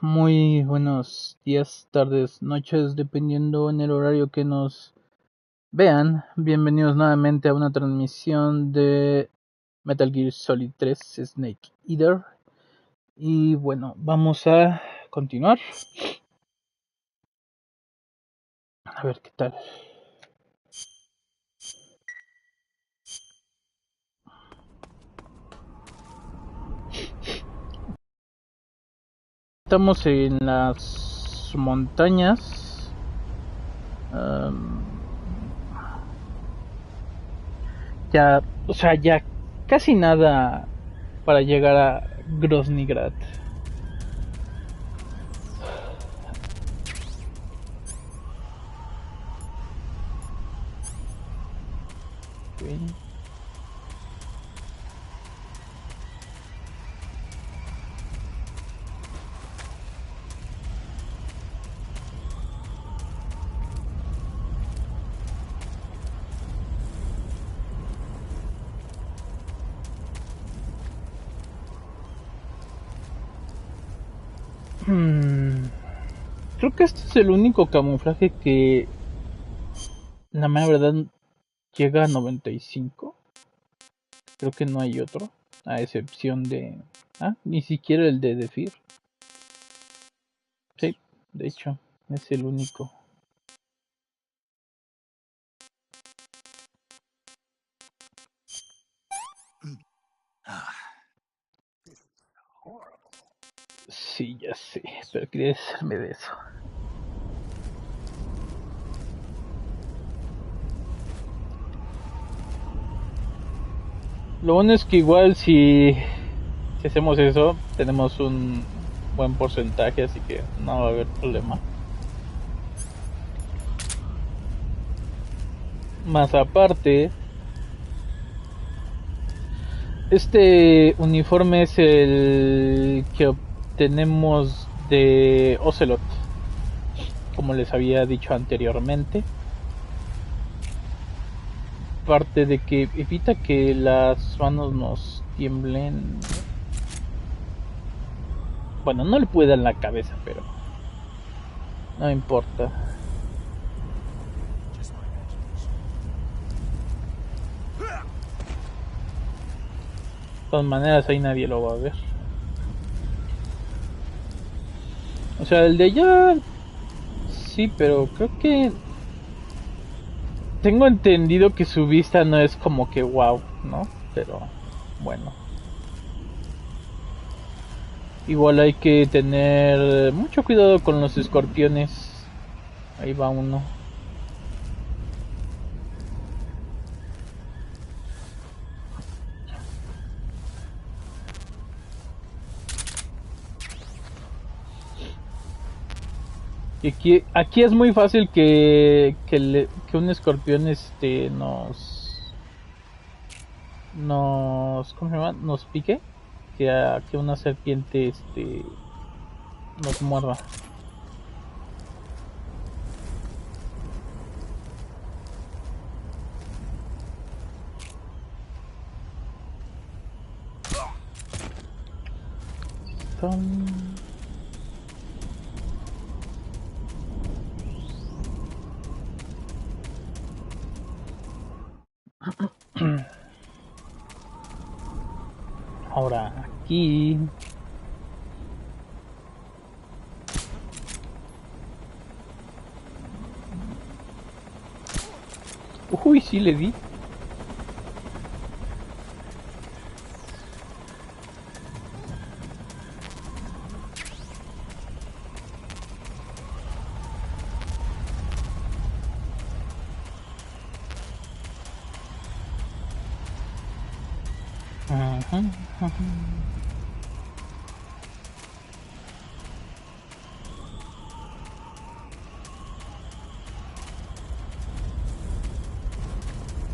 Muy buenos días, tardes, noches, dependiendo en el horario que nos vean. Bienvenidos nuevamente a una transmisión de Metal Gear Solid 3 Snake Eater. Y bueno, vamos a continuar. A ver qué tal. Estamos en las montañas. Ya casi nada para llegar a Groznygrad. Okay. Creo que este es el único camuflaje que, la mera verdad, llega a 95. Creo que no hay otro, a excepción de... ni siquiera el de Defir. Sí, de hecho, es el único. Sí, ya sé, pero quería deshacerme de eso. Lo bueno es que igual si hacemos eso, tenemos un buen porcentaje, así que no va a haber problema. Más aparte, este uniforme es el que obtenemos de Ocelot, como les había dicho anteriormente. Parte de que evita que las manos nos tiemblen. Bueno, no le puede dar en la cabeza, pero no importa. De todas maneras ahí nadie lo va a ver. O sea, el de allá sí, pero creo que tengo entendido que su vista no es como que wow, ¿no? Pero bueno. Igual hay que tener mucho cuidado con los escorpiones. Ahí va uno. Y aquí es muy fácil que un escorpión nos ¿cómo se llama? Nos pique, que una serpiente nos muerda. Ahora aquí uy, sí le di.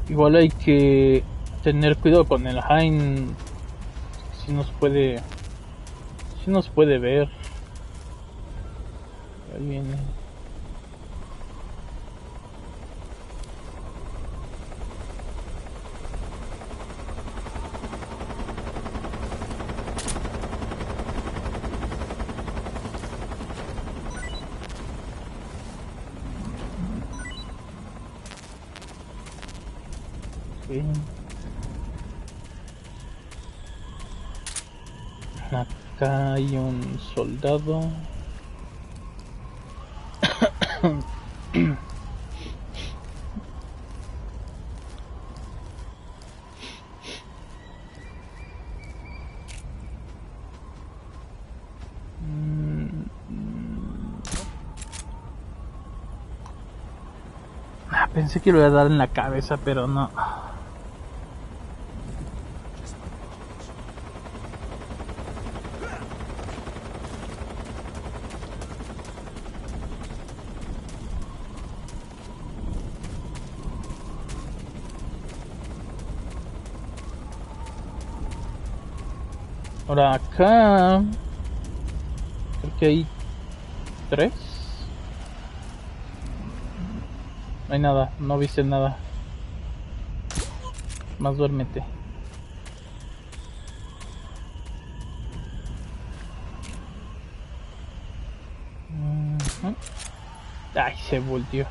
Igual hay que tener cuidado con el Hain, si nos puede ver. Ahí viene. Acá hay un soldado. Pensé que lo iba a dar en la cabeza, pero no. Ahora acá creo que hay 3. No hay nada, no viste nada. Más duérmete. Ay, se volteó.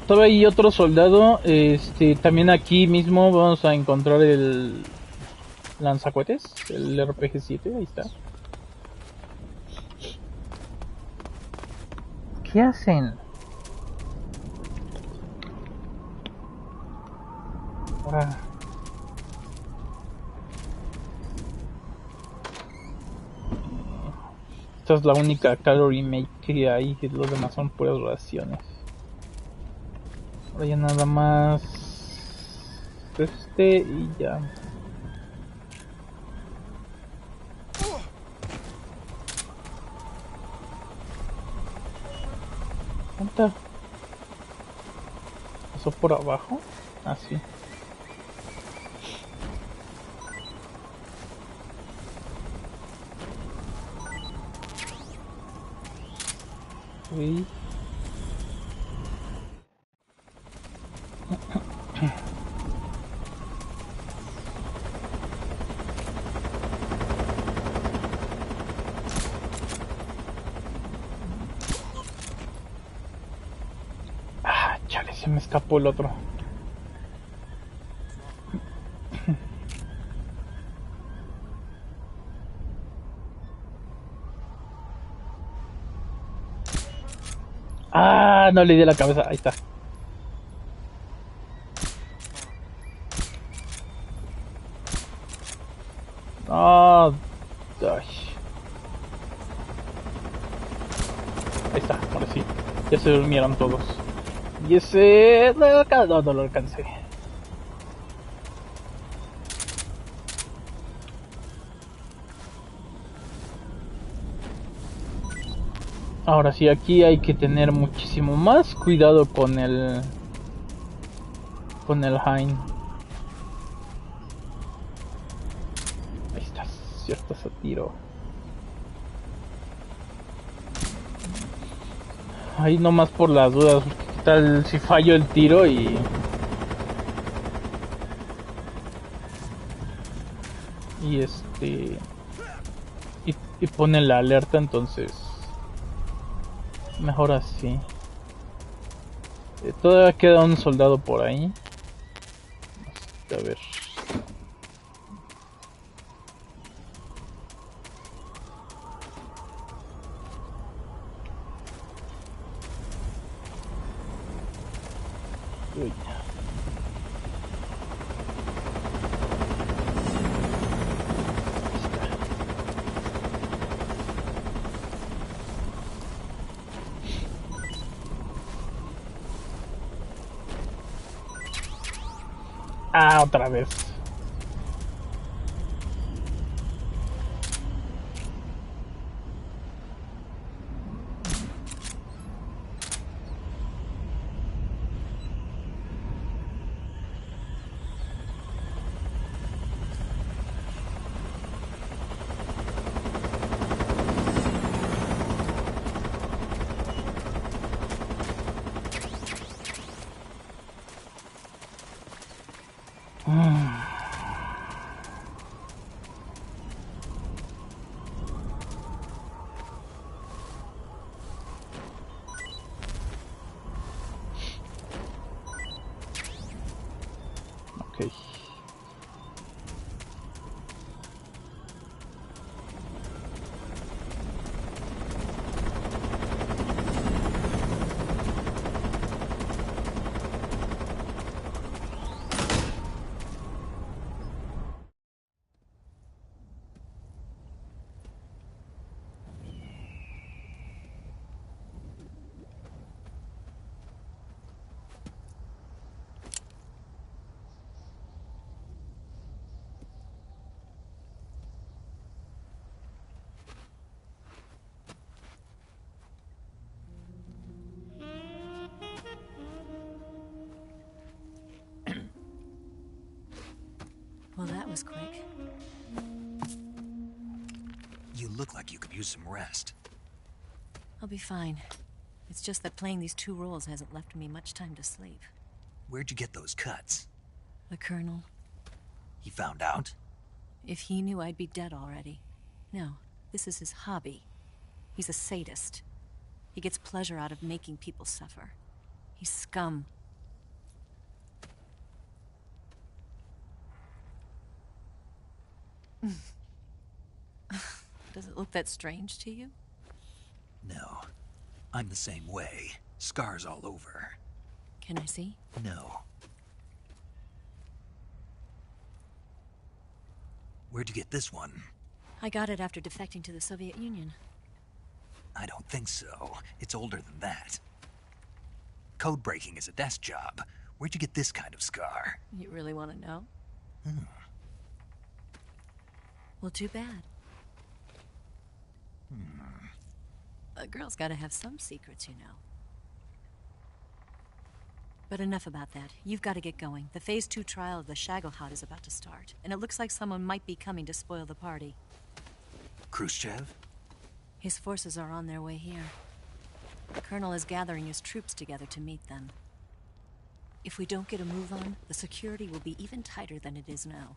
Todavía hay otro soldado. También aquí mismo vamos a encontrar el lanzacohetes, el RPG-7, ahí está. ¿Qué hacen? Esta es la única calorie make que hay, y los demás son puras raciones. Ahora ya nada más y ya. ¿Cuánta? ¿Pasó por abajo? Ah, sí. Okay. Chale, se me escapó el otro. No le di la cabeza, ahí está. Ay. Ahí está, ahora sí. Ya se durmieron todos. Y ese... No lo alcancé. Ahora sí, aquí hay que tener muchísimo más cuidado con el Hein. Ahí estás, cierto, a tiro. Ahí nomás por las dudas, ¿qué tal si fallo el tiro y pone la alerta? Entonces mejor así. Todavía queda un soldado por ahí. A ver. Uy. Otra vez. That was quick. You look like you could use some rest. I'll be fine. It's just that playing these 2 roles hasn't left me much time to sleep. Where'd you get those cuts? The Colonel. He found out? If he knew, I'd be dead already. No, this is his hobby. He's a sadist. He gets pleasure out of making people suffer. He's scum. Does it look that strange to you? No. I'm the same way. Scars all over. Can I see? No. Where'd you get this one? I got it after defecting to the Soviet Union. I don't think so. It's older than that. Code breaking is a desk job. Where'd you get this kind of scar? You really want to know? Hmm. Well, too bad. A girl's gotta have some secrets, you know. But enough about that. You've got to get going. The Phase 2 trial of the Shagohod is about to start, and it looks like someone might be coming to spoil the party. Khrushchev? His forces are on their way here. The Colonel is gathering his troops together to meet them. If we don't get a move on, the security will be even tighter than it is now.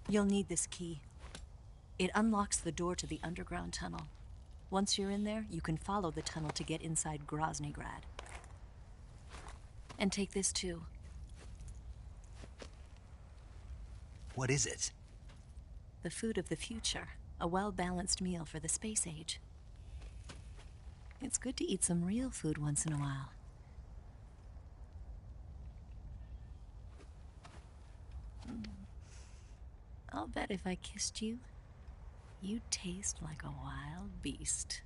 You'll need this key. It unlocks the door to the underground tunnel. Once you're in there, you can follow the tunnel to get inside Groznygrad. And take this too. What is it? The food of the future. A well-balanced meal for the space age. It's good to eat some real food once in a while. I'll bet if I kissed you, you'd taste like a wild beast.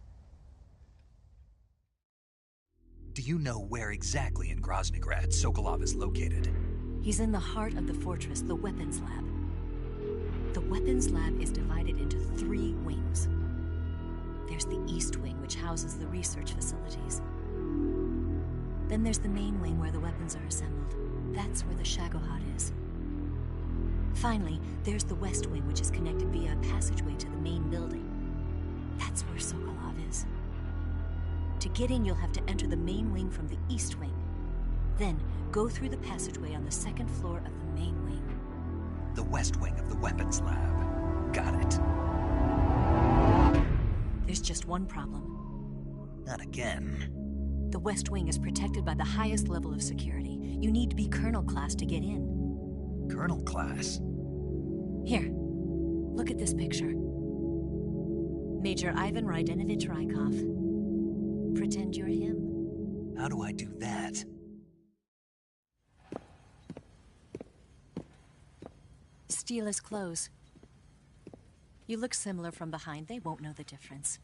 Do you know where exactly in Groznygrad Sokolov is located? He's in the heart of the fortress, the weapons lab. The weapons lab is divided into 3 wings. There's the East Wing, which houses the research facilities. Then there's the main wing where the weapons are assembled. That's where the Shagohod is. Finally, there's the West Wing, which is connected via a passageway to the main building. That's where Sokolov is. To get in, you'll have to enter the main wing from the East Wing. Then, go through the passageway on the 2nd floor of the main wing. The West Wing of the weapons lab. Got it. There's just one problem. Not again. The West Wing is protected by the highest level of security. You need to be Colonel class to get in. Colonel class? Here, look at this picture. Major Ivan Rydenovich Rykov. Pretend you're him. How do I do that? Steal his clothes. You look similar from behind. They won't know the difference.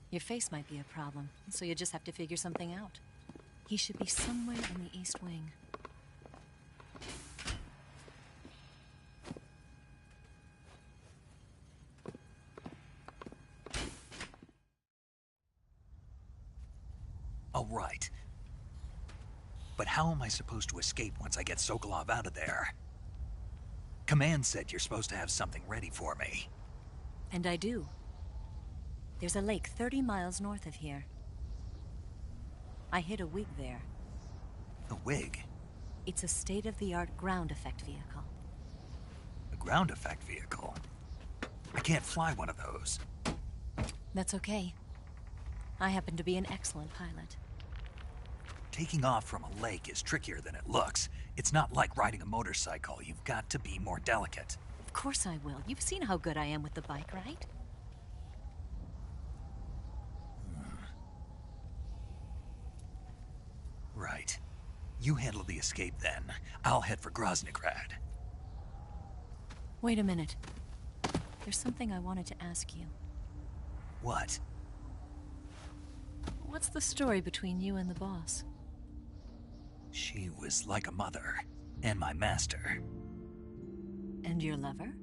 Your face might be a problem, so you just have to figure something out. He should be somewhere in the East Wing. All right. But how am I supposed to escape once I get Sokolov out of there? Command said you're supposed to have something ready for me. And I do. There's a lake 30 miles north of here. I hid a wig there. A wig? It's a state-of-the-art ground effect vehicle. A ground effect vehicle? I can't fly one of those. That's okay. I happen to be an excellent pilot. Taking off from a lake is trickier than it looks. It's not like riding a motorcycle. You've got to be more delicate. Of course I will. You've seen how good I am with the bike, right? Right. You handle the escape then. I'll head for Groznygrad. Wait a minute. There's something I wanted to ask you. What? What's the story between you and the boss? She was like a mother, and my master. And your lover?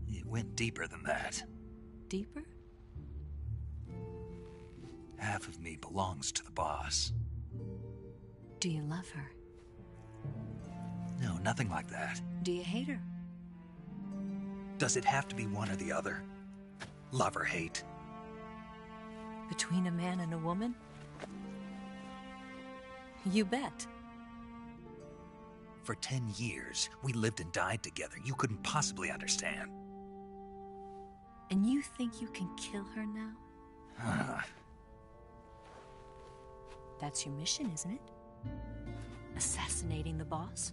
It went deeper than that. Deeper? Half of me belongs to the boss. Do you love her? No, nothing like that. Do you hate her? Does it have to be one or the other? Love or hate? Between a man and a woman? You bet. For 10 years, we lived and died together. You couldn't possibly understand. And you think you can kill her now? That's your mission, isn't it? Assassinating the boss?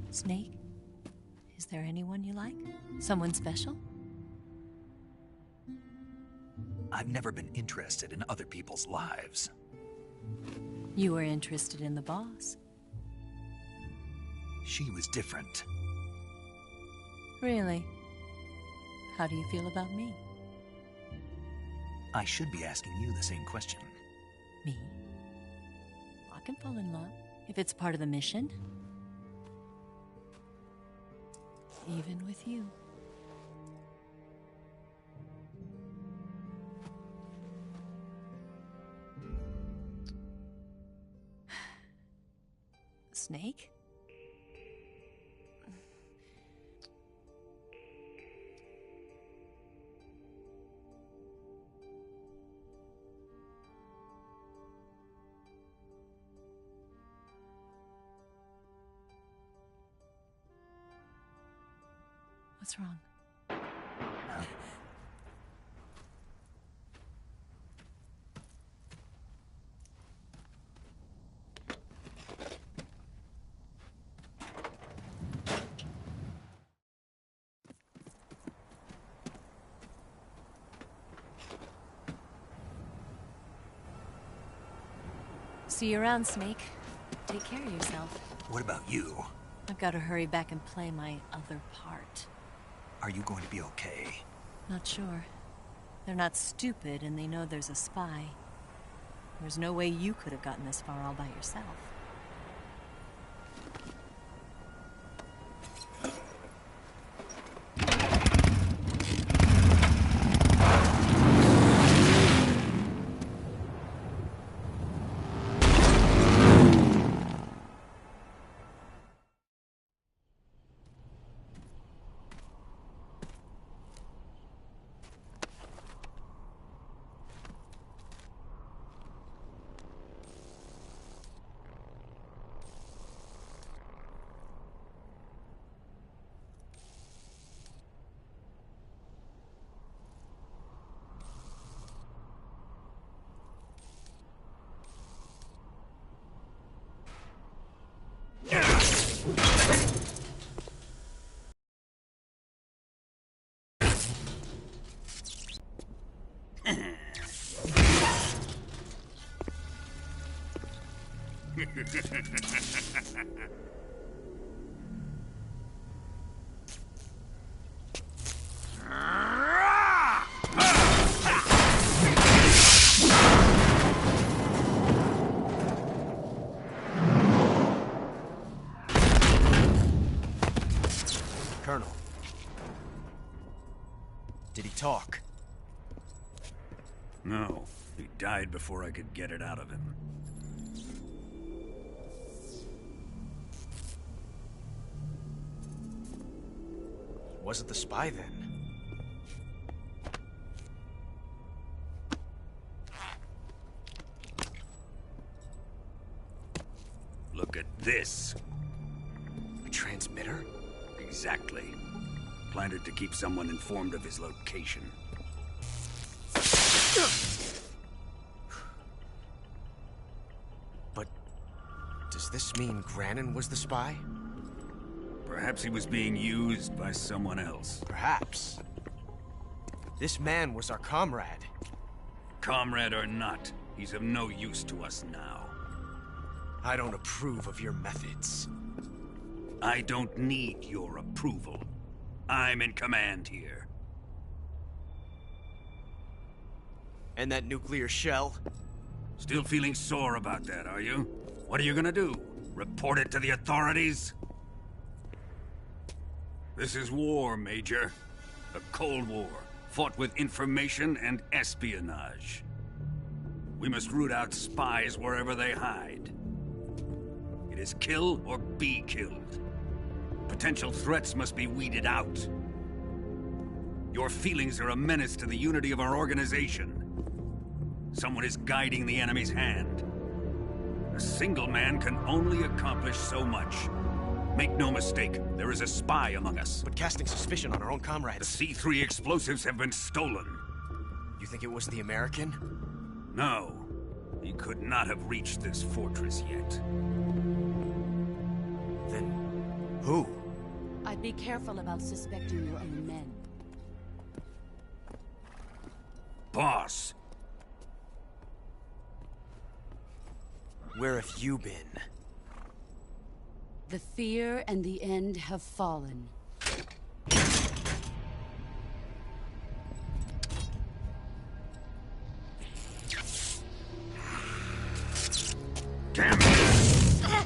Snake, is there anyone you like? Someone special? I've never been interested in other people's lives. You were interested in the boss. She was different. Really? How do you feel about me? I should be asking you the same question. Me? I can fall in love if it's part of the mission. Even with you. Snake? What's wrong? See you around, Snake. Take care of yourself. What about you? I've got to hurry back and play my other part. Are you going to be okay? Not sure. They're not stupid, and they know there's a spy. There's no way you could have gotten this far all by yourself. Colonel. Did he talk? No, he died before I could get it out of him. Wasn't the spy then? Look at this. A transmitter? Exactly. Planted to keep someone informed of his location. But does this mean Grannon was the spy? Perhaps he was being used by someone else. Perhaps. This man was our comrade. Comrade or not, he's of no use to us now. I don't approve of your methods. I don't need your approval. I'm in command here. And that nuclear shell? Still feeling sore about that, are you? What are you gonna do? Report it to the authorities? This is war, Major. A Cold War, fought with information and espionage. We must root out spies wherever they hide. It is kill or be killed. Potential threats must be weeded out. Your feelings are a menace to the unity of our organization. Someone is guiding the enemy's hand. A single man can only accomplish so much. Make no mistake, there is a spy among us. But casting suspicion on our own The comrades. C3 explosives have been stolen. You think it was the American? No, he could not have reached this fortress yet. Then who? I'd be careful about suspecting your own men. Boss, Where have you been? The fear and the end have fallen. damn it!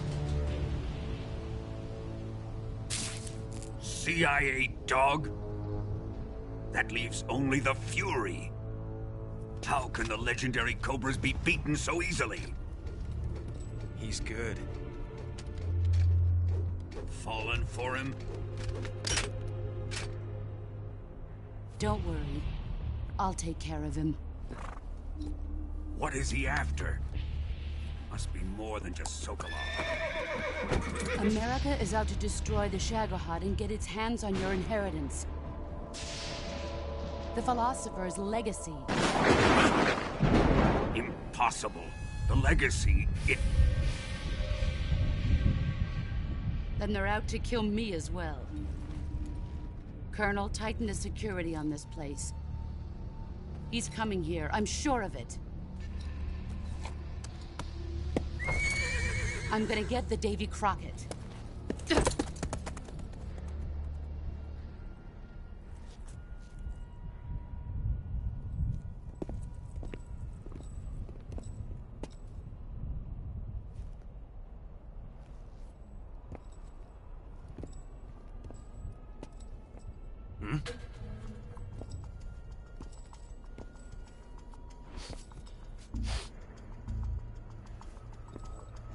CIA dog? That leaves only the Fury. How can the legendary Cobras be beaten so easily? He's good. Fallen for him? Don't worry. I'll take care of him. What is he after? Must be more than just Sokolov. America is out to destroy the Shagohod and get its hands on your inheritance. The philosopher's legacy. Impossible. The legacy, it... Then they're out to kill me as well. Colonel, tighten the security on this place. He's coming here, I'm sure of it. I'm gonna get the Davy Crockett.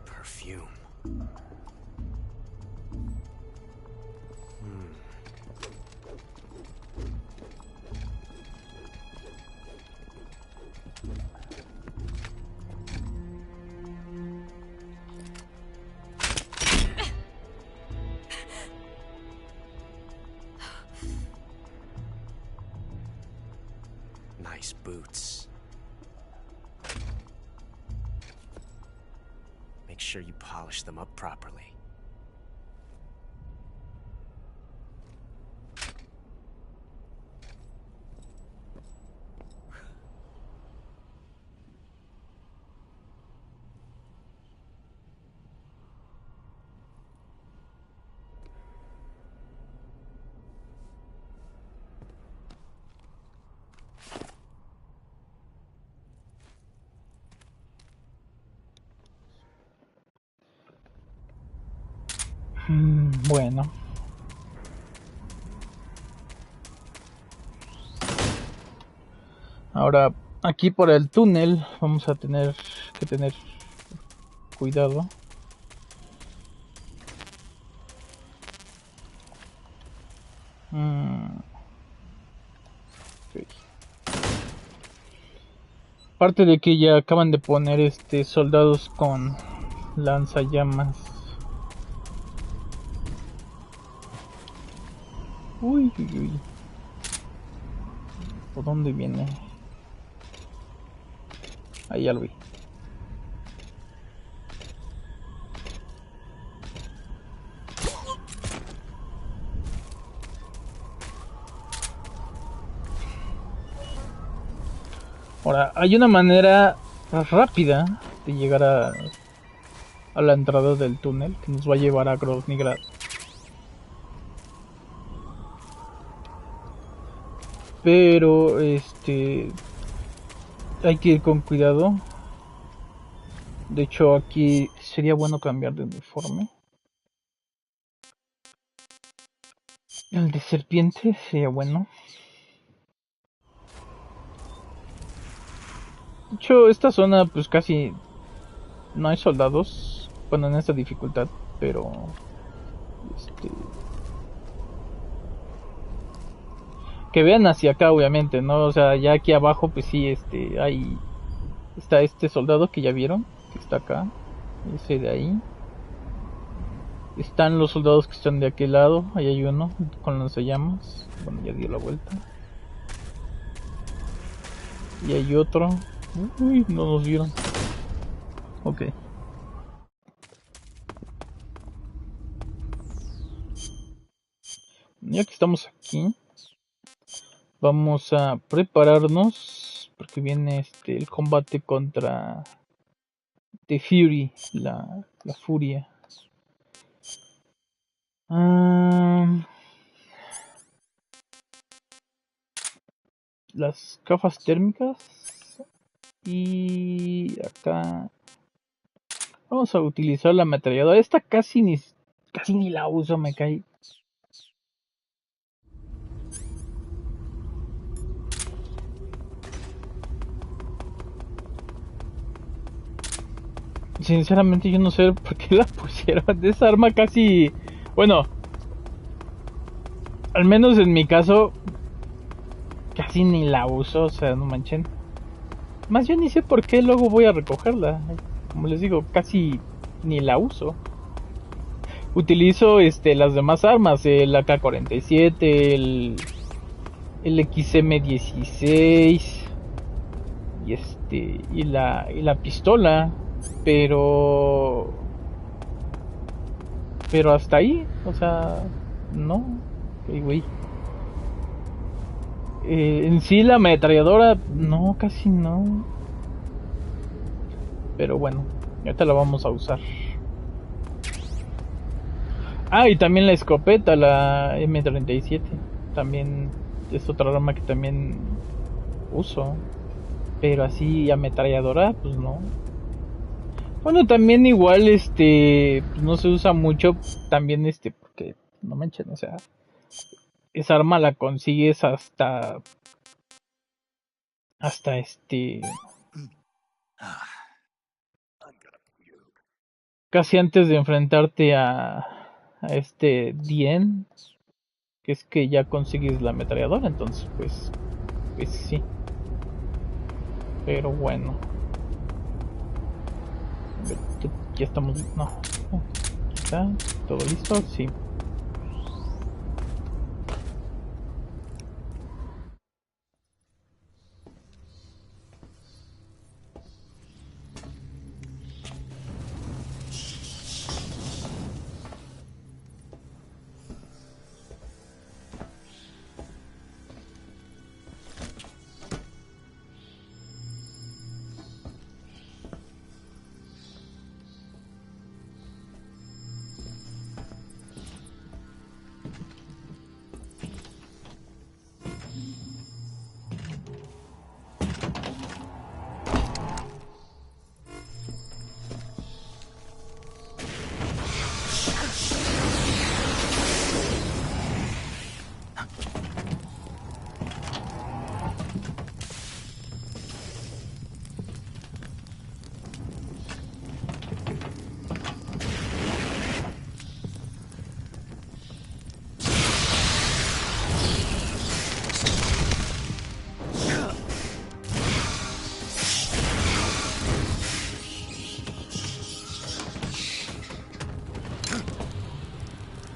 Perfume. Nice boots. Make sure you polish them up properly. Bueno. Ahora, aquí por el túnel vamos a tener que tener cuidado. Okay. Aparte de que ya acaban de poner soldados con lanzallamas. Uy, uy, uy. ¿Por dónde viene? Ahí ya lo vi. Ahora, hay una manera rápida de llegar a la entrada del túnel que nos va a llevar a Groznygrad. Pero hay que ir con cuidado. De hecho, aquí sería bueno cambiar de uniforme. El de serpiente sería bueno. De hecho, esta zona pues casi no hay soldados. Bueno, en esta dificultad, pero que vean hacia acá, obviamente, ¿no? O sea, ya aquí abajo pues sí, está este soldado que ya vieron, que está acá, ese de ahí. Están los soldados que están de aquel lado, ahí hay uno con lanzallamas, bueno, ya dio la vuelta. Y hay otro. Uy, no nos vieron. Ok. Ya que estamos aquí, vamos a prepararnos porque viene el combate contra The Fury, la furia. Las gafas térmicas y acá vamos a utilizar la ametralladora. Esta casi ni la uso, me cae. Sinceramente yo no sé por qué la pusieron. De esa arma casi... Bueno, al menos en mi caso, casi ni la uso, o sea, no manchen. Más yo ni sé por qué luego voy a recogerla. Como les digo, casi ni la uso. Utilizo las demás armas, el AK-47, el XM-16 y la pistola, pero hasta ahí, o sea, no, güey. En sí la ametralladora, no, casi no. Pero bueno, ahorita la vamos a usar. Ah, y también la escopeta, la M37. También es otra arma que también uso. Pero así ametralladora, pues no. Bueno, también igual, pues no se usa mucho. También, porque, no manchen, o sea, esa arma la consigues hasta casi antes de enfrentarte a Dien, que es que ya consigues la ametralladora, entonces pues sí. Pero bueno, ya estamos, no, está todo listo, sí.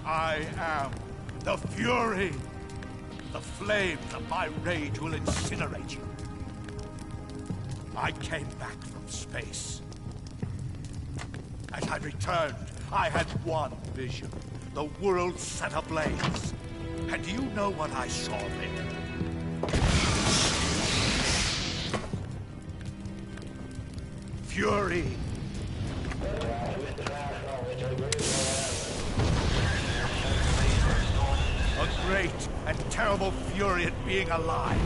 I am the Fury. The flames of my rage will incinerate you. I came back from space. As I returned, I had one vision. The world set ablaze. And do you know what I saw there? Fury. A great and terrible fury at being alive.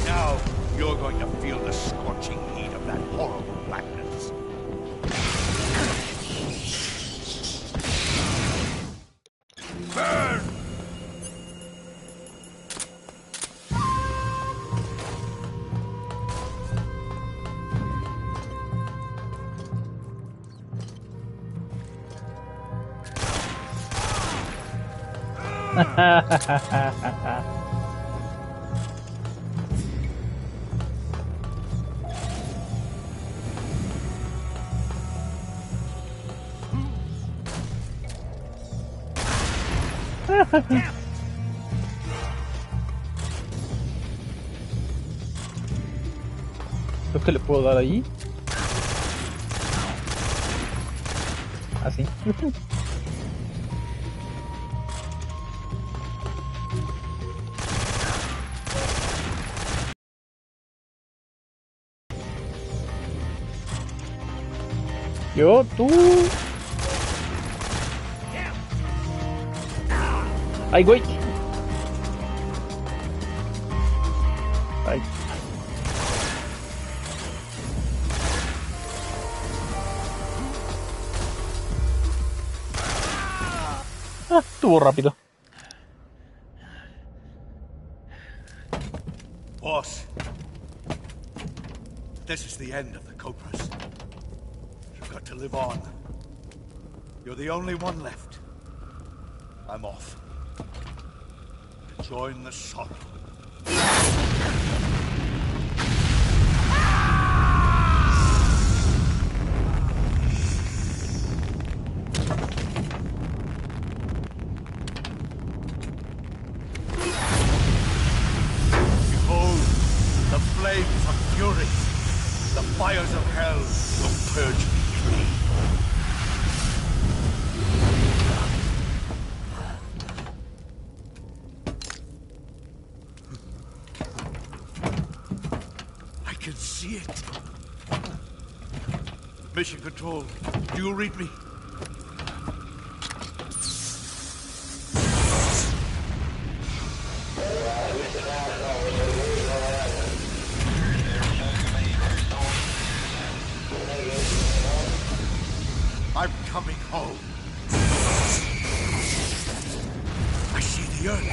Now, you're going to feel the scorching heat of that horrible blackness. Creo que le puedo dar ahí. Así. Yo, tú. Ay, güey. Ay. Estuvo rápido. Boss, this is the end of the Cobras. You've got to live on. You're the only one left. I'm off. Join the sorrow. Behold, the flames of fury. The fires of hell will purge me clean. I can see it. Mission Control, do you read me? I'm coming home. I see the earth.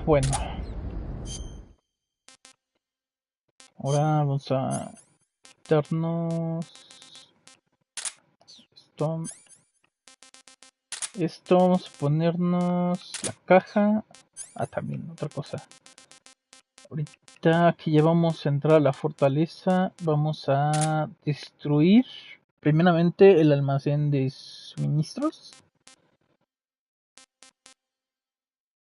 Bueno. Ahora vamos a quitarnos esto, vamos a ponernos la caja. Ah, también otra cosa. Ahorita que ya vamos a entrar a la fortaleza, vamos a destruir primeramente el almacén de suministros.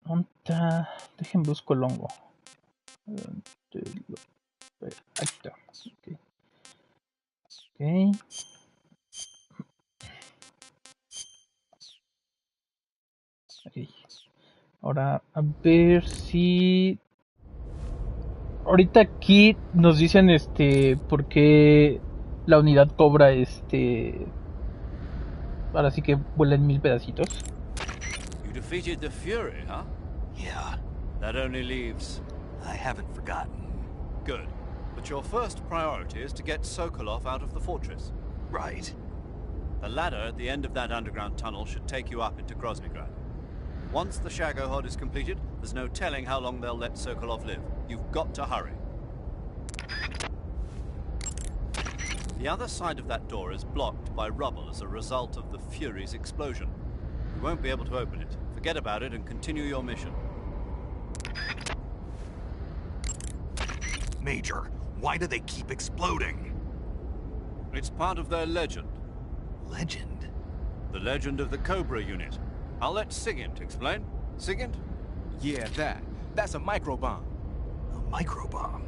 ¿Dónde está? Dejen busco el hongo. Aquí está. Okay. Ok. Ahora a ver si ahorita aquí nos dicen por qué la unidad cobra ahora sí que vuela en 1000 pedacitos. You defeated the Fury, huh? Yeah, That only leaves... I haven't forgotten. Good. But your first priority is to get Sokolov out of the fortress. Right. The ladder at the end of that underground tunnel should take you up into Groznygrad. Once the Shagohod is completed, there's no telling how long they'll let Sokolov live. You've got to hurry. The other side of that door is blocked by rubble as a result of the Fury's explosion. You won't be able to open it. Forget about it and continue your mission. Major, why do they keep exploding? It's part of their legend. Legend? The legend of the Cobra unit. I'll let Sigint explain. Sigint? Yeah, that's a microbomb. A microbomb?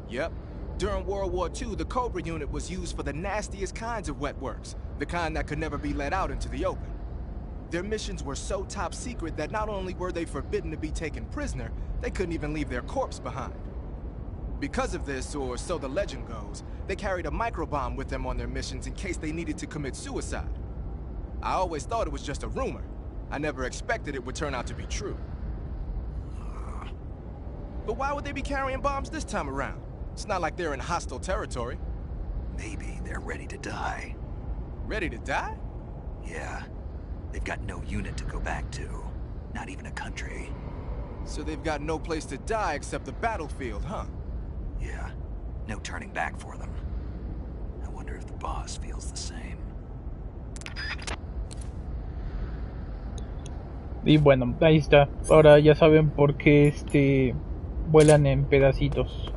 Yep. During World War II, the Cobra unit was used for the nastiest kinds of wet works. The kind that could never be let out into the open. Their missions were so top secret that not only were they forbidden to be taken prisoner, they couldn't even leave their corpse behind. Because of this, or so the legend goes, they carried a microbomb with them on their missions in case they needed to commit suicide. I always thought it was just a rumor. I never expected it would turn out to be true. But why would they be carrying bombs this time around? It's not like they're in hostile territory. Maybe they're ready to die. Ready to die? Yeah. They've got no unit to go back to. Not even a country. So they've got no place to die except the battlefield, huh? Yeah. No turning back for them. I wonder if the boss feels the same. Y bueno, ahí está. Ahora ya saben por qué vuelan en pedacitos.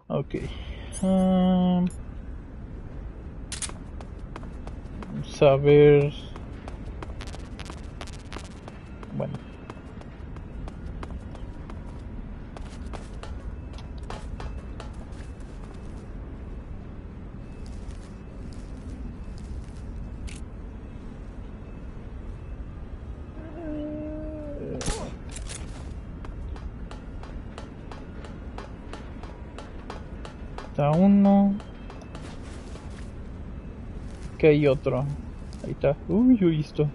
Ok. Vamos a ver. Bueno. Está uno. Que hay otro. Ahí está. Uy, listo.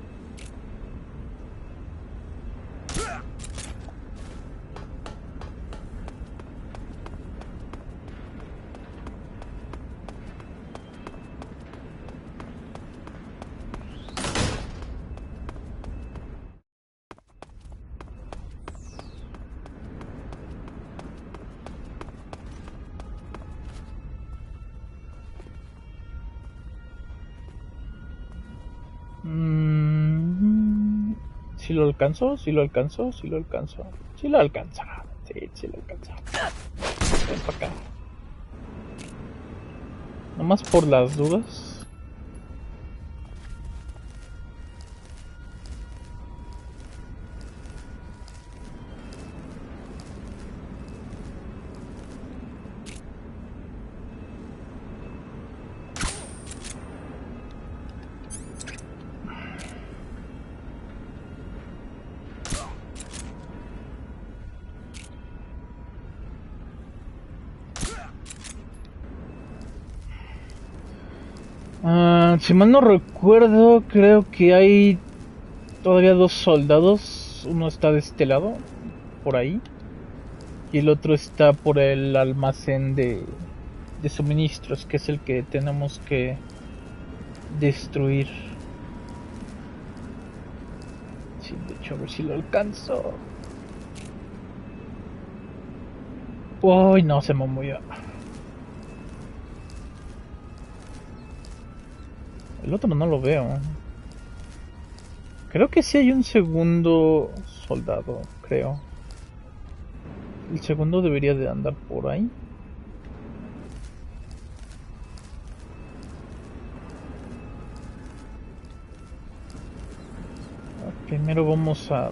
Si lo alcanzó, si lo alcanzó, si lo alcanzó. Si lo alcanza. Sí, si lo alcanza. Ven para acá. Nomás por las dudas. Si mal no recuerdo, creo que hay todavía dos soldados. Uno está de este lado, por ahí, y el otro está por el almacén de suministros, que es el que tenemos que destruir. Sí, de hecho, a ver si lo alcanzo. Uy, no, se me movió. El otro no lo veo. Creo que sí hay un segundo soldado, creo. El segundo debería de andar por ahí. Primero vamos a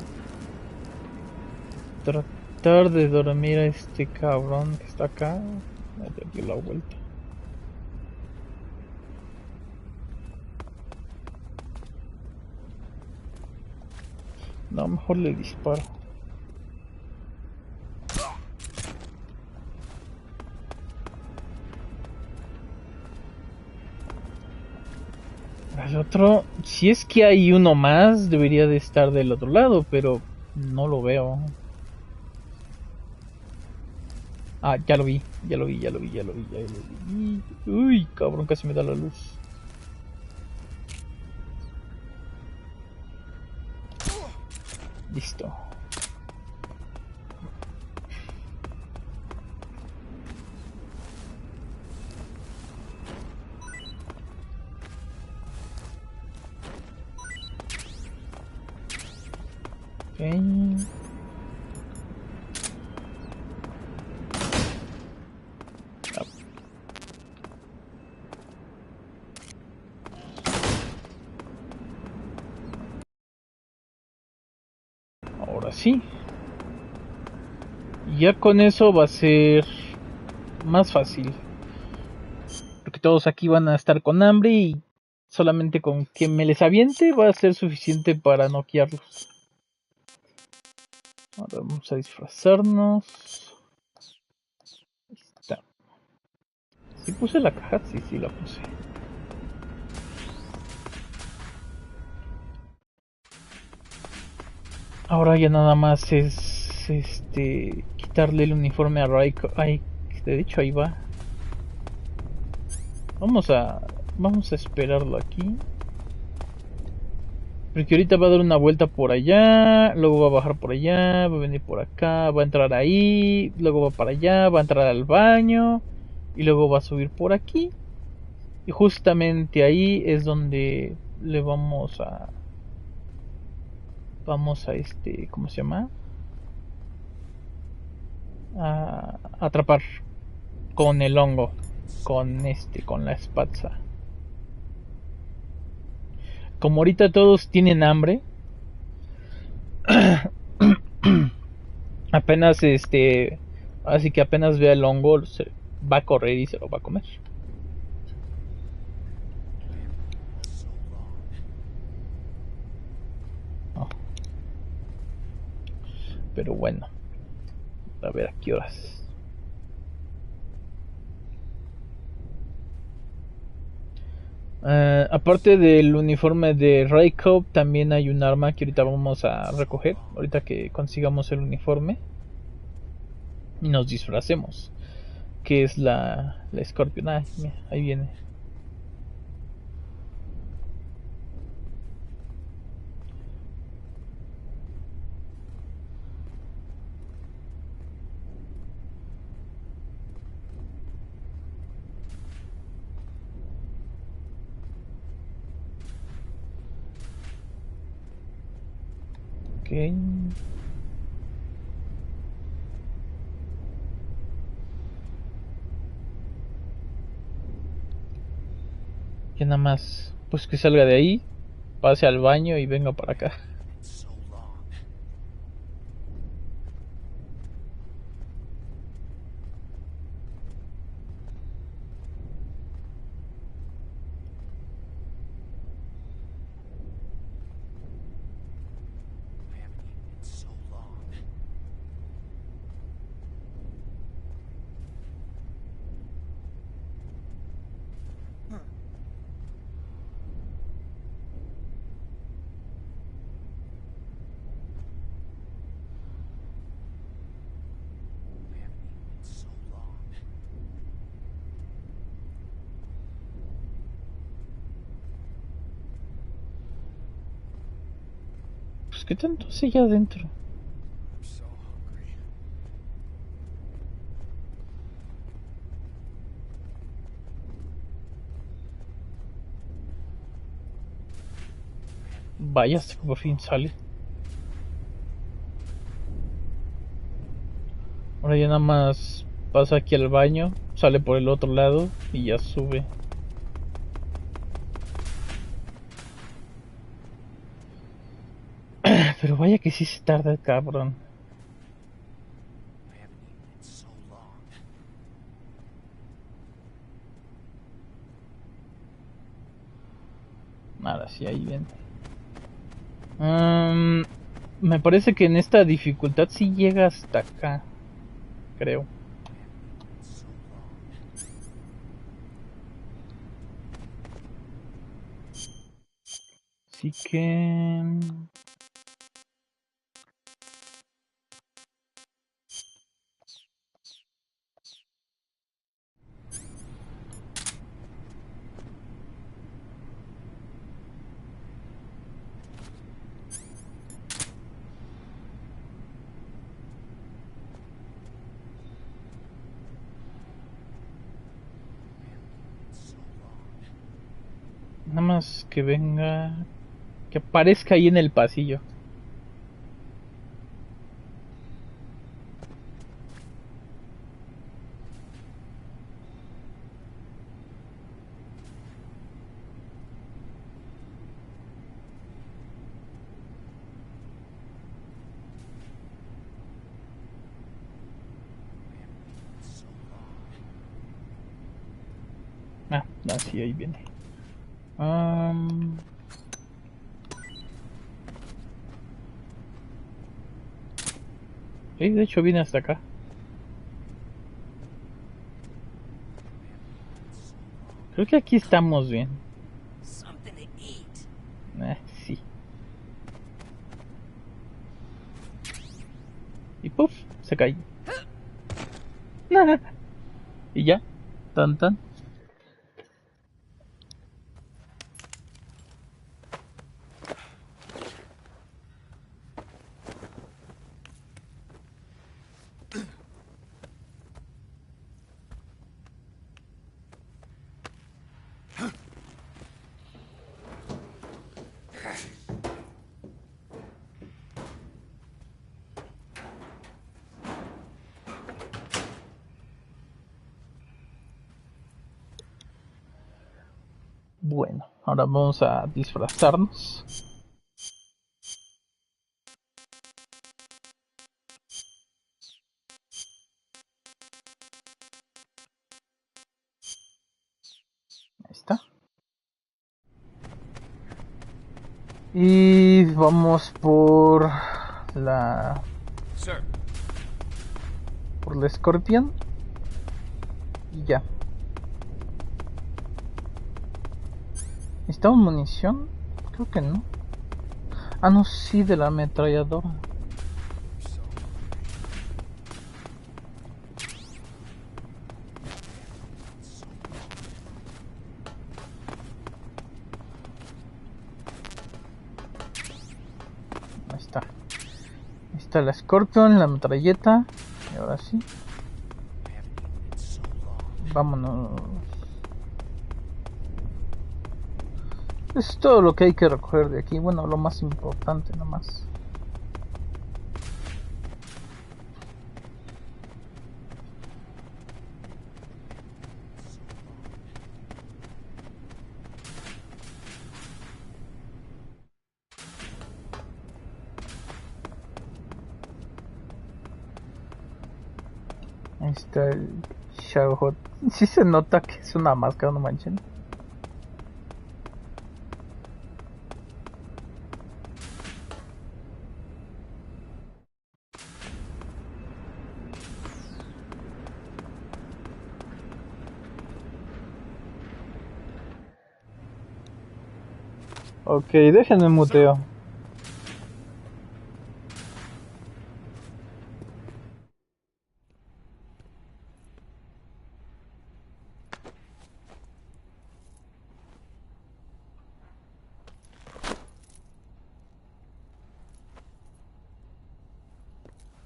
tratar tratar de dormir a este cabrón que está acá. Me dio la vuelta. No, mejor le disparo. El otro, si es que hay uno más, debería de estar del otro lado, pero no lo veo. Ah, ya lo vi. Uy, cabrón, casi me da la luz. Listo. Okay. Ahora sí. Ya con eso va a ser más fácil. Porque todos aquí van a estar con hambre y solamente con que me les aviente va a ser suficiente para noquearlos. Ahora vamos a disfrazarnos. Ahí está. ¿Sí puse la caja? Sí, la puse. Ahora ya nada más es quitarle el uniforme a Raiko. Ay, de hecho ahí va. Vamos a esperarlo aquí. Porque ahorita va a dar una vuelta por allá, luego va a bajar por allá, va a venir por acá, va a entrar ahí, luego va para allá, va a entrar al baño y luego va a subir por aquí. Y justamente ahí es donde le vamos a ¿cómo se llama? A atrapar con el hongo, con la espatza. Como ahorita todos tienen hambre, apenas así que apenas vea el hongo se va a correr y se lo va a comer. Oh. Pero bueno, a ver a qué horas. Aparte del uniforme de Raiko, también hay un arma que ahorita vamos a recoger. Ahorita que consigamos el uniforme y nos disfracemos. Que es la Scorpion. Ah, mira, ahí viene. Ok. Ya nada más, pues que salga de ahí, pase al baño y venga para acá. Pues qué tanto hace ya adentro. Vaya, hasta que por fin sale. Ahora ya nada más pasa aquí al baño, sale por el otro lado y ya sube. Pero vaya que sí se tarda, cabrón. Ahora sí, ahí viene. Me parece que en esta dificultad sí llega hasta acá. Creo. Así que... nada más que venga... Que aparezca ahí en el pasillo. Ah, sí, ahí viene. De hecho viene hasta acá. Creo que aquí estamos bien. Sí. Y puff, se cae. Y ya. Tan tan. Bueno, ahora vamos a disfrazarnos. Ahí está. Y vamos por la... Por la escorpión. Y ya. ¿Necesitamos munición? Creo que no. Ah, no, sí, de la ametralladora. Ahí está. Ahí está la Scorpion, la metralleta. Y ahora sí. Vámonos. Es todo lo que hay que recoger de aquí. Bueno, lo más importante nomás. Ahí está el Shadowhot. Sí se nota que es una máscara, no manchen. Ok, déjenme muteo.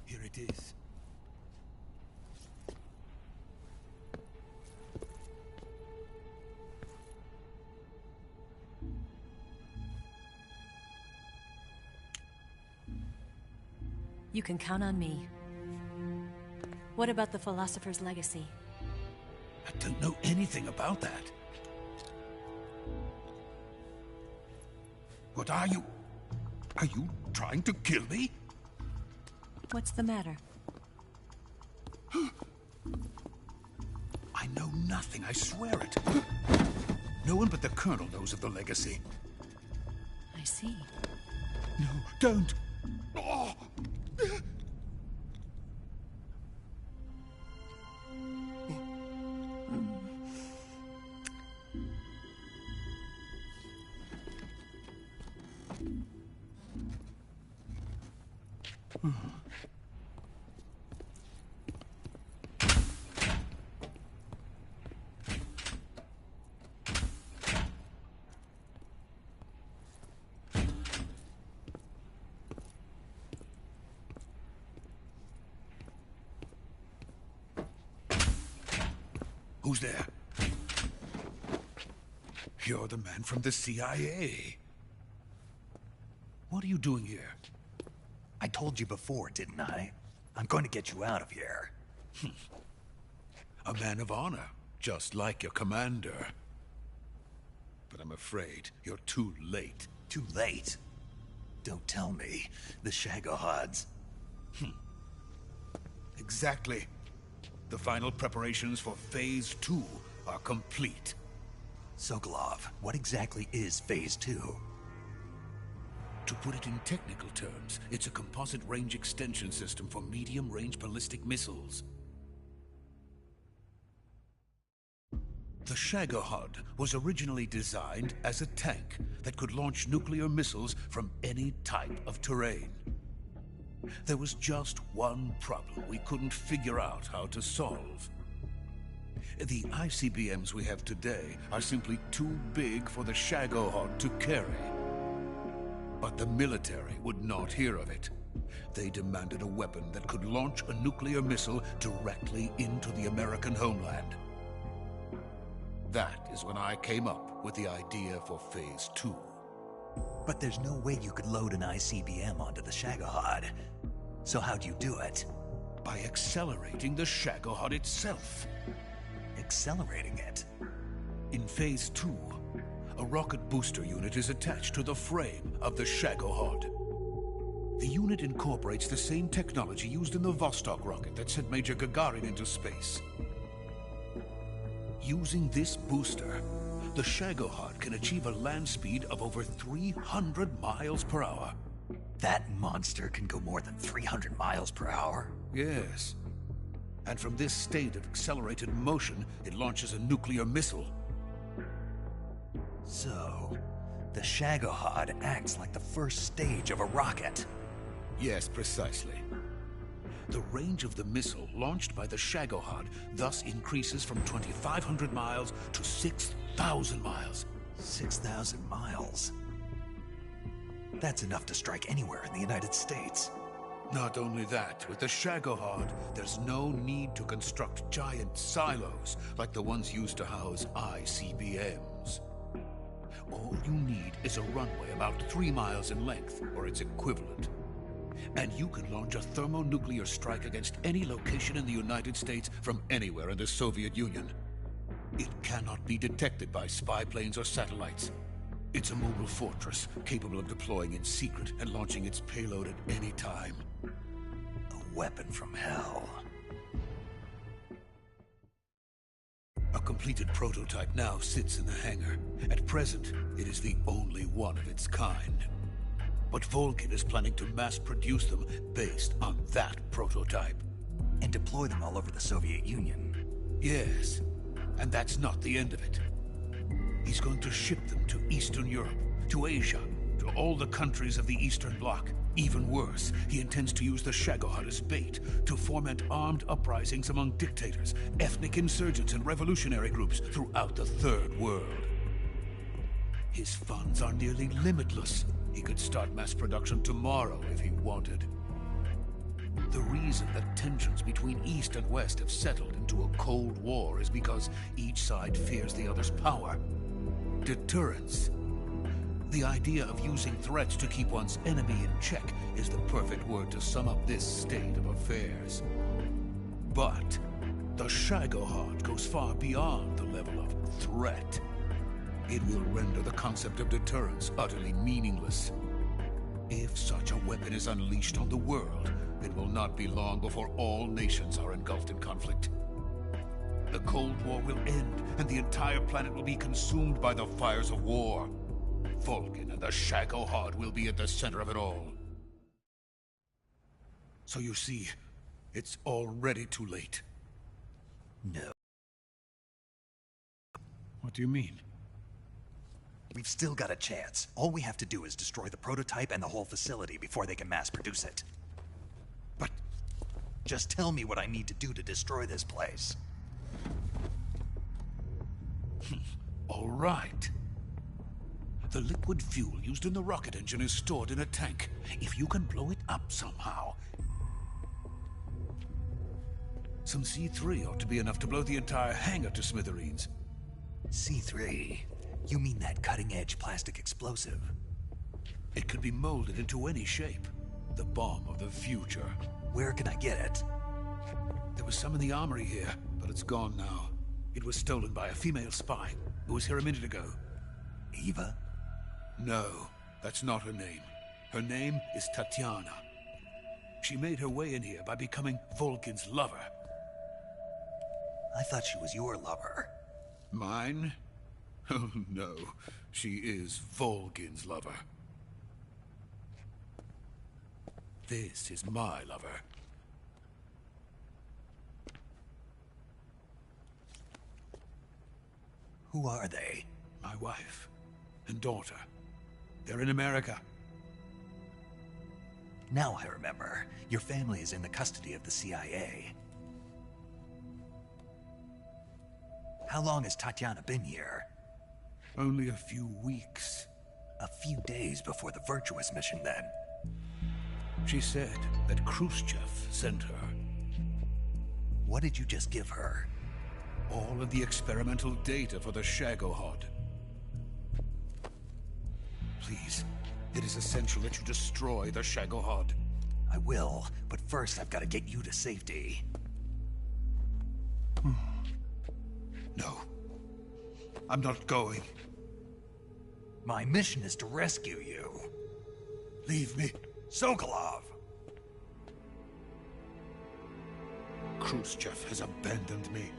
Here it is. You can count on me. What about the philosopher's legacy? I don't know anything about that. What are you? Are you trying to kill me? What's the matter? I know nothing, I swear it. No one but the Colonel knows of the legacy. I see. No, don't! Oh. Who's there? You're the man from the CIA. What are you doing here? I told you before, didn't I? I'm going to get you out of here. A man of honor, just like your commander. But I'm afraid you're too late. Too late? Don't tell me. The Shagohods. Exactly. The final preparations for Phase 2 are complete. Sokolov, what exactly is Phase 2? To put it in technical terms, it's a composite range extension system for medium-range ballistic missiles. The Shagohod was originally designed as a tank that could launch nuclear missiles from any type of terrain. There was just one problem we couldn't figure out how to solve. The ICBMs we have today are simply too big for the Shagohod to carry. But the military would not hear of it. They demanded a weapon that could launch a nuclear missile directly into the American homeland. That is when I came up with the idea for Phase 2. But there's no way you could load an ICBM onto the Shagohod. So how'd you do it? By accelerating the Shagohod itself. Accelerating it? In Phase 2, a rocket booster unit is attached to the frame of the Shagohod. The unit incorporates the same technology used in the Vostok rocket that sent Major Gagarin into space. Using this booster, the Shagohod can achieve a land speed of over 300 miles per hour. That monster can go more than 300 miles per hour? Yes. And from this state of accelerated motion, it launches a nuclear missile. So, the Shagohod acts like the first stage of a rocket. Yes, precisely. The range of the missile launched by the Shagohod thus increases from 2,500 miles to 6,000 miles. 6,000 miles? That's enough to strike anywhere in the United States. Not only that, with the Shagohod, there's no need to construct giant silos like the ones used to house ICBMs. All you need is a runway about 3 miles in length, or its equivalent. And you can launch a thermonuclear strike against any location in the United States from anywhere in the Soviet Union. It cannot be detected by spy planes or satellites. It's a mobile fortress, capable of deploying in secret and launching its payload at any time. A weapon from hell. A completed prototype now sits in the hangar. At present, it is the only one of its kind. But Volkin is planning to mass-produce them based on that prototype. And deploy them all over the Soviet Union. Yes, and that's not the end of it. He's going to ship them to Eastern Europe, to Asia, to all the countries of the Eastern Bloc. Even worse, he intends to use the Shagohod as bait to foment armed uprisings among dictators, ethnic insurgents, and revolutionary groups throughout the Third World. His funds are nearly limitless. He could start mass production tomorrow if he wanted. The reason that tensions between East and West have settled into a Cold War is because each side fears the other's power. Deterrence. The idea of using threats to keep one's enemy in check is the perfect word to sum up this state of affairs. But the Shagohod goes far beyond the level of threat. It will render the concept of deterrence utterly meaningless. If such a weapon is unleashed on the world, it will not be long before all nations are engulfed in conflict. The Cold War will end, and the entire planet will be consumed by the fires of war. Vulcan and the Shagohod will be at the center of it all. So you see, it's already too late. No. What do you mean? We've still got a chance. All we have to do is destroy the prototype and the whole facility before they can mass produce it. But just tell me what I need to do to destroy this place. all right. The liquid fuel used in the rocket engine is stored in a tank. If you can blow it up somehow... Some C3 ought to be enough to blow the entire hangar to smithereens. C3? You mean that cutting-edge plastic explosive? It could be molded into any shape. The bomb of the future. Where can I get it? There was some in the armory here, but it's gone now. It was stolen by a female spy who was here a minute ago. Eva? No, that's not her name. Her name is Tatiana. She made her way in here by becoming Vulcan's lover. I thought she was your lover. Mine? Oh no, she is Vulcan's lover. This is my lover. Who are they? My wife and daughter. They're in America. Now I remember. Your family is in the custody of the CIA. How long has Tatiana been here? Only a few weeks. A few days before the Virtuous mission, then. She said that Khrushchev sent her. What did you just give her? All of the experimental data for the Shagohod. Please, it is essential that you destroy the Shagohod. I will, but first I've got to get you to safety. No. I'm not going. My mission is to rescue you. Leave me. Sokolov! Khrushchev has abandoned me.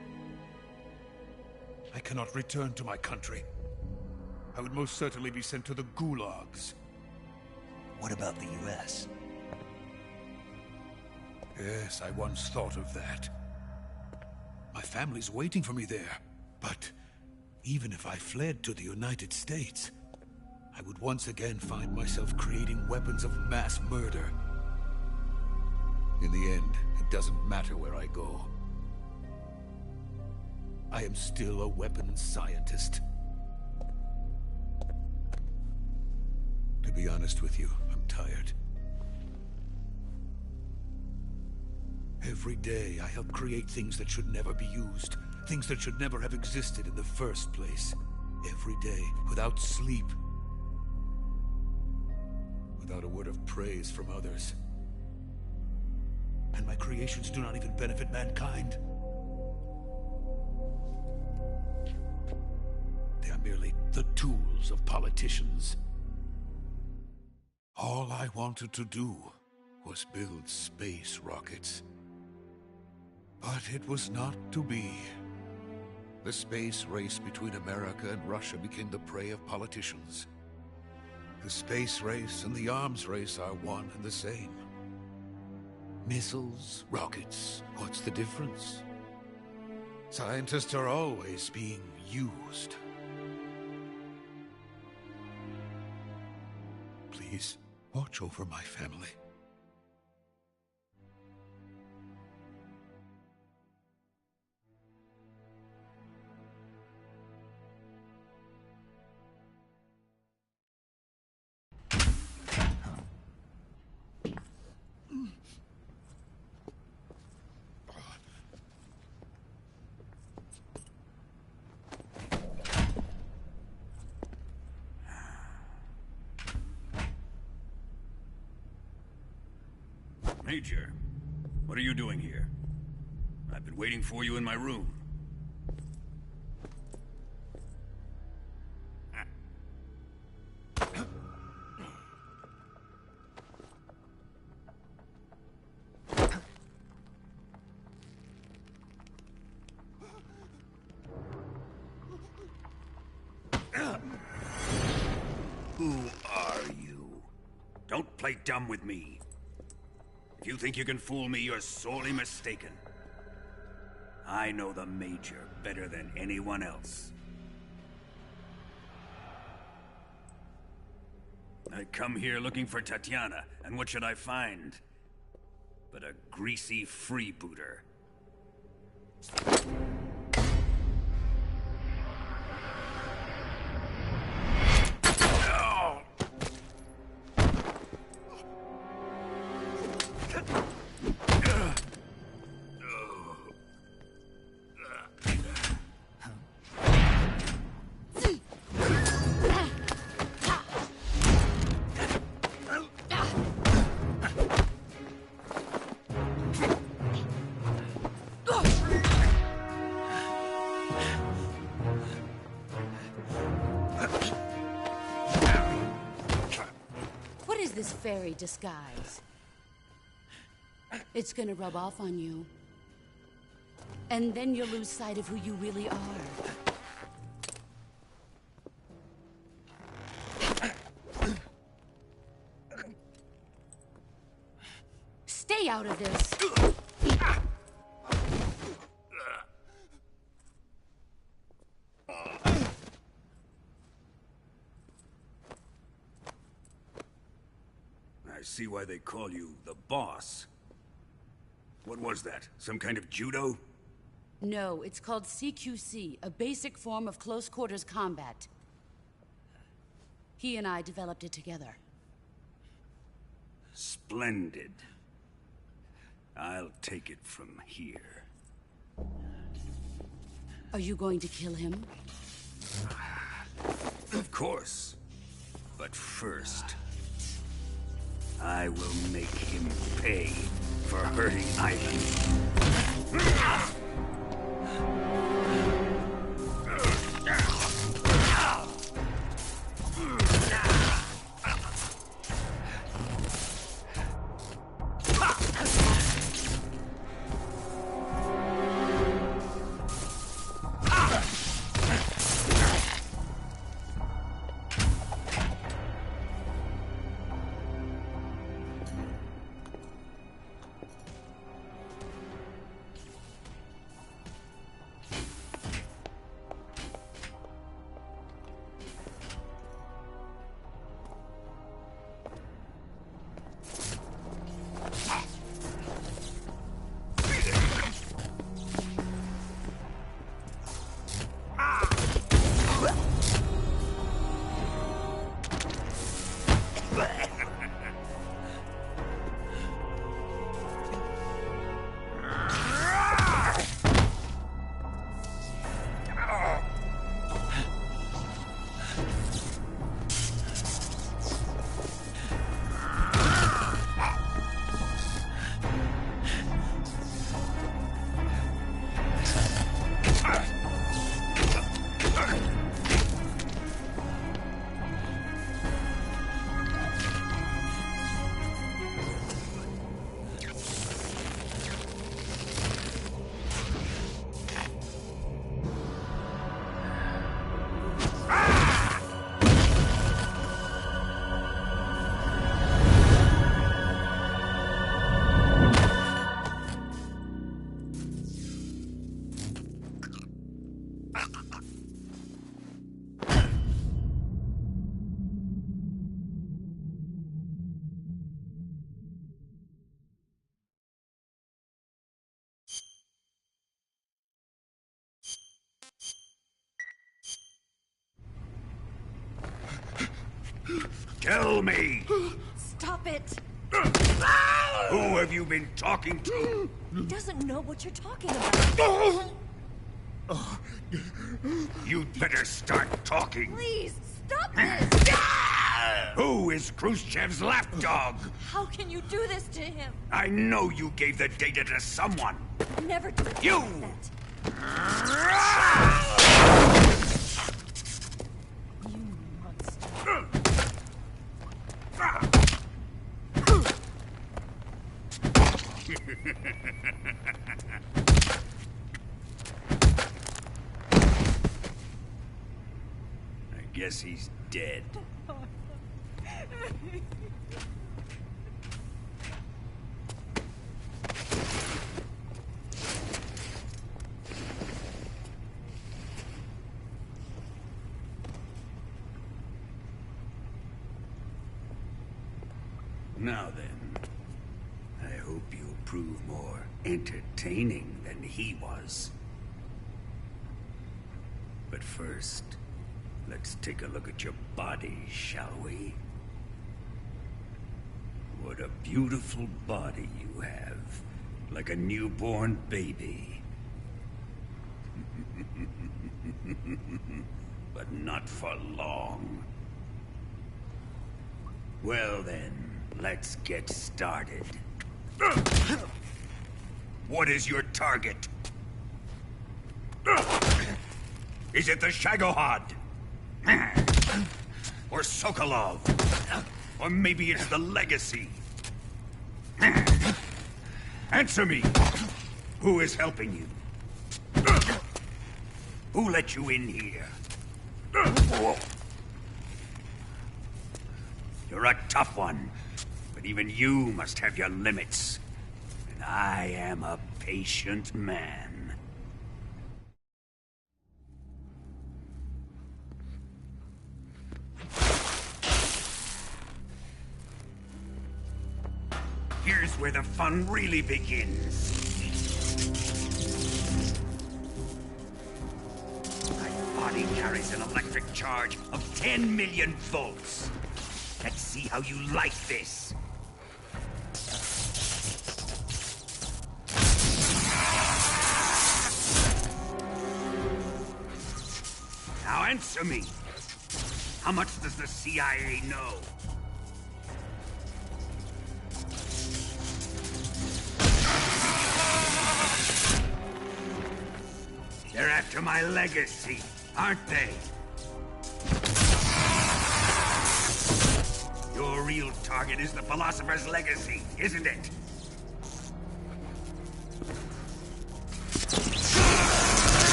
I cannot return to my country. I would most certainly be sent to the gulags. What about the US? Yes, I once thought of that. My family's waiting for me there. But even if I fled to the United States, I would once again find myself creating weapons of mass murder. In the end, it doesn't matter where I go. I am still a weapons scientist. To be honest with you, I'm tired. Every day, I help create things that should never be used. Things that should never have existed in the first place. Every day, without sleep. Without a word of praise from others. And my creations do not even benefit mankind. They are merely the tools of politicians. All I wanted to do was build space rockets. But it was not to be. The space race between America and Russia became the prey of politicians. The space race and the arms race are one and the same. Missiles, rockets, what's the difference? Scientists are always being used. Please, watch over my family. Major, what are you doing here? I've been waiting for you in my room. Don't play dumb with me. If you think you can fool me, you're sorely mistaken. I know the Major better than anyone else. I come here looking for Tatiana, and what should I find? But a greasy freebooter. This fairy disguise. It's gonna rub off on you. And then you'll lose sight of who you really are. Stay out of this. I see why they call you the boss. What was that? Some kind of judo? No, it's called CQC, a basic form of close quarters combat. He and I developed it together. Splendid. I'll take it from here. Are you going to kill him? Of course. But first, I will make him pay for hurting Ivan. Tell me! Stop it! Who have you been talking to? He doesn't know what you're talking about. You'd better start talking. Please, stop this! Who is Khrushchev's lapdog? How can you do this to him? I know you gave the data to someone. Never do You! that. You monster. I guess he's dead. Now then, I hope you'll prove more entertaining than he was. But first, let's take a look at your body, shall we? What a beautiful body you have, like a newborn baby. But not for long. Well then, let's get started. What is your target? Is it the Shagohod? Or Sokolov? Or maybe it's the Legacy? Answer me! Who is helping you? Who let you in here? You're a tough one, but even you must have your limits. And I am a patient man. Here's where the fun really begins. My body carries an electric charge of 10 million volts. Let's see how you like this. Now answer me. How much does the CIA know? They're after my legacy, aren't they? Your real target is the Philosopher's Legacy, isn't it?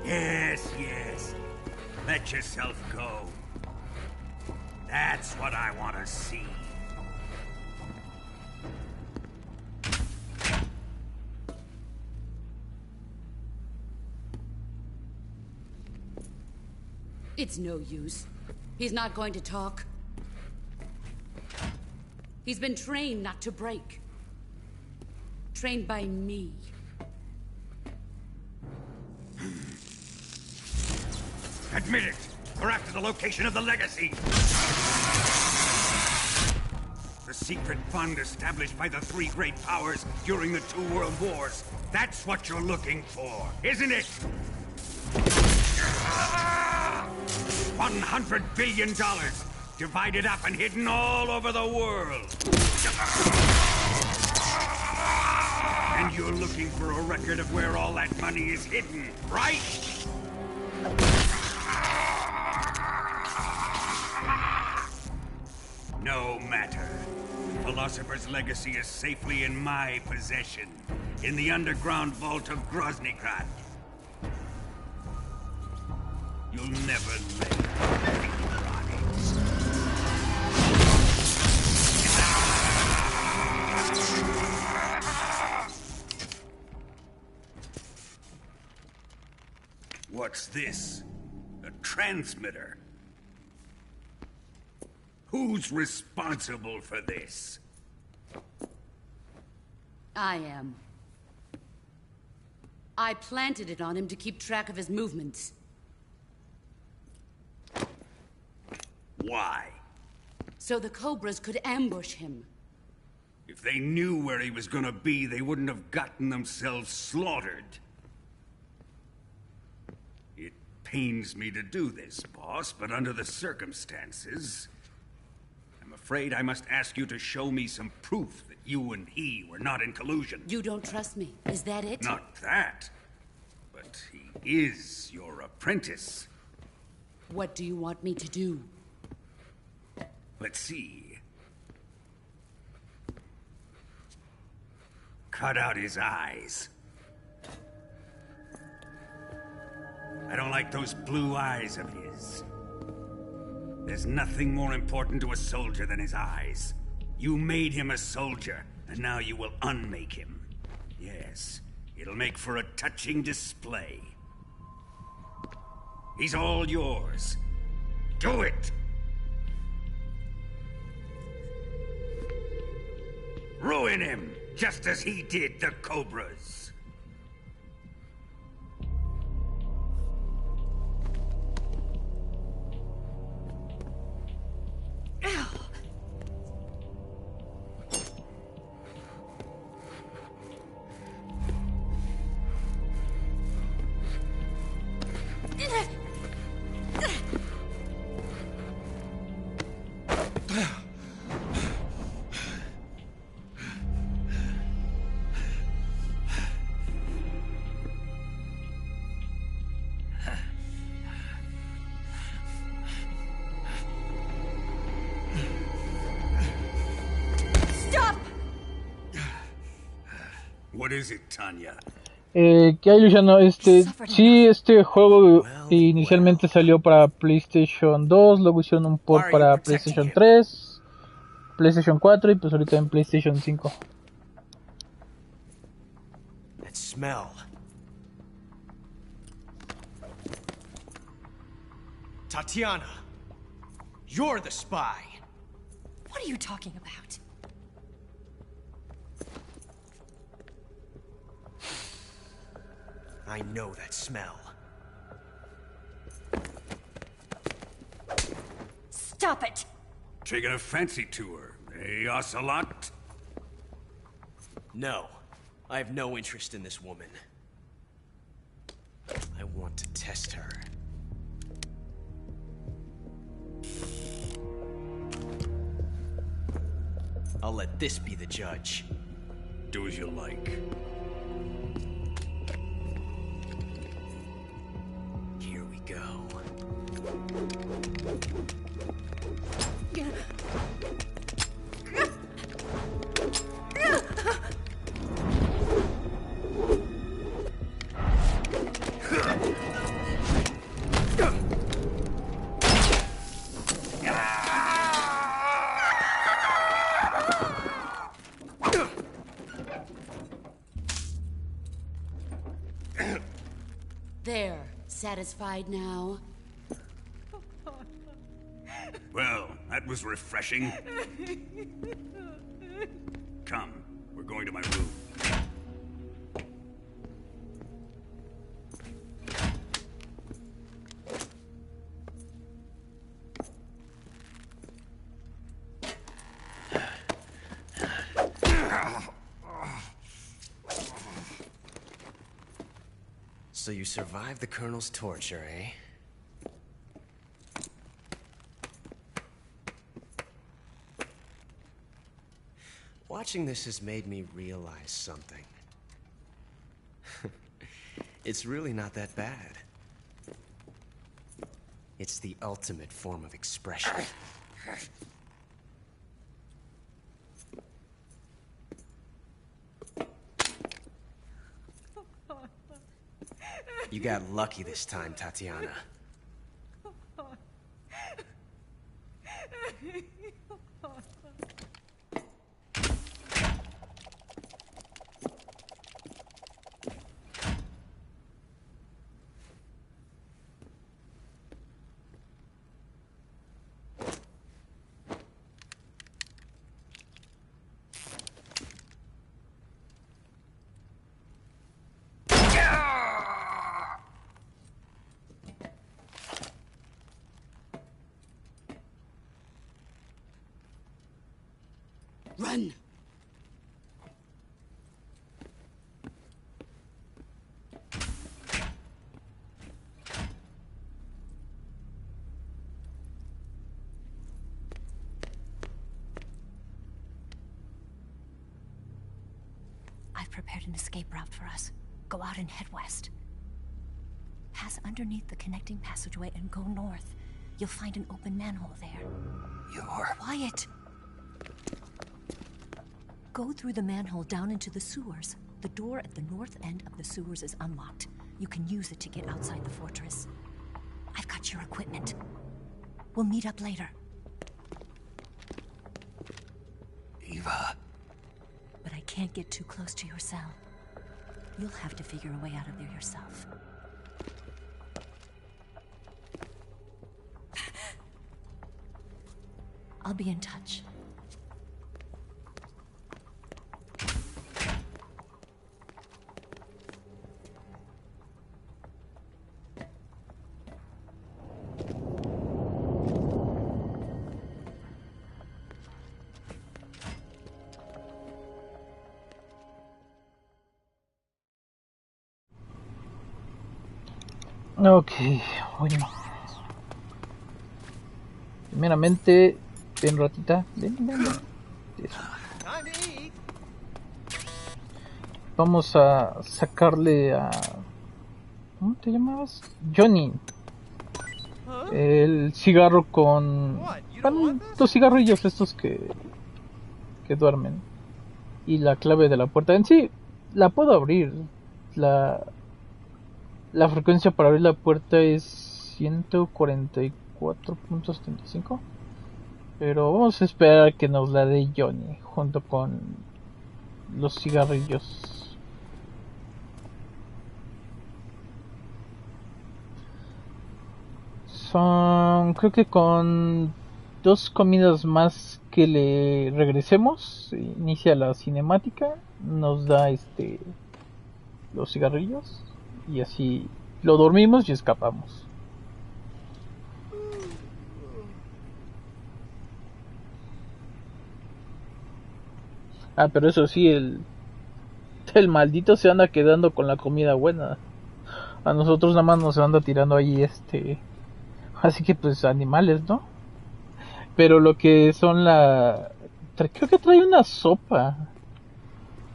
Yes. Let yourself go. That's what I want to see. It's no use. He's not going to talk. He's been trained not to break. Trained by me. Admit it! We're after the location of the Legacy! The secret fund established by the three great powers during the 2 world wars. That's what you're looking for, isn't it? $100 billion, divided up and hidden all over the world. And you're looking for a record of where all that money is hidden, right? No matter. Philosopher's Legacy is safely in my possession, in the underground vault of Groznygrad. You'll never lay finger on it. What's this? A transmitter? Who's responsible for this? I am. I planted it on him to keep track of his movements. Why? So the Cobras could ambush him. If they knew where he was gonna be, they wouldn't have gotten themselves slaughtered. It pains me to do this, boss, but under the circumstances, I'm afraid I must ask you to show me some proof that you and he were not in collusion. You don't trust me, is that it? Not that, but he is your apprentice. What do you want me to do? Let's see. cut out his eyes. I don't like those blue eyes of his. There's nothing more important to a soldier than his eyes. You made him a soldier, and now you will unmake him. Yes, it'll make for a touching display. He's all yours. Do it! Ruin him, just as he did the Cobras. What is it, Tanya? ¿Qué hay, Luciano? Sí, este juego inicialmente salió para PlayStation 2, luego hicieron un port para PlayStation 3, PlayStation 4 y pues ahorita en PlayStation 5. That smell. Tatiana, you're the spy. What are you talking about? I know that smell. Stop it! Taking a fancy to her, eh, Ocelot? No, I have no interest in this woman. I want to test her. I'll let this be the judge. Do as you like. Here we go. There, satisfied now? Well, that was refreshing. Come, we're going to my room. So you survived the Colonel's torture, eh? Watching this has made me realize something. It's really not that bad. It's the ultimate form of expression. You got lucky this time, Tatiana. Run! I've prepared an escape route for us. Go out and head west. Pass underneath the connecting passageway and go north. You'll find an open manhole there. You're... Quiet! Go through the manhole down into the sewers. The door at the north end of the sewers is unlocked. You can use it to get outside the fortress. I've got your equipment. We'll meet up later. Eva. But I can't get too close to your cell. You'll have to figure a way out of there yourself. I'll be in touch. Ok, bueno. Primeramente, ven ratita. Ven. Eso. Vamos a sacarle a... ¿Cómo te llamabas? Johnny. El cigarro con... Los cigarrillos estos que duermen. Y la clave de la puerta. En sí, la puedo abrir. La frecuencia para abrir la puerta es 144.75. Pero vamos a esperar a que nos la dé Johnny junto con los cigarrillos. Son, creo que con 2 comidas más que le regresemos, inicia la cinemática, nos da los cigarrillos y así lo dormimos y escapamos. Ah, pero eso sí, el maldito se anda quedando con la comida buena. A nosotros nada más nos anda tirando ahí así que pues animales, ¿no? Pero lo que son creo que trae una sopa.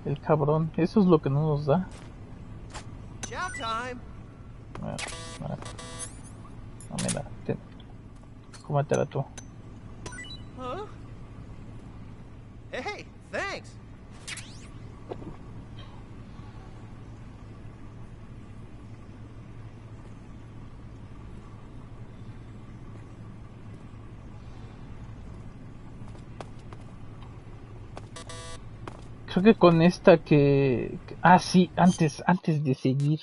El cabrón, eso es lo que no nos da. No, mira, cómetela tú. Hey, thanks. Creo que con esta sí, antes de seguir,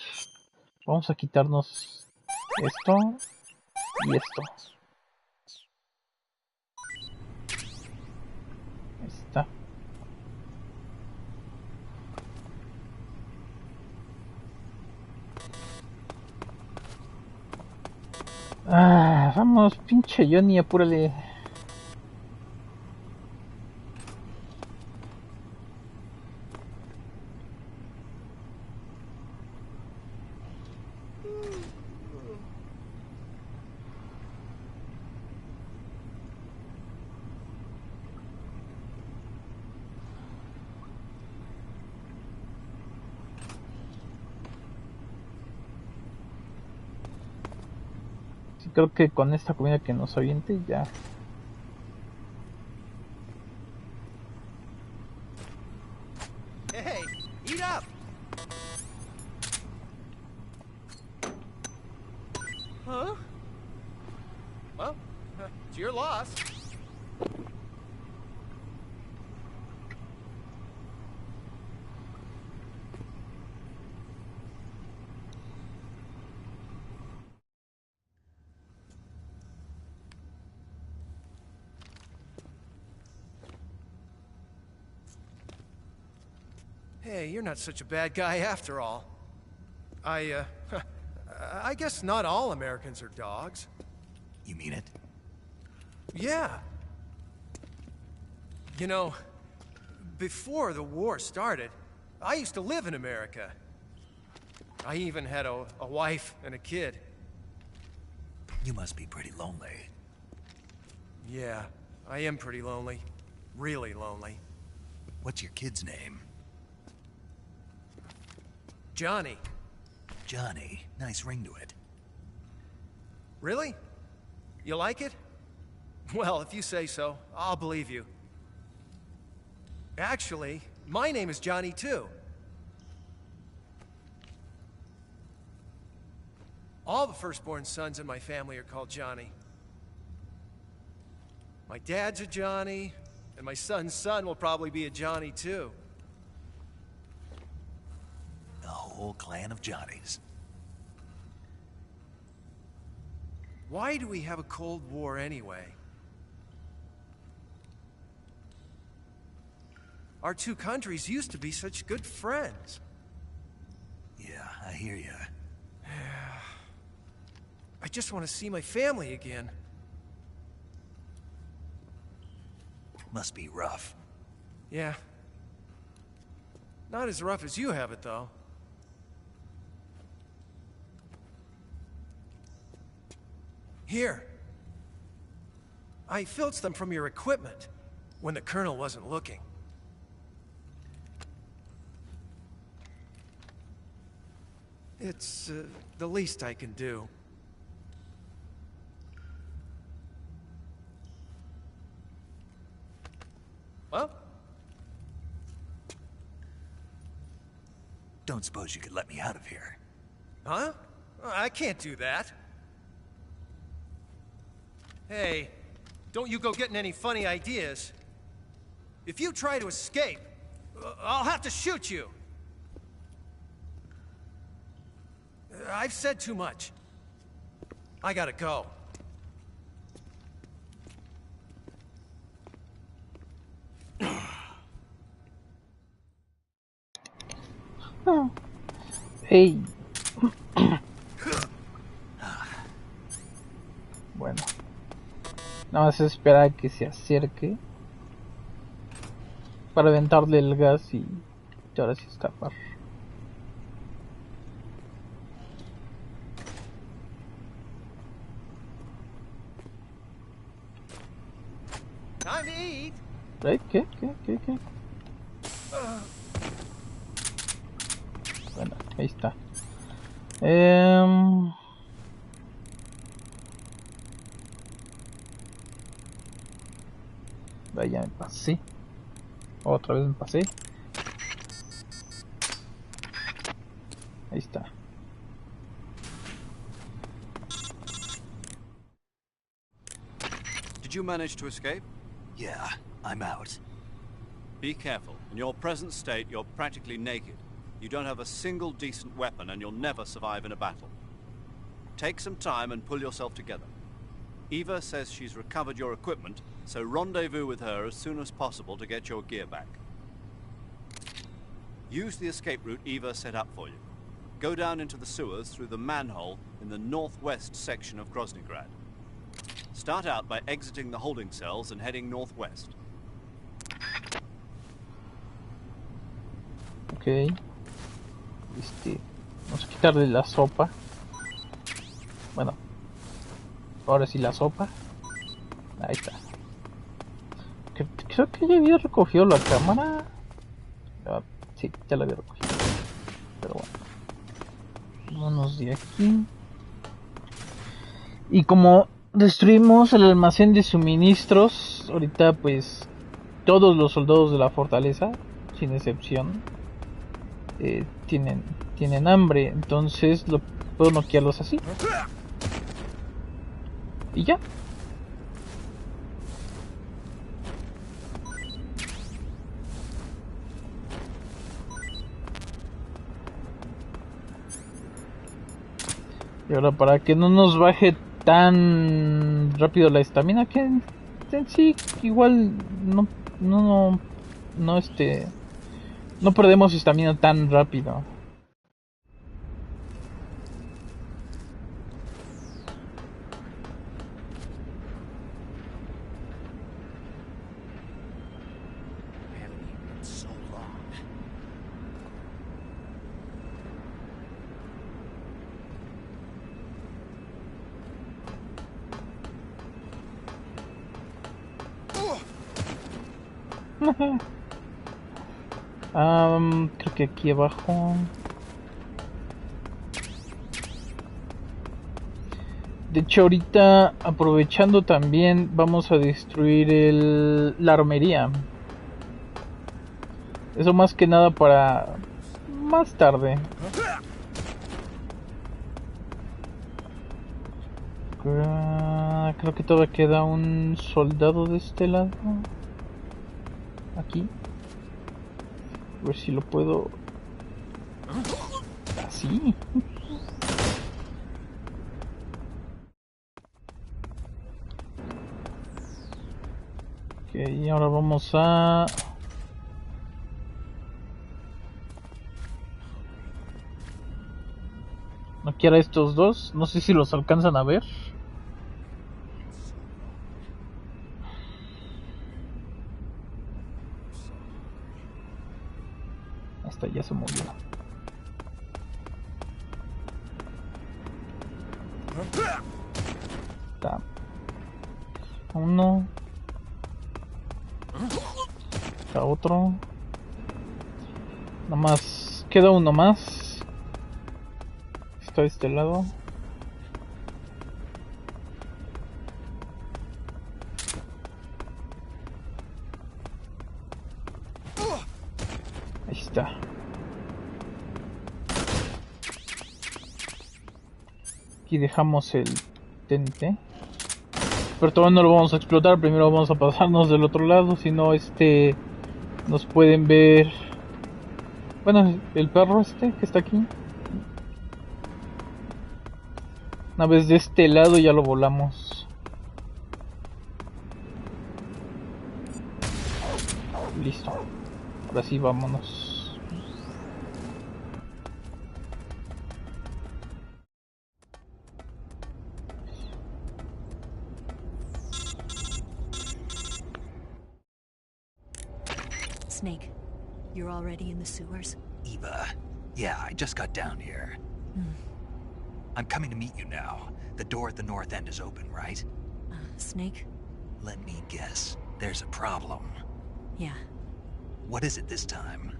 vamos a quitarnos esto y esto. Ahí está. Vamos, pinche Johnny, apúrale. Creo que con esta comida que nos aviente ya. Hey, eat up. Huh? Well, it's your loss. Hey, you're not such a bad guy after all. I guess not all Americans are dogs. You mean it? Yeah. You know, before the war started, I used to live in America. I even had a wife and a kid. You must be pretty lonely. Yeah, I am pretty lonely. Really lonely. What's your kid's name? Johnny. Johnny. Nice ring to it. Really? You like it? Well, if you say so, I'll believe you. Actually, my name is Johnny too. All the firstborn sons in my family are called Johnny. My dad's a Johnny, and my son's son will probably be a Johnny too. A whole clan of Johnnies. Why do we have a Cold War anyway? Our two countries used to be such good friends. Yeah, I hear you. I just want to see my family again. Must be rough. Yeah. Not as rough as you have it, though. Here. I filched them from your equipment when the Colonel wasn't looking. It's the least I can do. Well? Don't suppose you could let me out of here? Huh? I can't do that. Hey, don't you go getting any funny ideas. If you try to escape, I'll have to shoot you. I've said too much. I gotta go. Hey. Bueno. Nada más esperar a que se acerque para aventarle el gas y ahora sí escapar. Time to eat. ¿Qué? Bueno, ahí está. Vaya, me pasé. Otra vez me pasé. Ahí está. Did you manage to escape? Yeah, I'm out. Be careful. In your present state, you're practically naked. You don't have a single decent weapon, and you'll never survive in a battle. Take some time and pull yourself together. Eva says she's recovered your equipment, so rendezvous with her as soon as possible to get your gear back. Use the escape route Eva set up for you. Go down into the sewers through the manhole in the northwest section of Groznygrad. Start out by exiting the holding cells and heading northwest. Ok. Vamos a quitarle la sopa. Bueno. Ahora sí la sopa. Ahí está. Creo que ya había recogido la cámara. Sí, ya la había recogido. Pero bueno. Vámonos de aquí. Y como destruimos el almacén de suministros, ahorita pues todos los soldados de la fortaleza, sin excepción, tienen hambre. Entonces puedo noquearlos así. Y ya. Y ahora para que no nos baje tan rápido la estamina, que en sí igual no perdemos estamina tan rápido. Creo que aquí abajo. De hecho ahorita, aprovechando también, vamos a destruir la armería. Eso más que nada para más tarde. Creo que todavía queda un soldado de este lado. Aquí. A ver si lo puedo... Así. Ok, y ahora vamos a... No quiero a estos dos. No sé si los alcanzan a ver. Esta ya se movió. Está. Uno. Está otro. Nada más. Queda uno más. Está de este lado. Ahí está. Aquí dejamos el TNT. Pero todavía no lo vamos a explotar. Primero vamos a pasarnos del otro lado. Si no, nos pueden ver. Bueno, el perro que está aquí. Una vez de este lado ya lo volamos. Listo. Ahora sí, vámonos. Snake, you're already in the sewers? Eva, yeah, I just got down here. I'm coming to meet you now. The door at the north end is open, right? Snake? Let me guess. There's a problem. Yeah. What is it this time?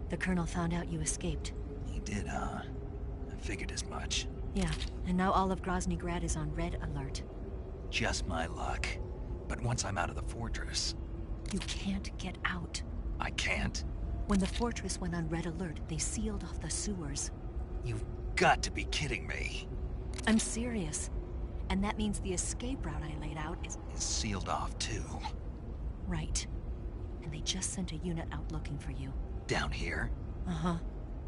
The Colonel found out you escaped. He did, huh? I figured as much. Yeah, and now all of Grozny Grad is on red alert. Just my luck. But once I'm out of the fortress... You can't get out. I can't? When the fortress went on red alert, they sealed off the sewers. You've got to be kidding me. I'm serious. And that means the escape route I laid out is sealed off, too. Right. And they just sent a unit out looking for you. Down here? Uh-huh.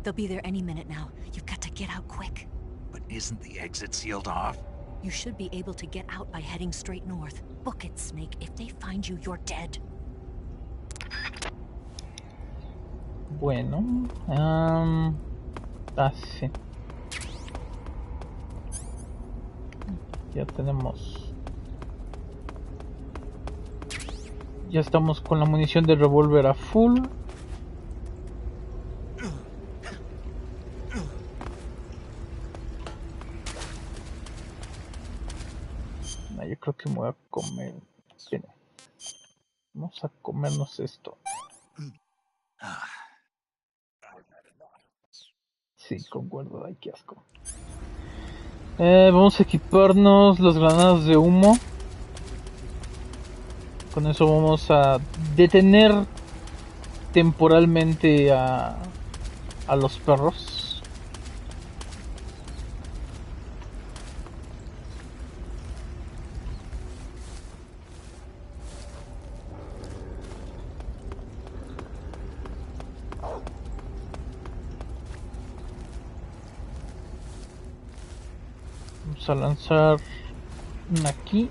They'll be there any minute now. You've got to get out quick. But isn't the exit sealed off? You should be able to get out by heading straight north. Book it, Snake. If they find you, you're dead. Bueno, sí. Ya tenemos. Ya estamos con la munición de revólver a full. Yo creo que me voy a comer. Vamos a comernos esto. Sí, concuerdo, ay, qué asco. Vamos a equiparnos las granadas de humo. Con eso vamos a detener temporalmente a los perros. Vamos a lanzar una aquí.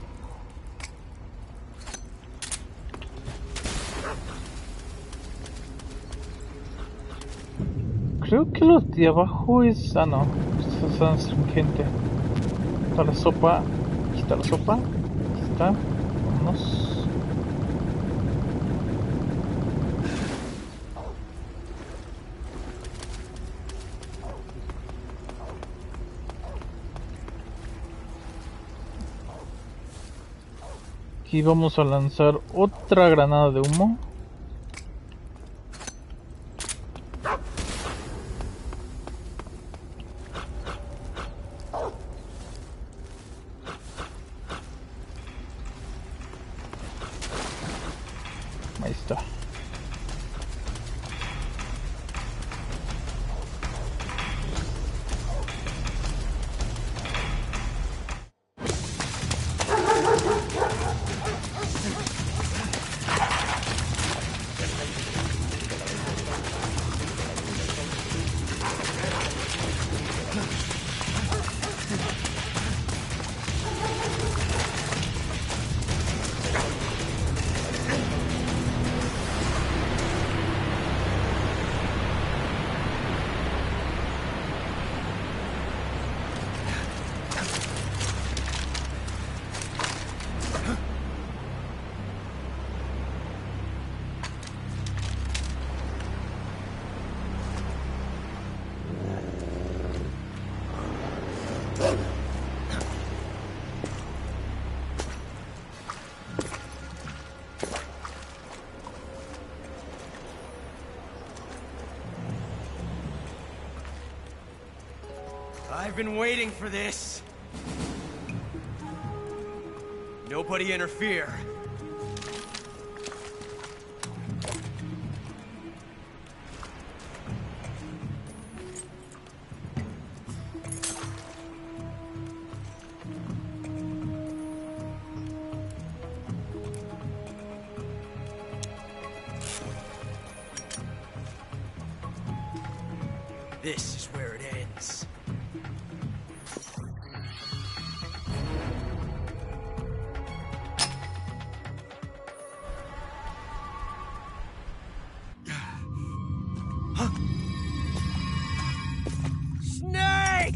Creo que los de abajo es... Ah, no. Estos son astringente. Está la sopa. Aquí está la sopa. Aquí está. Vámonos. Aquí vamos a lanzar otra granada de humo. Ahí está. I've been waiting for this. Nobody interfere. This is where it ends. Huh? Snake!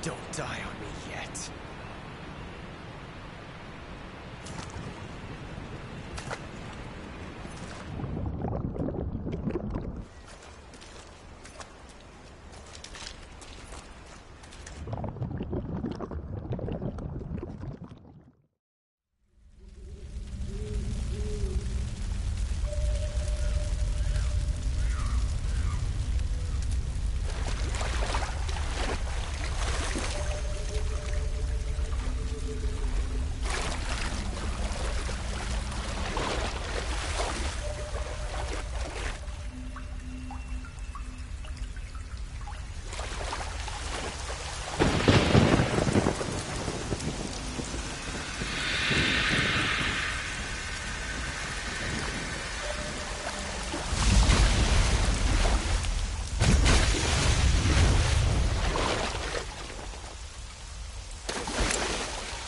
Don't die on me yet.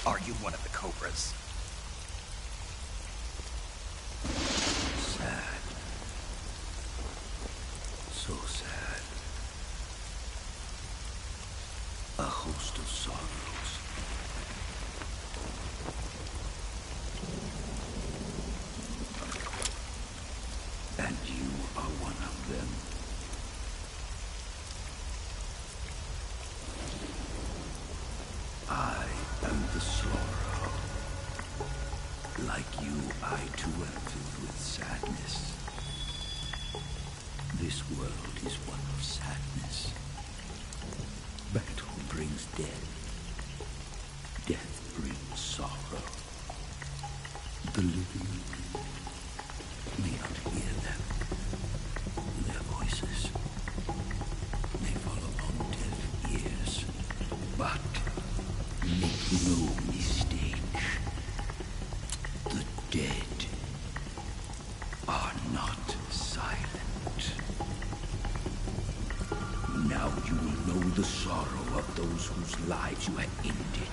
Are you one of the Cobras? Sad. So sad. A host of sorrows. And you are one of them. I am the Slaughterer. Like you, I too am filled with sadness. This world is one of sadness. Battle brings death. Death brings sorrow. The living may not hear them. Their voices may fall upon deaf ears. But make no mistake. The dead are not silent. Now you will know the sorrow of those whose lives you have ended.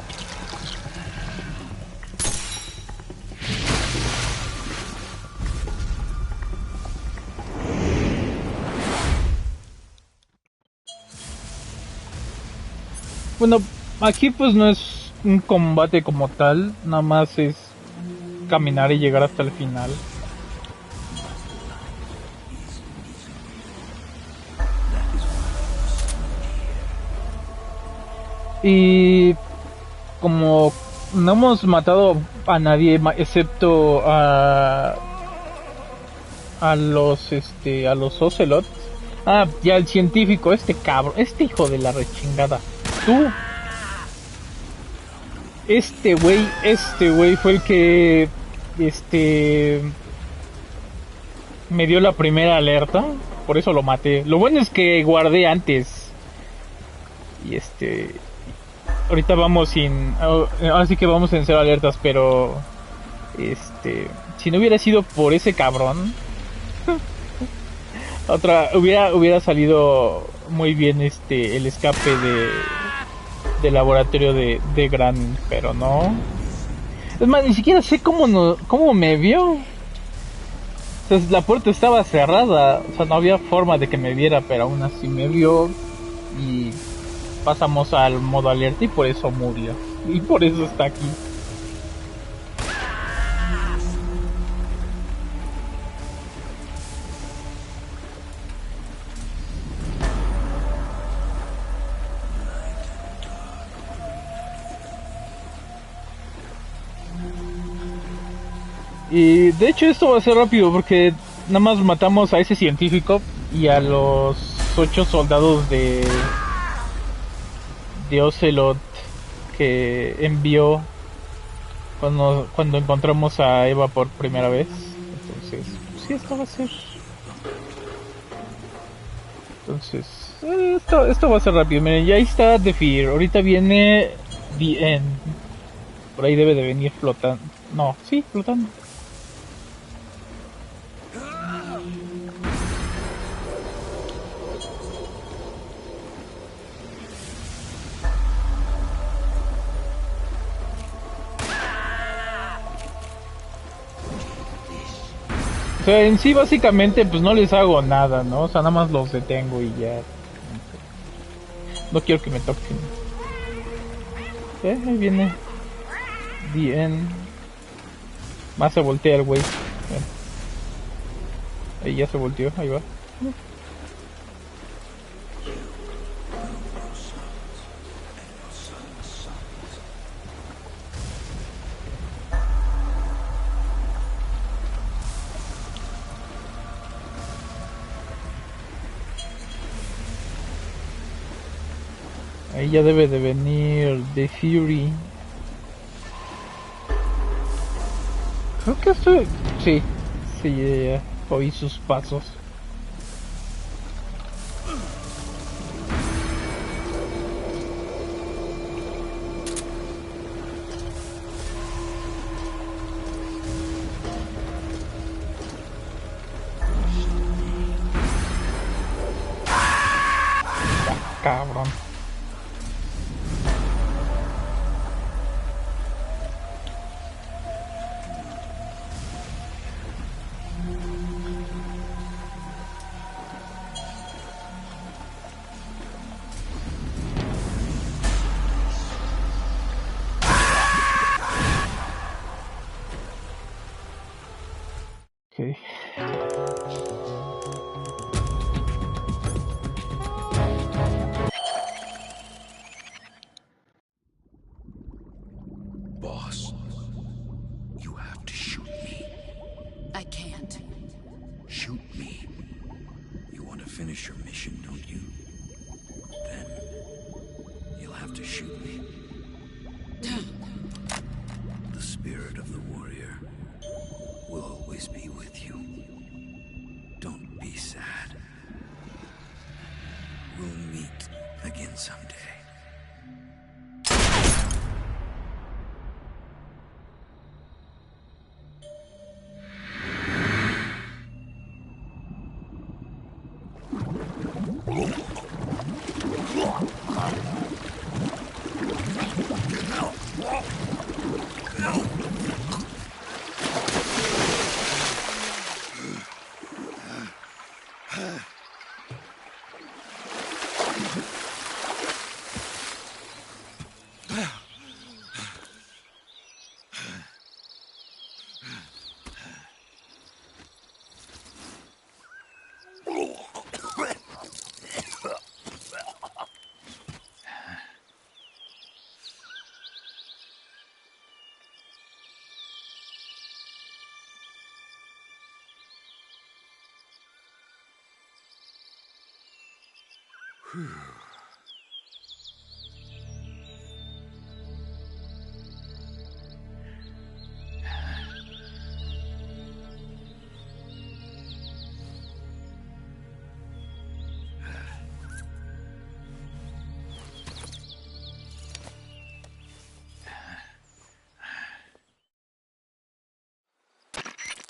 Bueno, aquí pues no es un combate como tal, nada más es caminar y llegar hasta el final. Y como no hemos matado a nadie excepto a los Ocelots. Ah, ya el científico, este cabrón, este hijo de la rechingada. Tú. Este güey fue el que me dio la primera alerta, por eso lo maté. Lo bueno es que guardé antes. Y ahorita vamos ahora sí que vamos en cero alertas, pero si no hubiera sido por ese cabrón, hubiera salido muy bien el escape del laboratorio de Gran, pero no. Es más, ni siquiera sé cómo me vio. O sea, la puerta estaba cerrada, o sea, no había forma de que me viera, pero aún así me vio. y pasamos al modo alerta y por eso murió. Y por eso está aquí. Y de hecho esto va a ser rápido porque nada más matamos a ese científico y a los 8 soldados de Ocelot que envió cuando encontramos a Eva por primera vez. Entonces, sí, esto va a ser. Entonces, esto va a ser rápido. Miren, ya está The Fear. Ahorita viene The End. Por ahí debe de venir flotando. No, sí, flotando. O sea, en sí básicamente pues no les hago nada, ¿no? O sea, nada más los detengo y ya. No quiero que me toquen. Ahí viene. The End. Más se voltea el güey. Ahí ya se volteó, ahí va. Ahí ya debe de venir The Fury. Creo que estoy... Sí, ya oí sus pasos. Cabrón. Okay. Boss, you have to shoot me. I can't. Shoot me. You want to finish your mission, don't you? Then you'll have to shoot me. The spirit of the warrior will always be with you. Don't be sad. We'll meet again someday.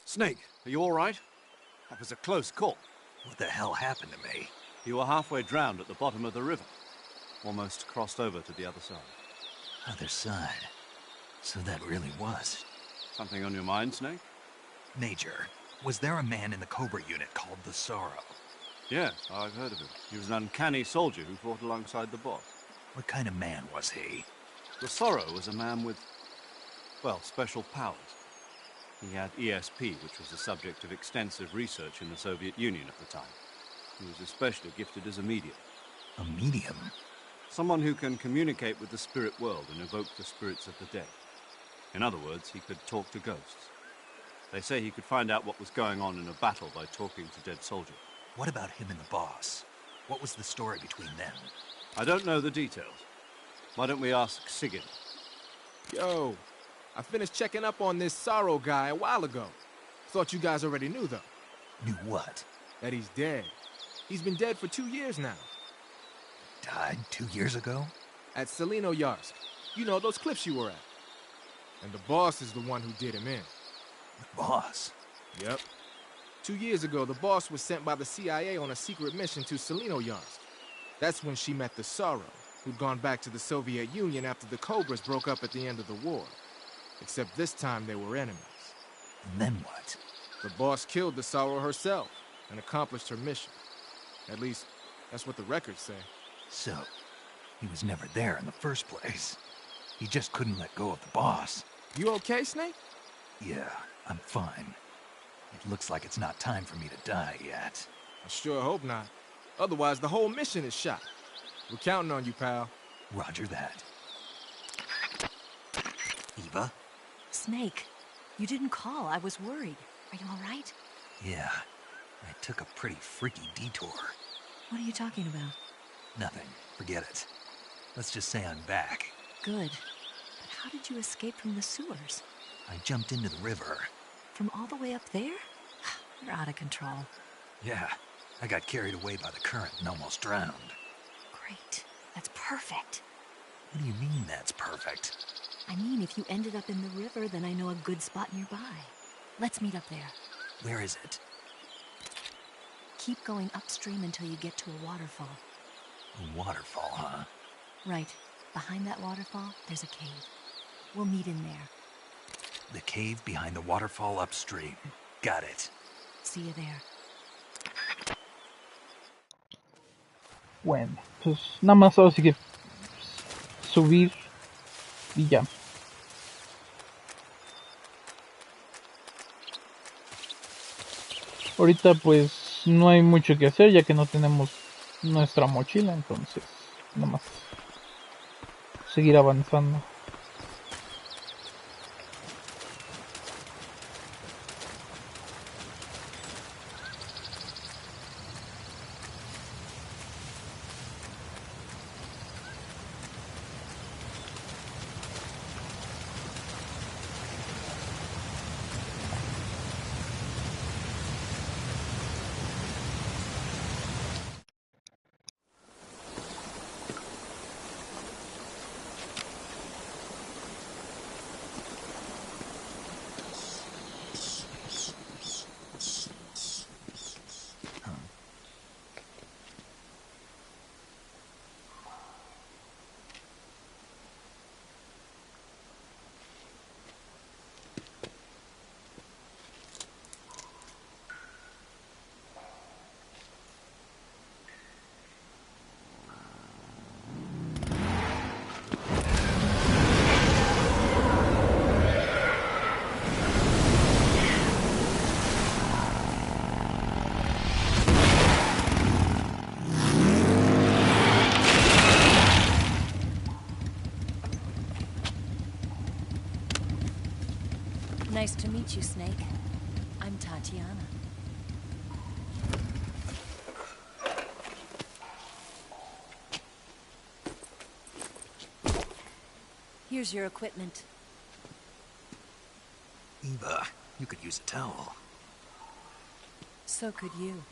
Snake, are you all right? That was a close call. What the hell happened to me? You were halfway drowned at the bottom of the river. Almost crossed over to the other side. Other side? So that really was. Something on your mind, Snake? Major, was there a man in the Cobra unit called the Sorrow? Yes, I've heard of him. He was an uncanny soldier who fought alongside the boss. What kind of man was he? The Sorrow was a man with, well, special powers. He had ESP, which was the subject of extensive research in the Soviet Union at the time. He was especially gifted as a medium. A medium? Someone who can communicate with the spirit world and evoke the spirits of the dead. In other words, he could talk to ghosts. They say he could find out what was going on in a battle by talking to dead soldiers. What about him and the boss? What was the story between them? I don't know the details. Why don't we ask Consiguiendo? Yo, I finished checking up on this Sorrow guy a while ago. Thought you guys already knew, though. Knew what? That he's dead. He's been dead for 2 years now. Died 2 years ago? At Yarsk. You know, those cliffs you were at. And the boss is the one who did him in. The boss? Yep. 2 years ago, the boss was sent by the CIA on a secret mission to Yarsk. That's when she met the Sorrow, who'd gone back to the Soviet Union after the Cobras broke up at the end of the war. Except this time they were enemies. And then what? The boss killed the Sorrow herself and accomplished her mission. At least, that's what the records say. So, he was never there in the first place. He just couldn't let go of the boss. You okay, Snake? Yeah, I'm fine. It looks like it's not time for me to die yet. I sure hope not. Otherwise, the whole mission is shot. We're counting on you, pal. Roger that. Eva? Snake, you didn't call. I was worried. Are you all right? Yeah, I took a pretty freaky detour. What are you talking about? Nothing. Forget it. Let's just say I'm back. Good. But how did you escape from the sewers? I jumped into the river. From all the way up there? You're out of control. Yeah, I got carried away by the current and almost drowned. Great. That's perfect. What do you mean that's perfect? I mean, if you ended up in the river, then I know a good spot nearby. Let's meet up there. Where is it? Keep going upstream until you get to a waterfall. A waterfall, huh? Right. Behind that waterfall, there's a cave. We'll meet in there. The cave behind the waterfall upstream. Got it. See you there. Bueno, pues nada más ahora sí que subir y ya. Ahorita pues no hay mucho que hacer ya que no tenemos nuestra mochila, entonces nada más seguir avanzando. Nice to meet you, Snake. I'm Tatiana. Here's your equipment. Eva, you could use a towel. So could you.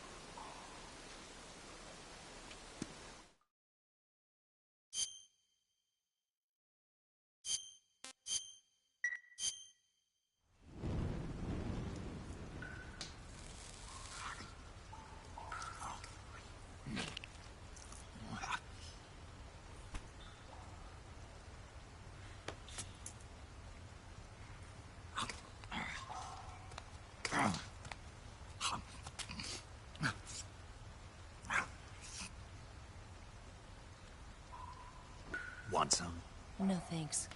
Want some? No thanks.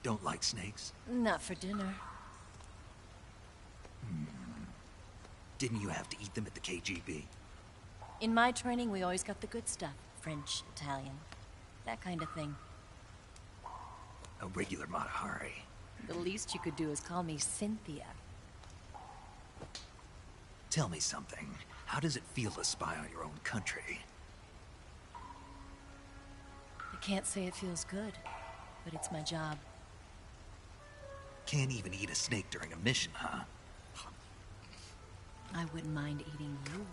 Don't like snakes? Not for dinner. Didn't you have to eat them at the KGB? In my training, we always got the good stuff. French, Italian, that kind of thing. A regular Matahari. The least you could do is call me Cynthia. Tell me something. How does it feel to spy on your own country? I can't say it feels good, but it's my job. Can't even eat a snake during a mission, huh? I wouldn't mind eating you.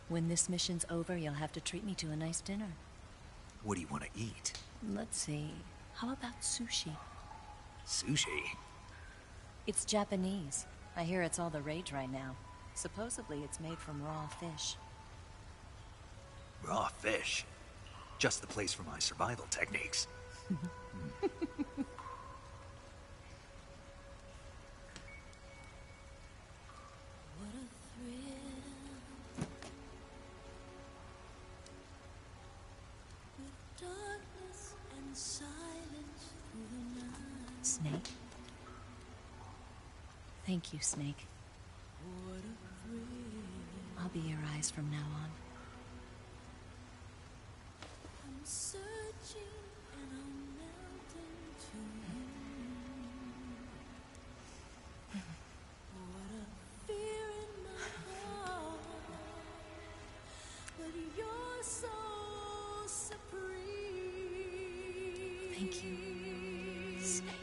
When this mission's over, you'll have to treat me to a nice dinner. What do you want to eat? Let's see. How about sushi? Sushi? It's Japanese. I hear it's all the rage right now. Supposedly, it's made from raw fish. Raw fish? Just the place for my survival techniques. Snake? Thank you, Snake. I'll be your eyes from now on. I'm searching and I'm melting to you. What a fear in my heart, but you're so supreme. Thank you, Snake.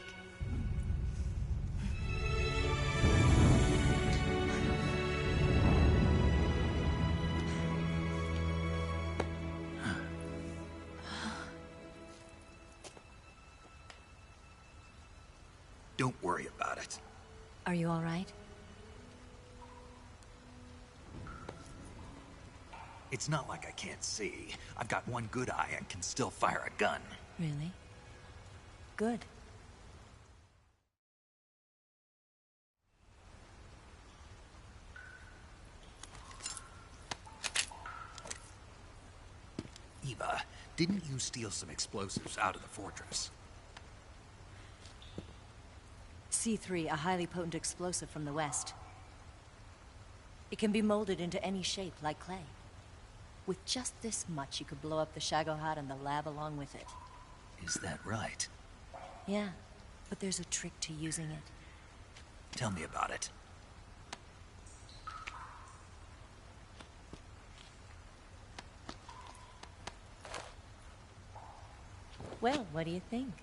Don't worry about it. Are you all right? It's not like I can't see. I've got one good eye and can still fire a gun. Really? Good. Eva, didn't you steal some explosives out of the fortress? C3, a highly potent explosive from the west. It can be molded into any shape, like clay. With just this much, you could blow up the Shagohod and the lab along with it. Is that right? Yeah, but there's a trick to using it. Tell me about it. Well, what do you think?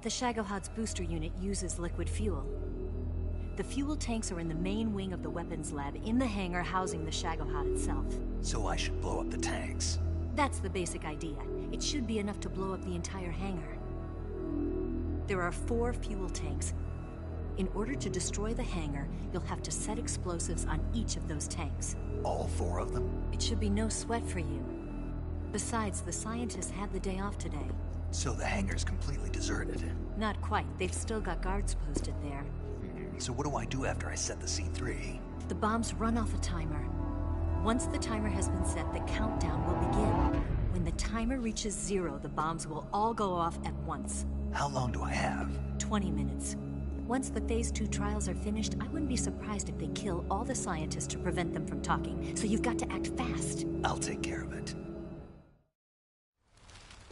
The Shagohod's booster unit uses liquid fuel. The fuel tanks are in the main wing of the weapons lab, in the hangar housing the Shagohod itself. So I should blow up the tanks. That's the basic idea. It should be enough to blow up the entire hangar. There are 4 fuel tanks. In order to destroy the hangar, you'll have to set explosives on each of those tanks. All 4 of them? It should be no sweat for you. Besides, the scientists had the day off today. So the hangar's completely deserted. Not quite. They've still got guards posted there. So what do I do after I set the C3? The bombs run off a timer. Once the timer has been set, the countdown will begin. When the timer reaches 0, the bombs will all go off at once. How long do I have? 20 minutes. Once the Phase 2 trials are finished, I wouldn't be surprised if they kill all the scientists to prevent them from talking. So you've got to act fast. I'll take care of it.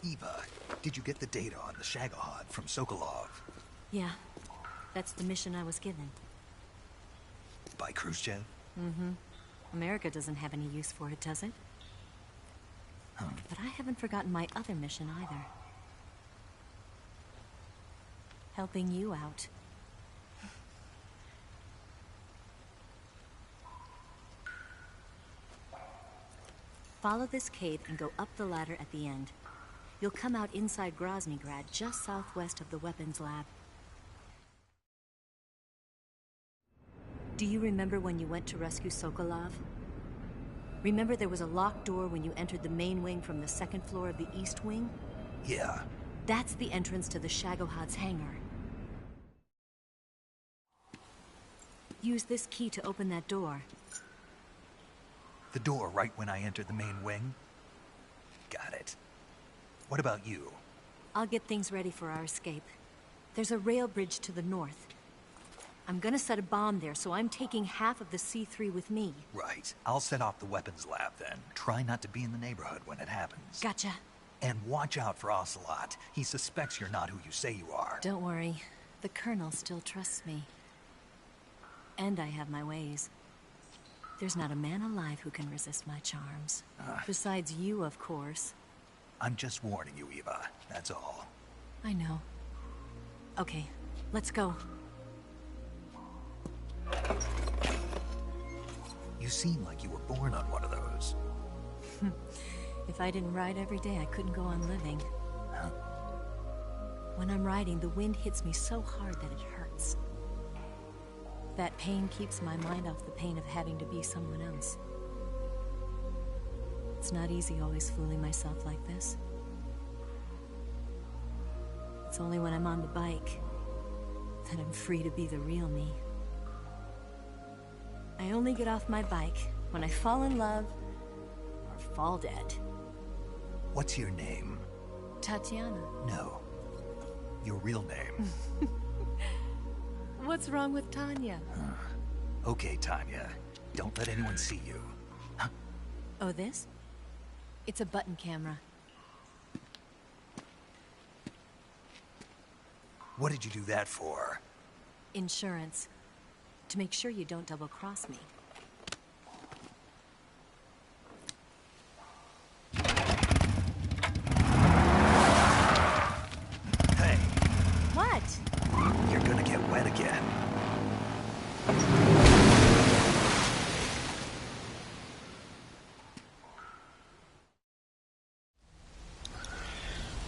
Eva, did you get the data on the Shagohod from Sokolov? Yeah, that's the mission I was given. By Khrushchev? Mm-hmm. America doesn't have any use for it, does it? Huh. But I haven't forgotten my other mission either. Helping you out. Follow this cave and go up the ladder at the end. You'll come out inside Groznygrad, just southwest of the weapons lab. Do you remember when you went to rescue Sokolov? Remember there was a locked door when you entered the main wing from the second floor of the East Wing? Yeah. That's the entrance to the Shagohod's hangar. Use this key to open that door. The door right when I entered the main wing? Got it. What about you? I'll get things ready for our escape. There's a rail bridge to the north. I'm gonna set a bomb there, so I'm taking half of the C3 with me. Right. I'll set off the weapons lab then. Try not to be in the neighborhood when it happens. Gotcha. And watch out for Ocelot. He suspects you're not who you say you are. Don't worry. The Colonel still trusts me. And I have my ways. There's not a man alive who can resist my charms. Besides you, of course. I'm just warning you, Eva. That's all. I know. Okay, let's go. You seem like you were born on one of those. If I didn't ride every day, I couldn't go on living. Huh? When I'm riding, the wind hits me so hard that it hurts. That pain keeps my mind off the pain of having to be someone else. It's not easy always fooling myself like this. It's only when I'm on the bike that I'm free to be the real me. I only get off my bike when I fall in love or fall dead. What's your name? Tatiana. No. Your real name. What's wrong with Tanya? Okay, Tanya. Don't let anyone see you. Oh, this? It's a button camera. What did you do that for? Insurance. To make sure you don't double-cross me. Hey. What? You're gonna get wet again.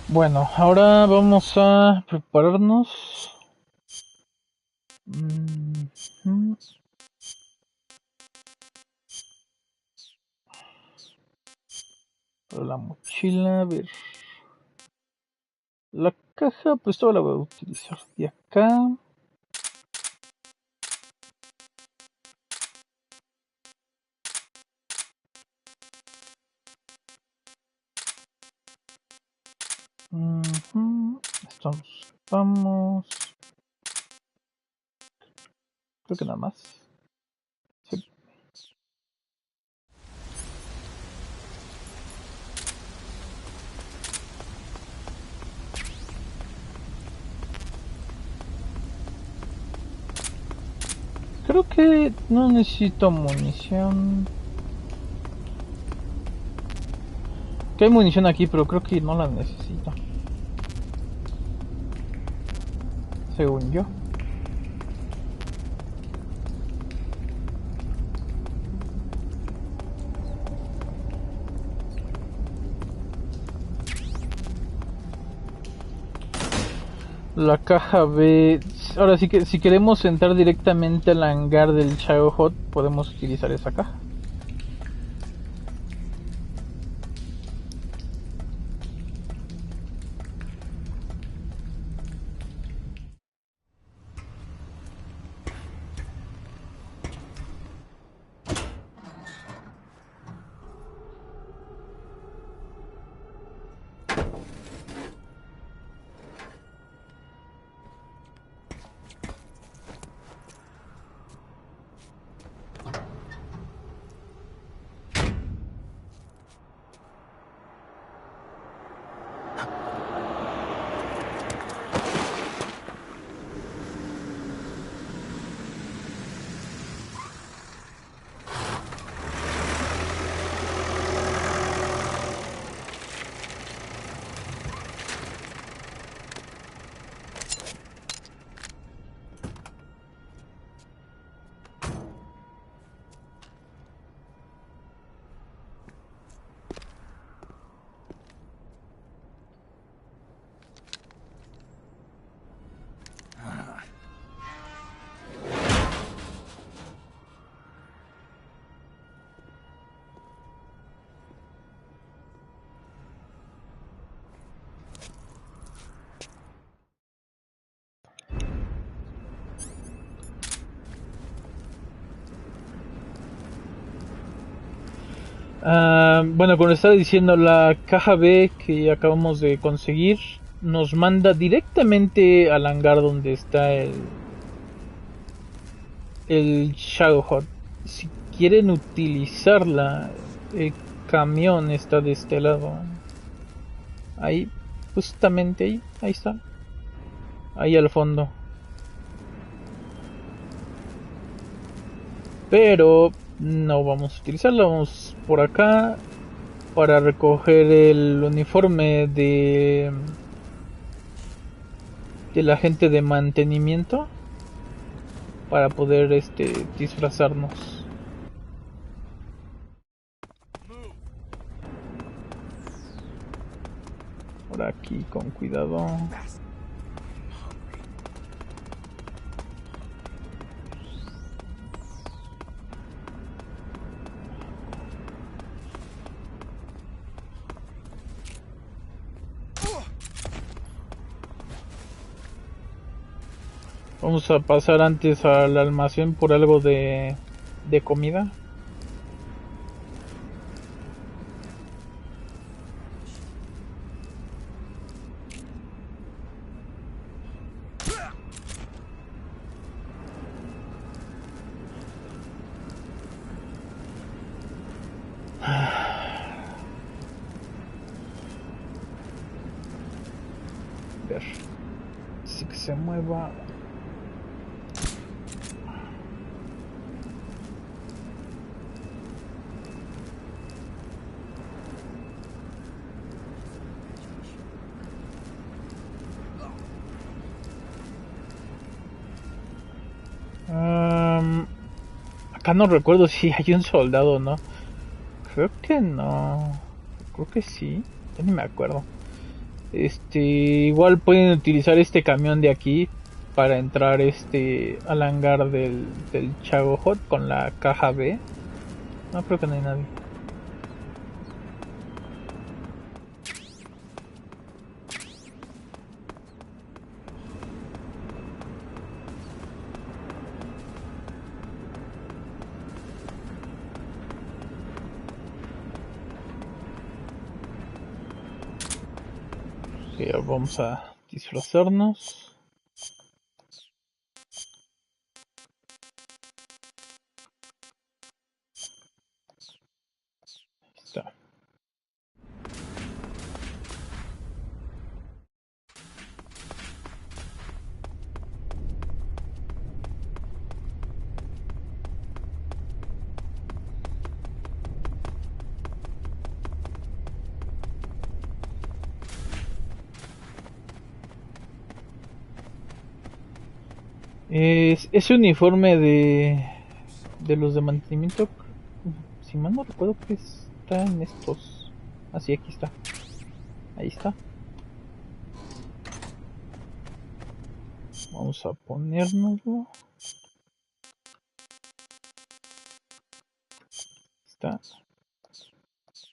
Bueno, ahora vamos a prepararnos. Para la mochila, a ver. La caja, pues toda la voy a utilizar de acá. Esto nos vamos. Creo que nada más. Sí. Creo que no necesito munición. Que hay munición aquí, pero creo que no la necesito. Según yo. La caja B. Ahora sí que si queremos entrar directamente al hangar del Shagohod, podemos utilizar esa caja. Bueno, como estaba diciendo, la caja B que acabamos de conseguir nos manda directamente al hangar donde está el Shadowhawk. Si quieren utilizarla, el camión está de este lado. Ahí, justamente ahí está. Ahí al fondo. Pero no vamos a utilizarla, vamos por acá para recoger el uniforme del agente de mantenimiento para poder disfrazarnos. Por aquí con cuidado. Vamos a pasar antes al almacén por algo de comida. Ver. Sí que se mueva. Acá no recuerdo si hay un soldado o no. Creo que no. Creo que sí. Ya ni me acuerdo. Igual pueden utilizar este camión de aquí para entrar al hangar del Chago Hot con la caja B. No creo que no hay nadie. Okay, vamos a disfrazarnos. Ahí está. Ese uniforme de los de mantenimiento, si mal no recuerdo, que está en estos. Así, aquí está. Ahí está. Vamos a ponérnoslo. Está.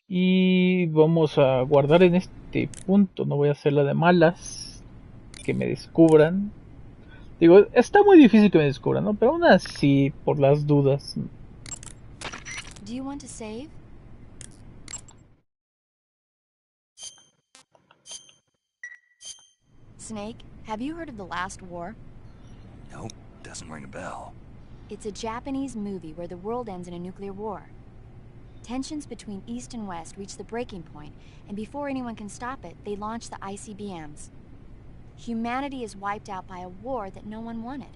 Y vamos a guardar en este punto. No voy a hacer la de malas. Que me descubran. Digo, está muy difícil que me descubran, ¿no? Pero aún así, por las dudas. Do you want to save? Snake, have you heard of the last war? Nope, doesn't ring a bell. It's a Japanese movie where the world ends in a nuclear war. Tensions between East and West reach the breaking point, and before anyone can stop it, they launch the ICBMs. Humanity is wiped out by a war that no one wanted.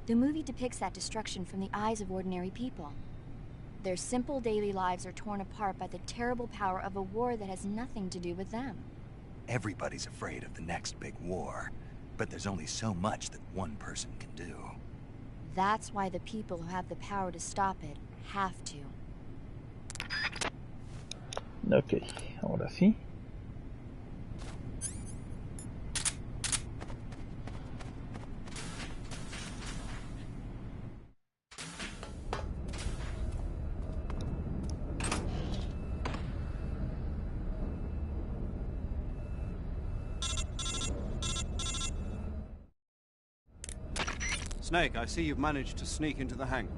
The movie depicts that destruction from the eyes of ordinary people. Their simple daily lives are torn apart by the terrible power of a war that has nothing to do with them. Everybody's afraid of the next big war, but there's only so much that one person can do. That's why the people who have the power to stop it have to. Ok, ahora sí. Snake, I see you've managed to sneak into the hangar.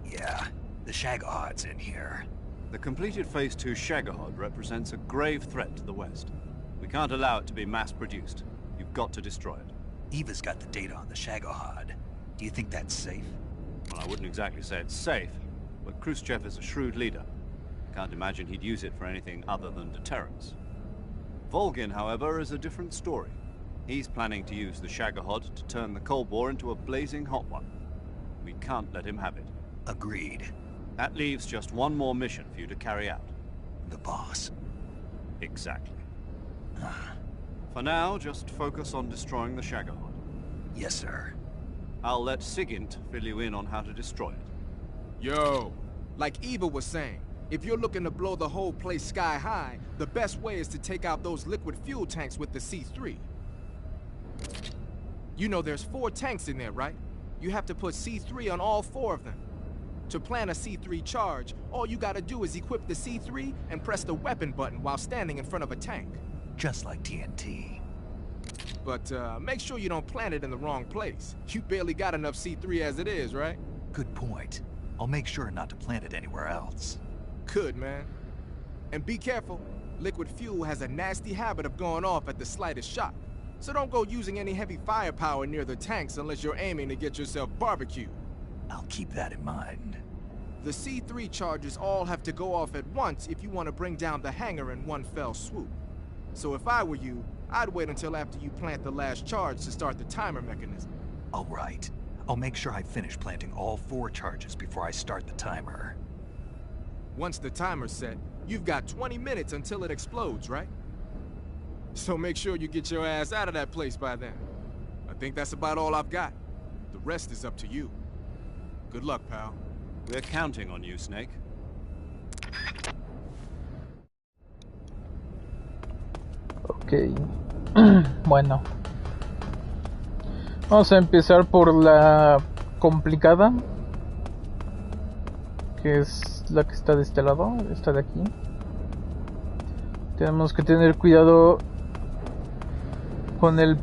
Yeah, the Shagahawk's in here. The completed Phase 2 Shagohod represents a grave threat to the West. We can't allow it to be mass-produced. You've got to destroy it. Eva's got the data on the Shagohod. Do you think that's safe? Well, I wouldn't exactly say it's safe, but Khrushchev is a shrewd leader. Can't imagine he'd use it for anything other than deterrence. Volgin, however, is a different story. He's planning to use the Shagohod to turn the Cold War into a blazing hot one. We can't let him have it. Agreed. That leaves just one more mission for you to carry out. The boss. Exactly. For now, just focus on destroying the Shagohod. Yes, sir. I'll let Sigint fill you in on how to destroy it. Yo, like Eva was saying, if you're looking to blow the whole place sky high, the best way is to take out those liquid fuel tanks with the C3. You know there's 4 tanks in there, right? You have to put C3 on all 4 of them. To plan a C3 charge, all you gotta do is equip the C3 and press the weapon button while standing in front of a tank. Just like TNT. But make sure you don't plant it in the wrong place. You barely got enough C3 as it is, right? Good point. I'll make sure not to plant it anywhere else. Good, man. And be careful. Liquid fuel has a nasty habit of going off at the slightest shock. So don't go using any heavy firepower near the tanks unless you're aiming to get yourself barbecued. I'll keep that in mind. The C3 charges all have to go off at once if you want to bring down the hangar in one fell swoop. So if I were you, I'd wait until after you plant the last charge to start the timer mechanism. All right. I'll make sure I finish planting all 4 charges before I start the timer. Once the timer's set, you've got 20 minutes until it explodes, right? So make sure you get your ass out of that place by then. I think that's about all I've got. The rest is up to you. Good luck, pal. We're counting on you, Snake. Ok. Bueno. Vamos a empezar por la complicada, que es la que está de este lado, esta de aquí. Tenemos que tener cuidado con el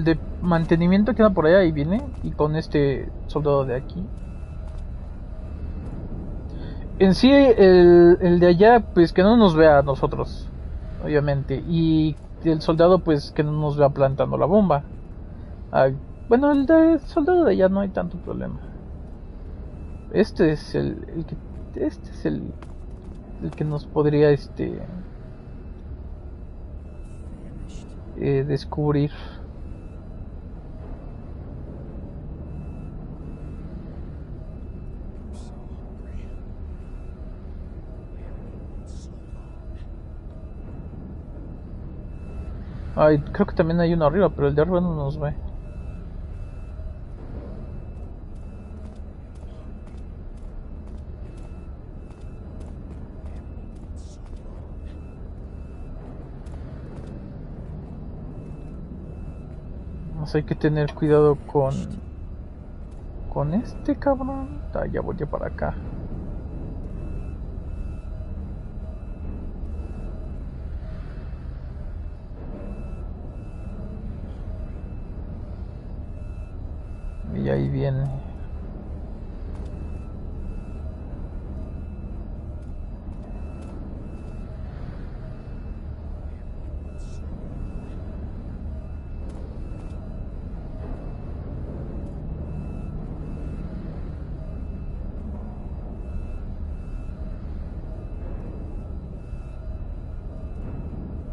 de mantenimiento que da por allá, ahí viene, y con este soldado de aquí. En sí, el de allá, pues que no nos vea a nosotros, obviamente, y el soldado, pues que no nos vea plantando la bomba. Bueno, el soldado de allá no hay tanto problema. Este es el que nos podría descubrir. Ay, creo que también hay uno arriba, pero el de arriba no nos ve. Hay que tener cuidado con este cabrón. Ya voy para acá. Y ahí viene.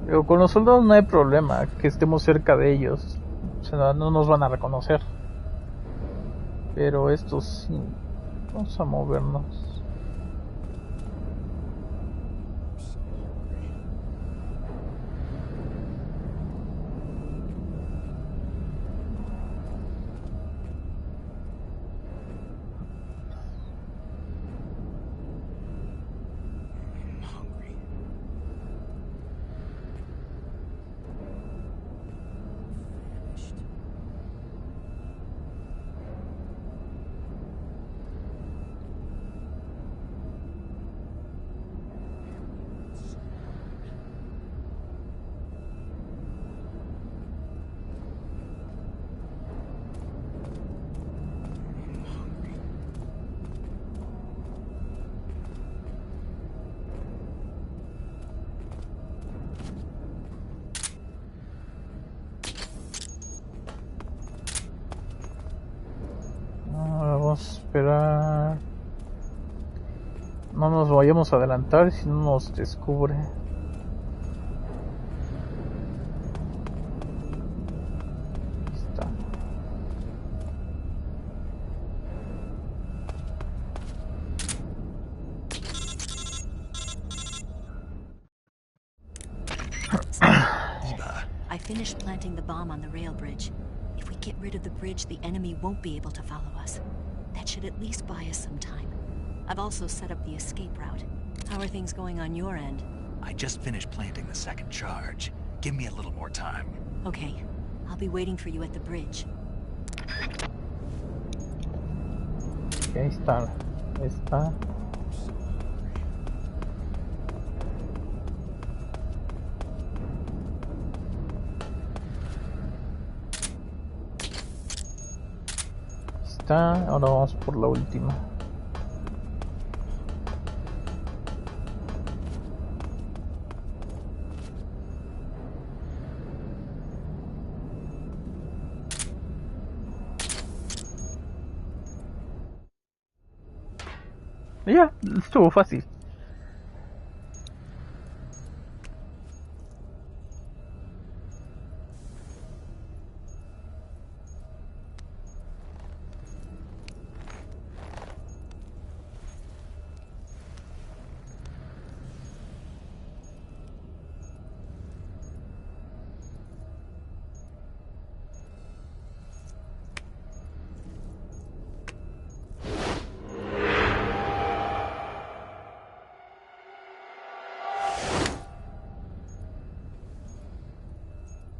Pero con los soldados no hay problema, que estemos cerca de ellos. O sea, no nos van a reconocer. Pero estos sí. Vamos a movernos. esperar. No nos vayamos a adelantar si no nos descubre. Está. I finished planting the bomb on the rail bridge. If we get rid of the bridge, the enemy won't be able to follow us. That should at least buy us some time. I've also set up the escape route. How are things going on your end? I just finished planting the second charge. Give me a little more time. Okay. I'll be waiting for you at the bridge. Ahí está. Ahí está. Está. Ahora vamos por la última. Ya, estuvo fácil.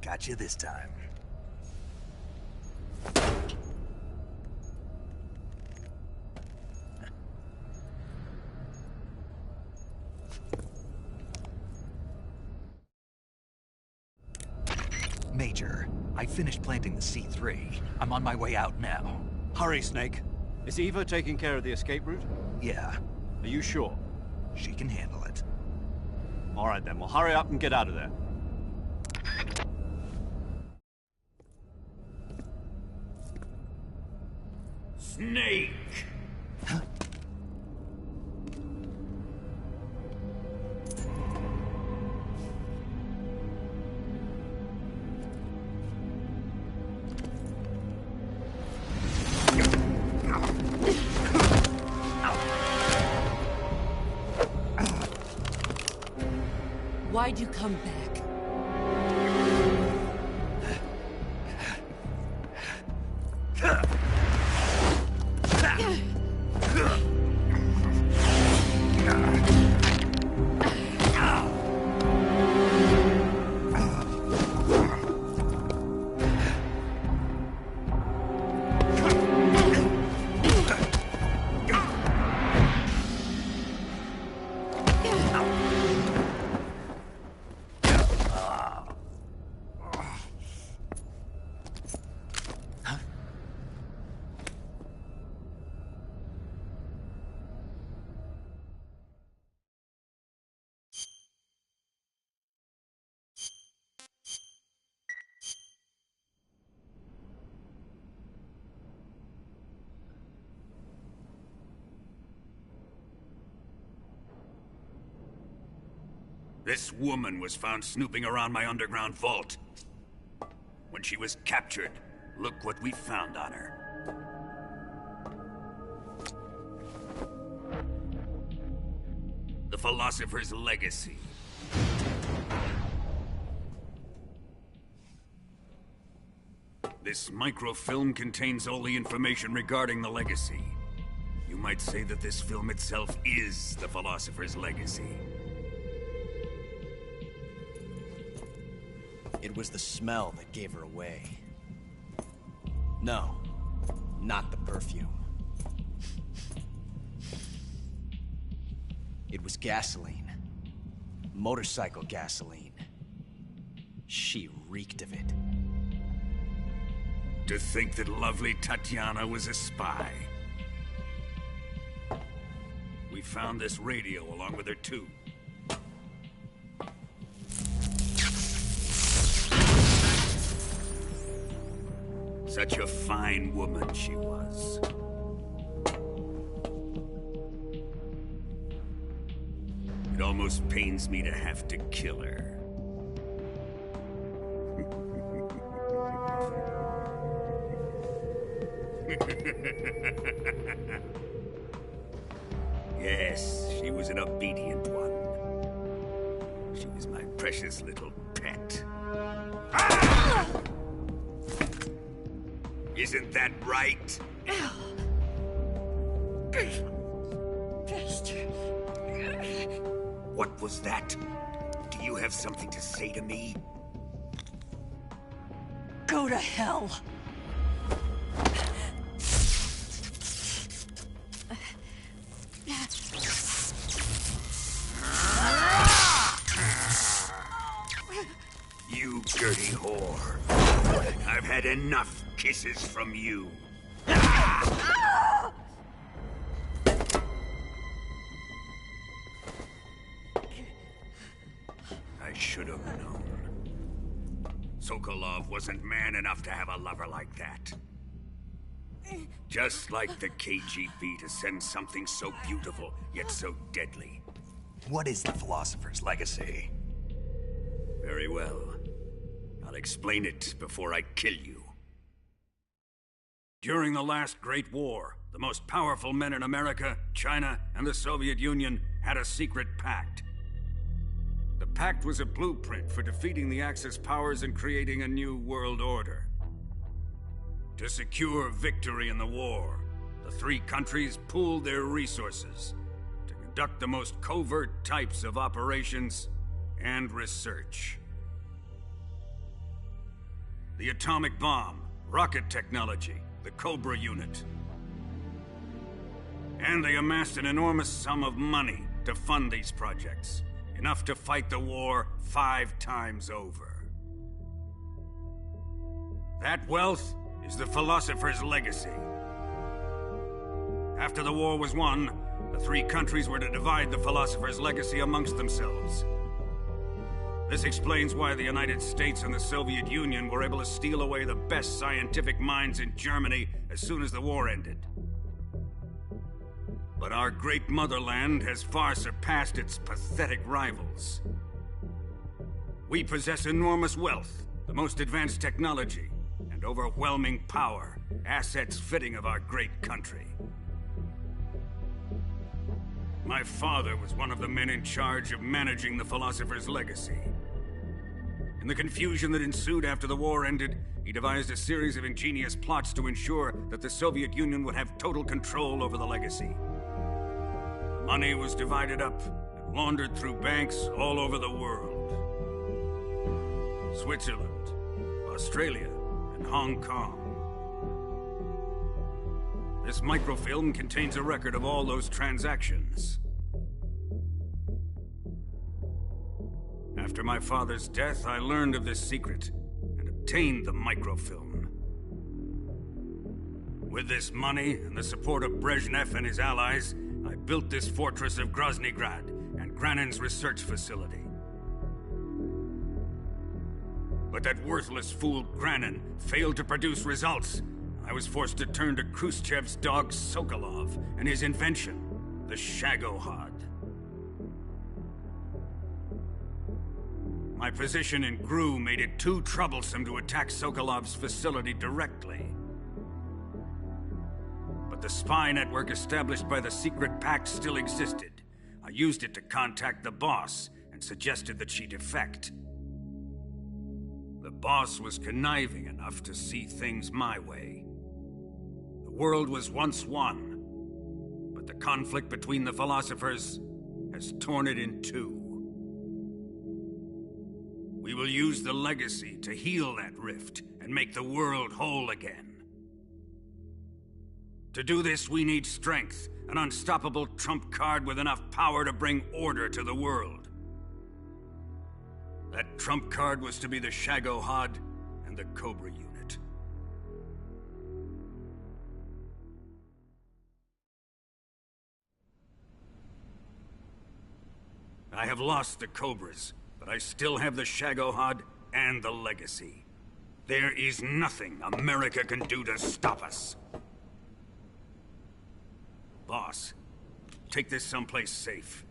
Got you this time. Major, I finished planting the C3. I'm on my way out now. Hurry, Snake. Is Eva taking care of the escape route? Yeah. Are you sure? She can handle it. All right, then. Well, hurry up and get out of there. Snake! Why'd you come back? This woman was found snooping around my underground vault. When she was captured, look what we found on her. The Philosopher's Legacy. This microfilm contains all the information regarding the Legacy. You might say that this film itself is the Philosopher's Legacy. It was the smell that gave her away. No, not the perfume. It was gasoline. Motorcycle gasoline. She reeked of it. To think that lovely Tatiana was a spy. We found this radio along with her too. Such a fine woman she was. almost pains me to have to kill her. Yes, she was an obedient one. She was my precious little pet. Ah! Isn't that right? What was that? Do you have something to say to me? Go to hell. You dirty whore. I've had enough kisses from you. I should have known. Sokolov wasn't man enough to have a lover like that. Just like the KGB to send something so beautiful, yet so deadly. What is the Philosopher's Legacy? Very well. I'll explain it before I kill you. During the last Great War, the most powerful men in America, China, and the Soviet Union had a secret pact. The pact was a blueprint for defeating the Axis powers and creating a new world order. To secure victory in the war, the three countries pooled their resources to conduct the most covert types of operations and research. The atomic bomb, rocket technology, the Cobra unit. And they amassed an enormous sum of money to fund these projects, enough to fight the war 5 times over. That wealth is the Philosopher's Legacy. After the war was won, the three countries were to divide the Philosopher's Legacy amongst themselves. This explains why the United States and the Soviet Union were able to steal away the best scientific minds in Germany as soon as the war ended. But our great motherland has far surpassed its pathetic rivals. We possess enormous wealth, the most advanced technology, and overwhelming power, assets fitting of our great country. My father was one of the men in charge of managing the Philosopher's Legacy. In the confusion that ensued after the war ended, he devised a series of ingenious plots to ensure that the Soviet Union would have total control over the legacy. The money was divided up and laundered through banks all over the world. Switzerland, Australia, and Hong Kong. This microfilm contains a record of all those transactions. After my father's death, I learned of this secret and obtained the microfilm. With this money and the support of Brezhnev and his allies, I built this fortress of Groznygrad and Granin's research facility. But that worthless fool Granin failed to produce results. I was forced to turn to Khrushchev's dog Sokolov and his invention, the Shagohod. My position in GRU made it too troublesome to attack Sokolov's facility directly. But the spy network established by the secret pact still existed. I used it to contact the boss and suggested that she defect. The boss was conniving enough to see things my way. The world was once one, but the conflict between the philosophers has torn it in two. We will use the legacy to heal that rift and make the world whole again. To do this, we need strength, an unstoppable trump card with enough power to bring order to the world. That trump card was to be the Shagohod and the Cobra unit. I have lost the Cobras, but I still have the Shagohod and the legacy. There is nothing America can do to stop us. Boss, take this someplace safe.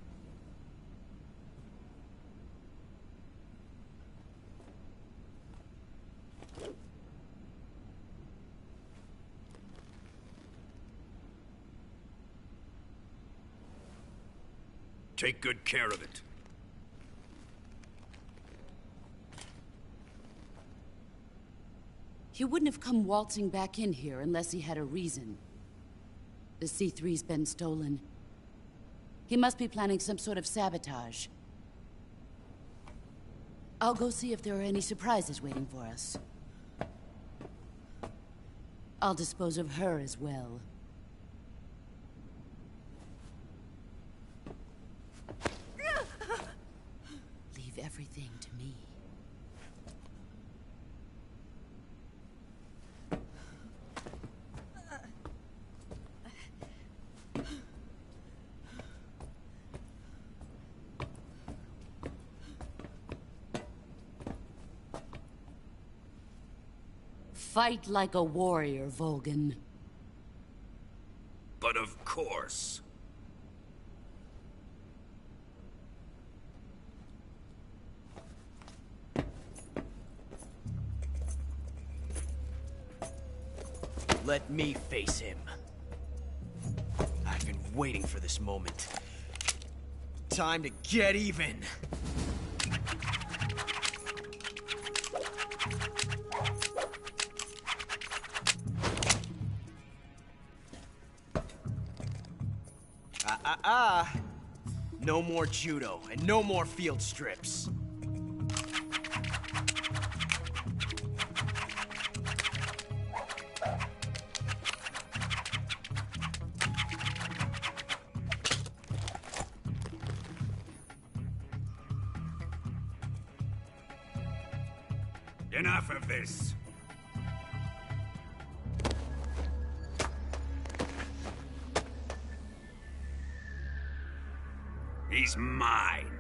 Take good care of it. He wouldn't have come waltzing back in here unless he had a reason. The C3's been stolen. He must be planning some sort of sabotage. I'll go see if there are any surprises waiting for us. I'll dispose of her as well. Leave everything to me. Fight like a warrior, Volgan. But of course. Let me face him. I've been waiting for this moment. Time to get even. No more judo, and no more field strips. Enough of this. He's mine.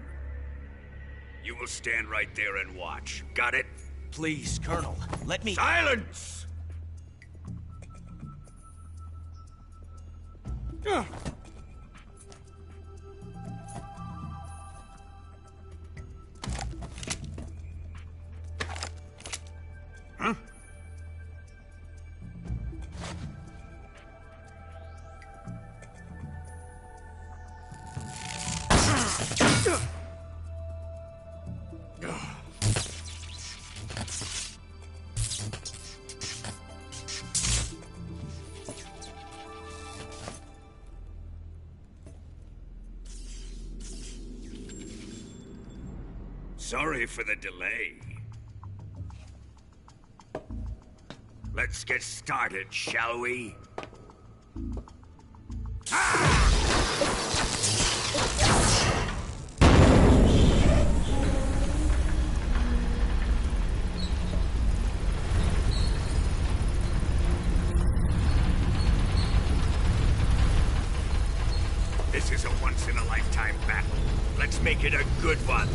You will stand right there and watch. Got it? Please, Colonel, let me— Silence! Huh? Sorry for the delay. Let's get started, shall we? This is a once-in-a-lifetime battle. Let's make it a good one.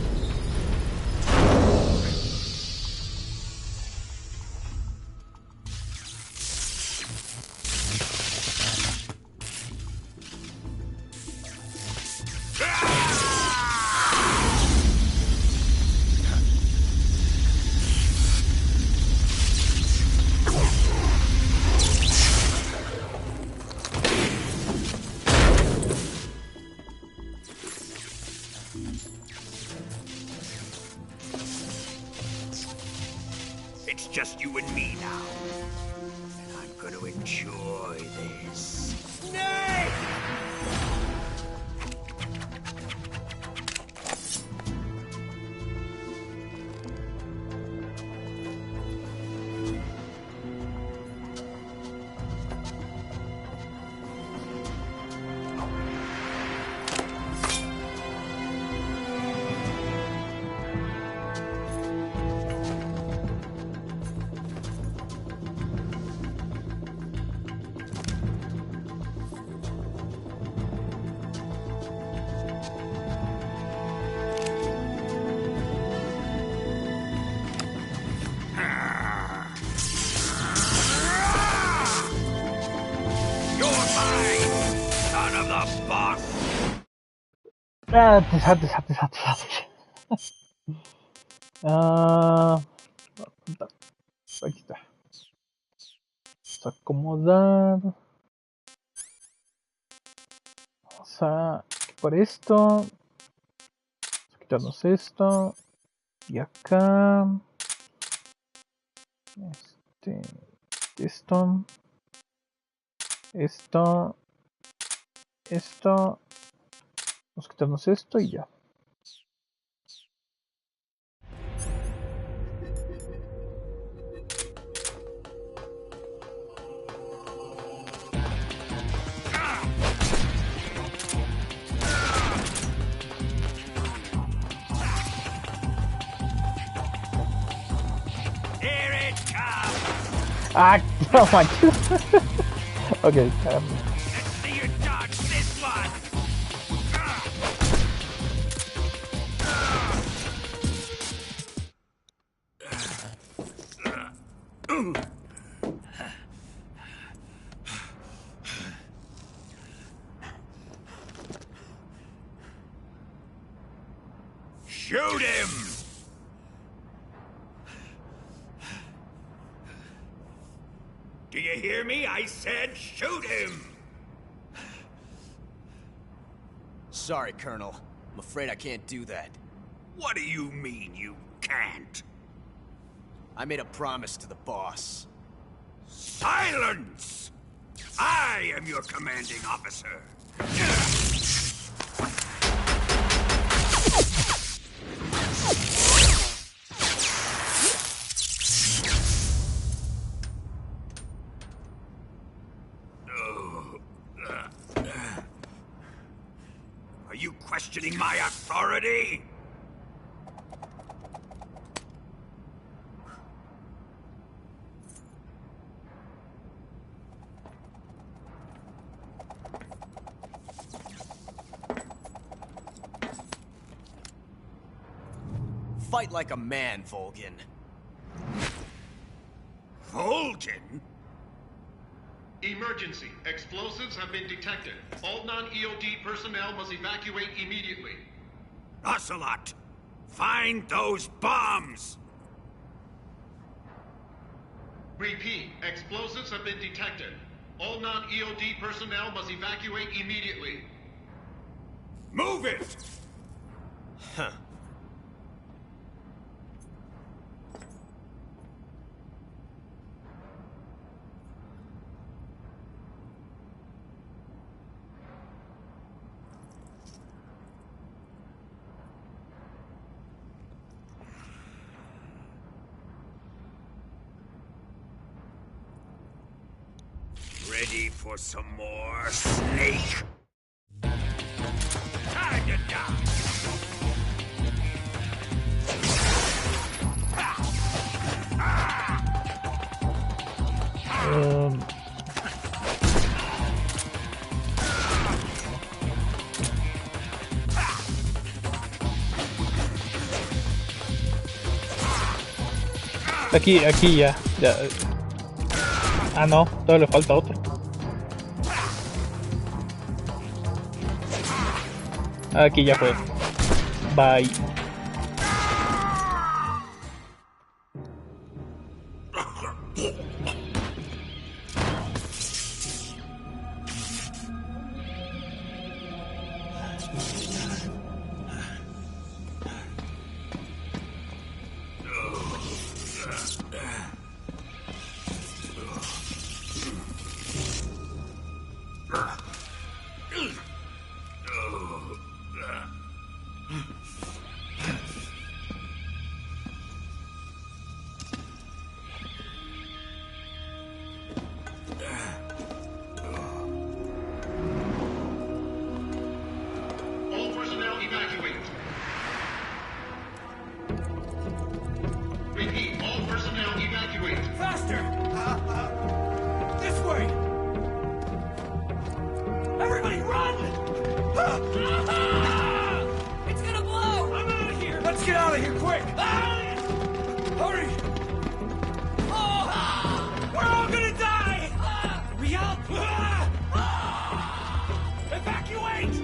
It's just you and me now. And I'm gonna enjoy this. Snake! Antes. Aquí está. Vamos a acomodar. Vamos a por esto. quitarnos esto. Y acá. Esto. Esto. Vamos a quitarnos esto y ya. Ah, no manches. Ok, Shoot him! Do you hear me? I said shoot him! Sorry, Colonel. I'm afraid I can't do that. What do you mean you can't? I made a promise to the boss. Silence! I am your commanding officer. Are you questioning my authority? Fight like a man, Volgin. Volgin? Emergency. Explosives have been detected. All non-EOD personnel must evacuate immediately. Ocelot! Find those bombs! Repeat. Explosives have been detected. All non-EOD personnel must evacuate immediately. Move it! Huh. Ready for some more, Snake? Time to die! Aquí ya. Ah, no, todavía le falta otro. Aquí ya fue. Bye. All personnel evacuate. Repeat. All personnel evacuate. Faster! This way! Everybody run! It's gonna blow! I'm out of here! Let's get out of here, quick! Hurry! We're all gonna die! Hurry up! Evacuate!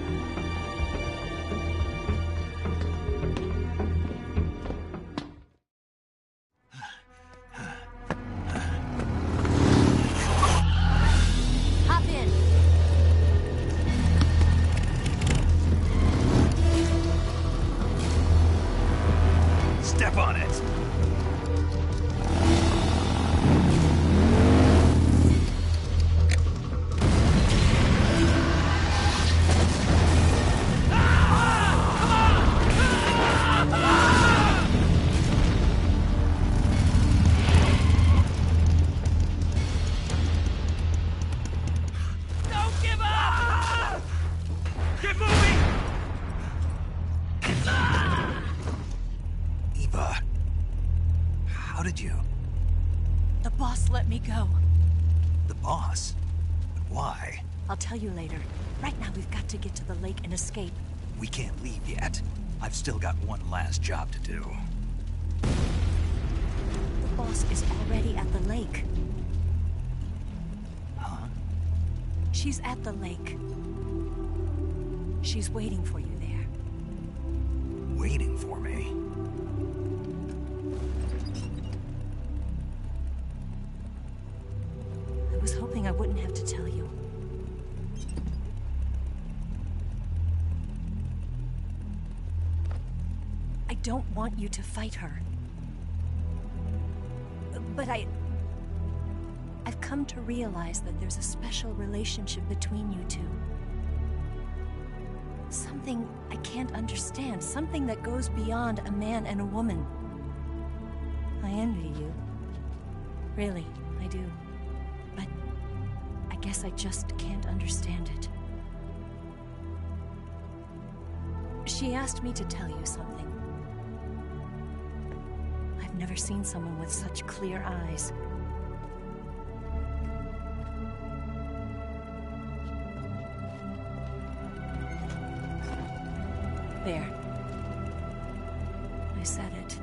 How did you? The boss let me go. The boss? But why? I'll tell you later. Right now, we've got to get to the lake and escape. We can't leave yet. I've still got one last job to do. The boss is already at the lake. Huh? She's at the lake. She's waiting for you there. Waiting for me? I was hoping I wouldn't have to tell you. I don't want you to fight her. But I've come to realize that there's a special relationship between you two. Something I can't understand. Something that goes beyond a man and a woman. I envy you. Really, I do. But I guess I just can't understand it. She asked me to tell you something. I've never seen someone with such clear eyes. There. I said it.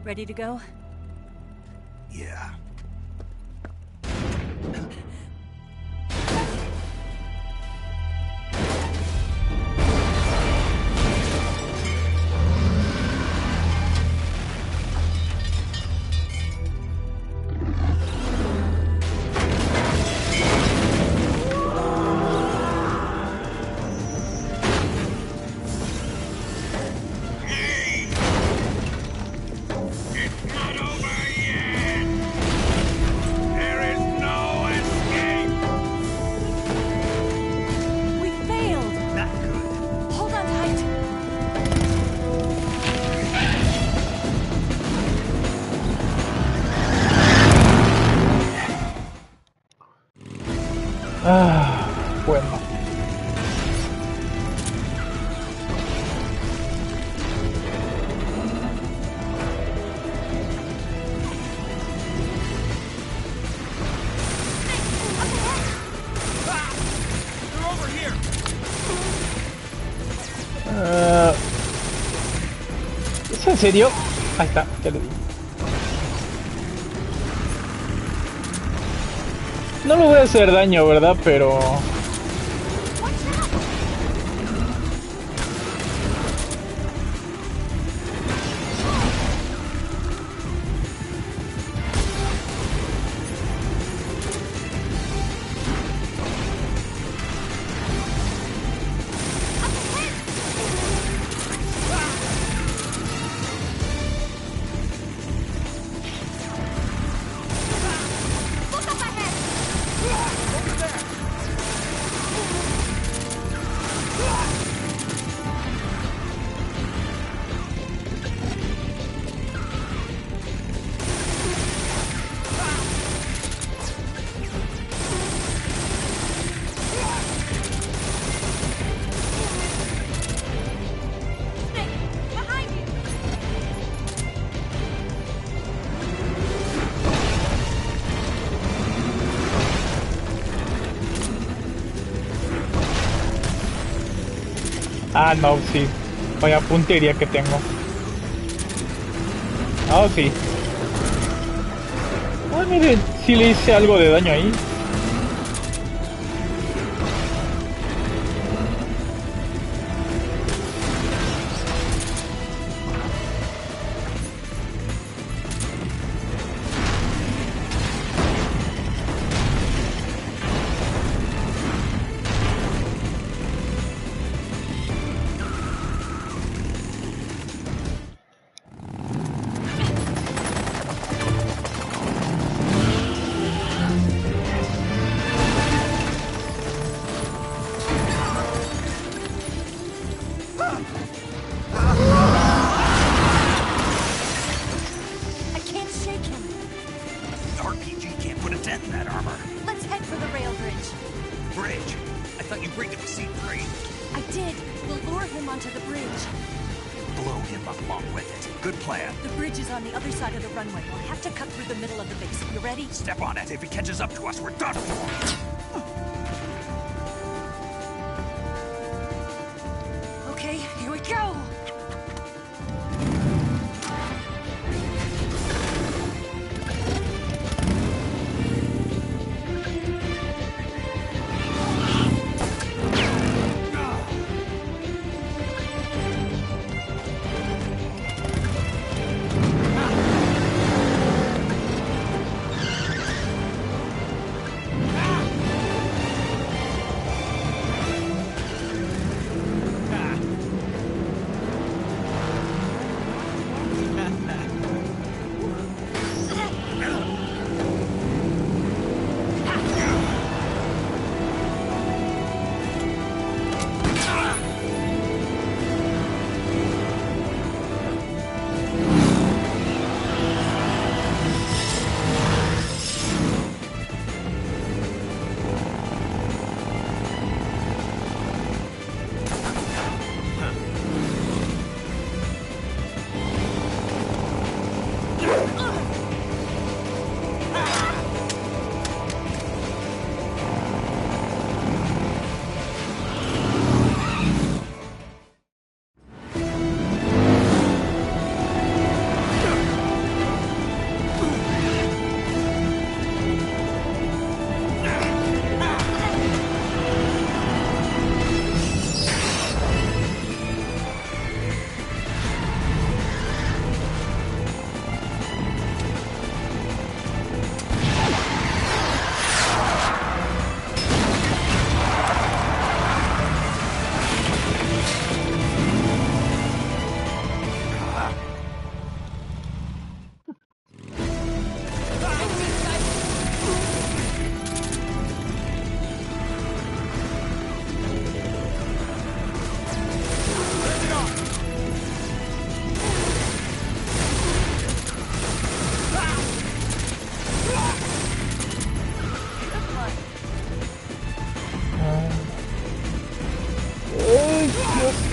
Ready to go? Yeah. Bueno. ¿Es en serio? Ahí está, ya le di. No le voy a hacer daño, ¿verdad? Pero... Ah, no, sí. Vaya puntería que tengo. Ah, sí. Ah, miren, sí le hice algo de daño ahí. plan? The bridge is on the other side of the runway. We'll have to cut through the middle of the base. You ready? Step on it. If he catches up to us, we're done for. Okay, here we go!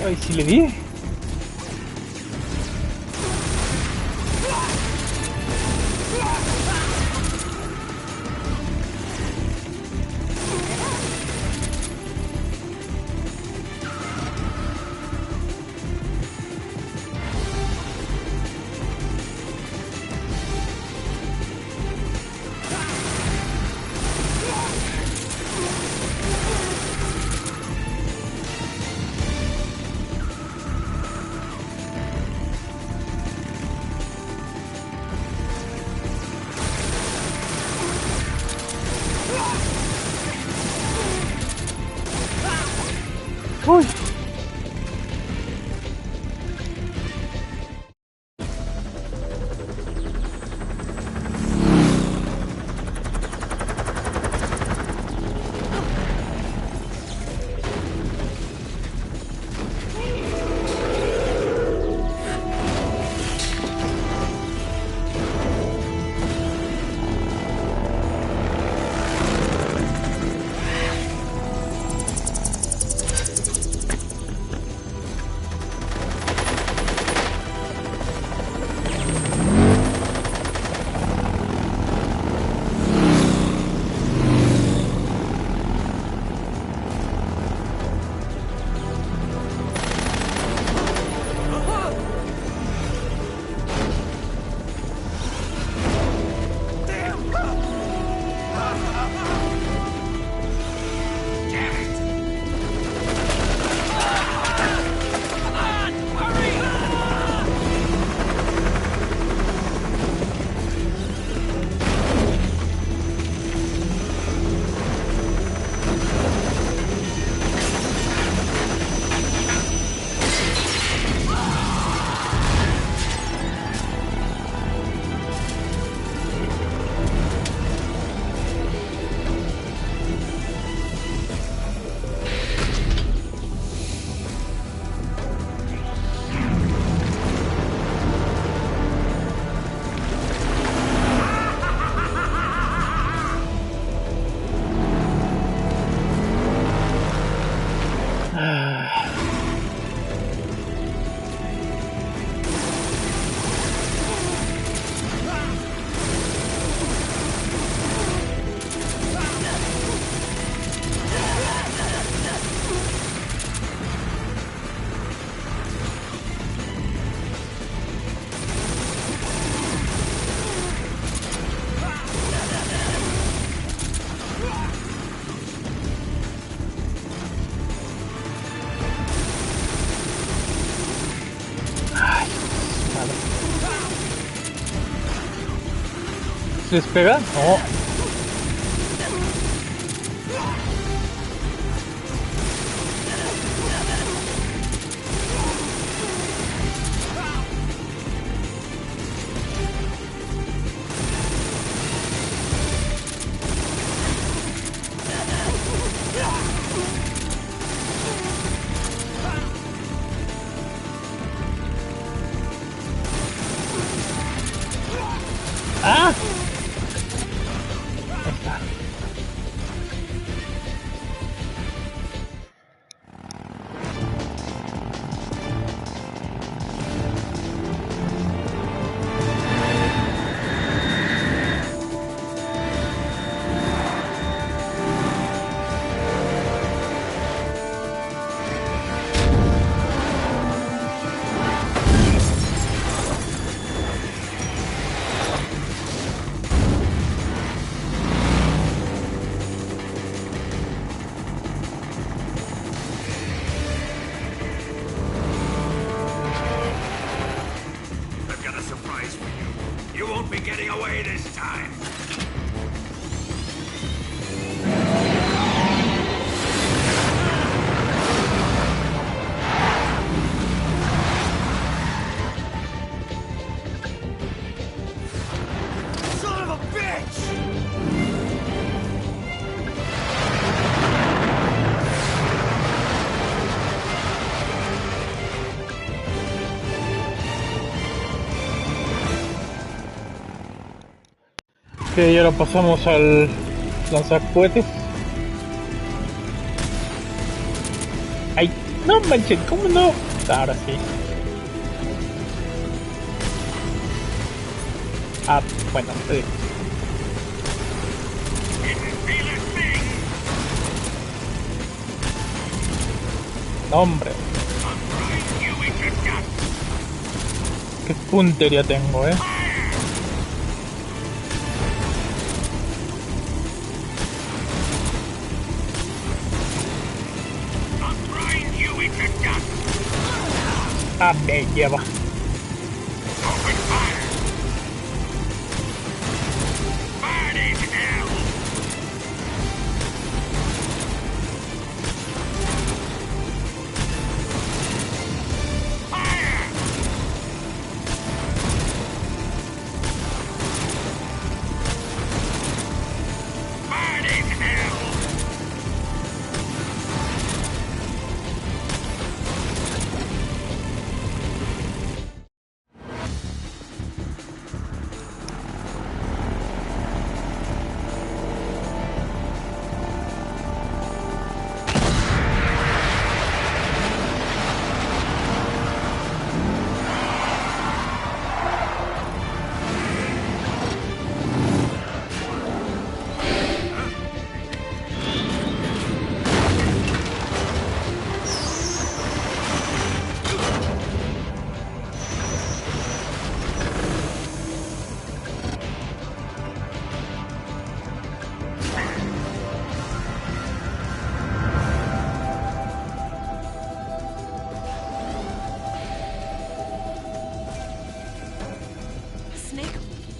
Ay, sí le di. Uy. ¿Despega? No. ¡Ah! Ahí está. I've got a surprise for you. You won't be getting away this time. Son of a bitch! Ok, y ahora pasamos al lanzacohetes. ¡Ay! ¡No manches! ¿Cómo no? Ahora sí. Ah, bueno, sí. No, hombre. Qué puntería tengo, Ah, me lleva.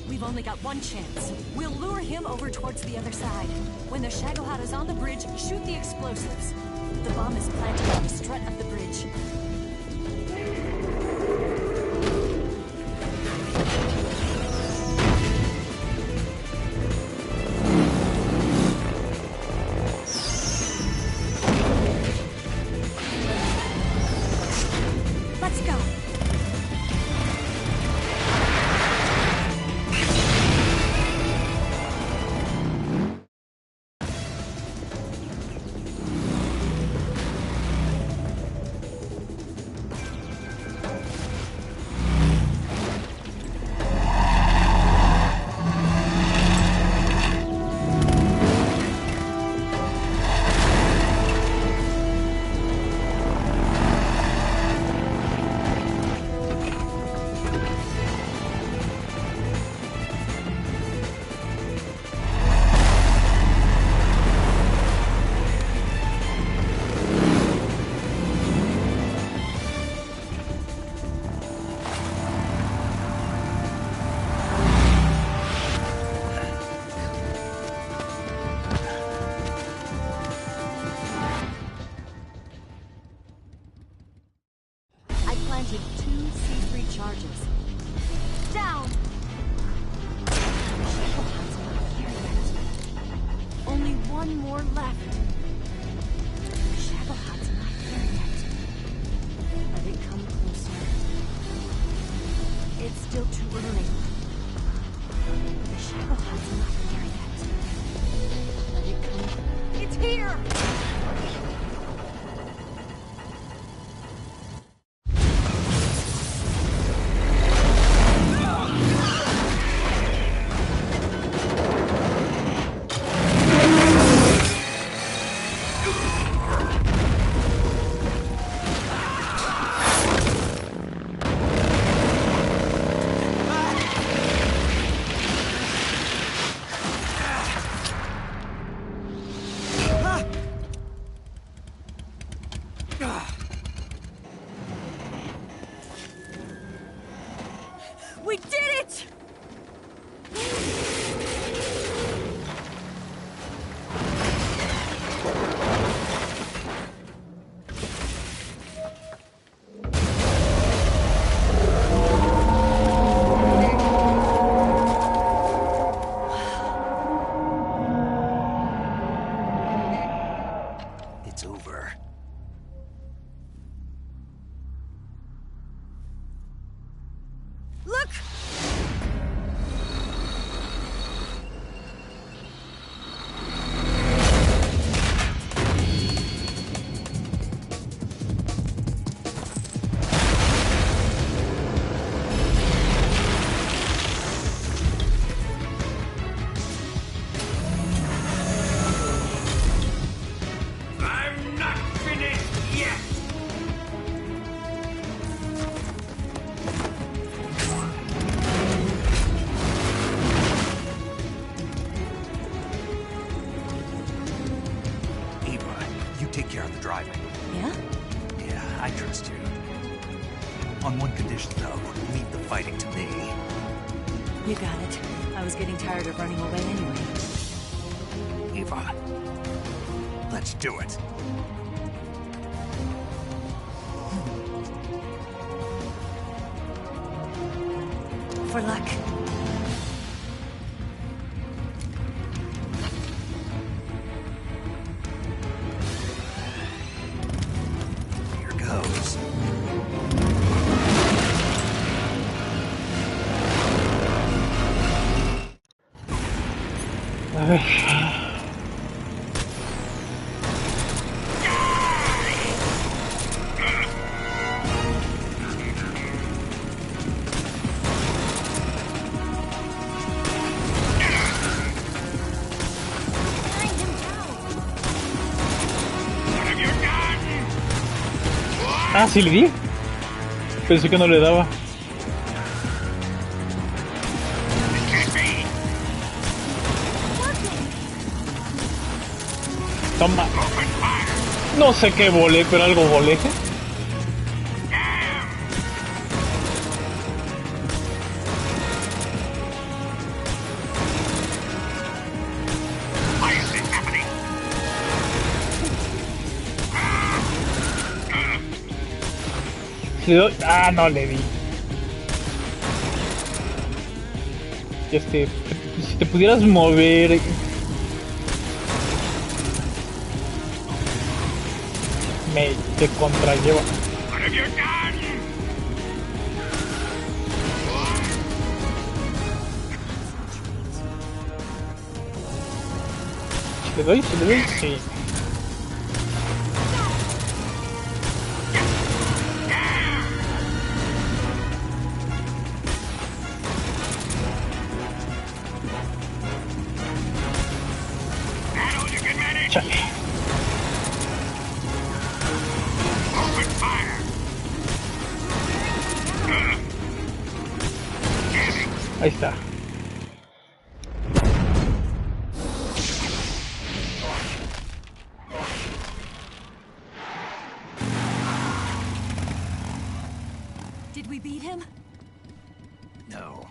We've only got one chance. We'll lure him over towards the other side. When the Shagohada's on the bridge, shoot the explosives. The bomb is planted on the strut of the bridge. Let's go. one more left. Shackleheart's not there yet. Let it come closer. It's still too early. The Shackleheart's not there yet. Let it come. It's here! We did it! It's over. Look! I'm not finished yet! Eva, you take care of the driving. Yeah? Yeah, I trust you. On one condition, though, leave the fighting to me. You got it. I was getting tired of running away anyway. Eva, let's do it. For luck. Here goes. A ver. Ah, sí le di. Pensé que no le daba. Toma. No sé qué volé, pero algo volé. Le doy... Ah, no le di. Si te pudieras mover. Me te contralleva. ¿Le doy? ¿Se le doy? Sí. Chale. Ahí está. Did we beat him? No.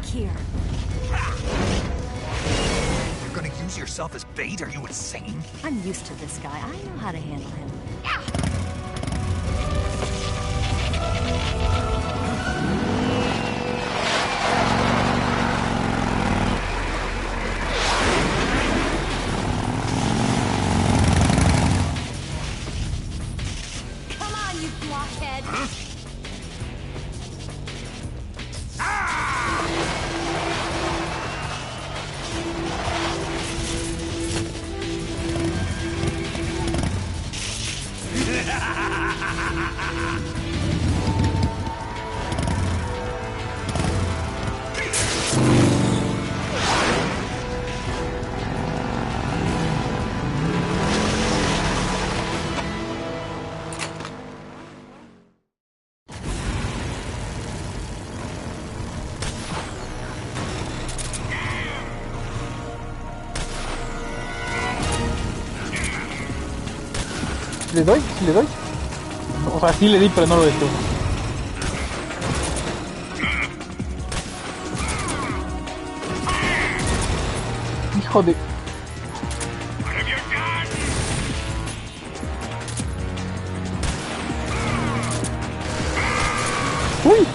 here. You're gonna use yourself as bait? Are you insane? I'm used to this guy. I know how to handle him. Come on, you blockhead! ¿Le doy? ¿Sí le doy? O sea, sí le di, pero no lo detuve. Hijo de... ¡Uy!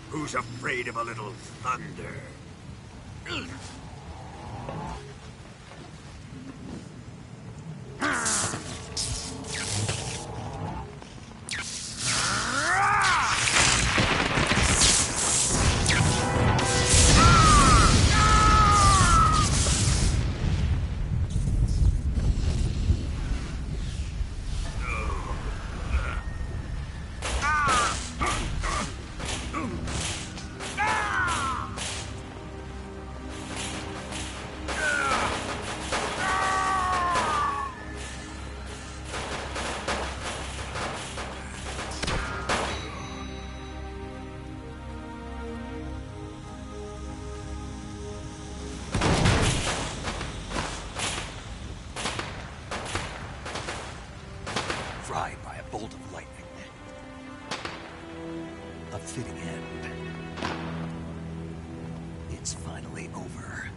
Who's afraid of a little thunder? Fried by a bolt of lightning. A fitting end. It's finally over.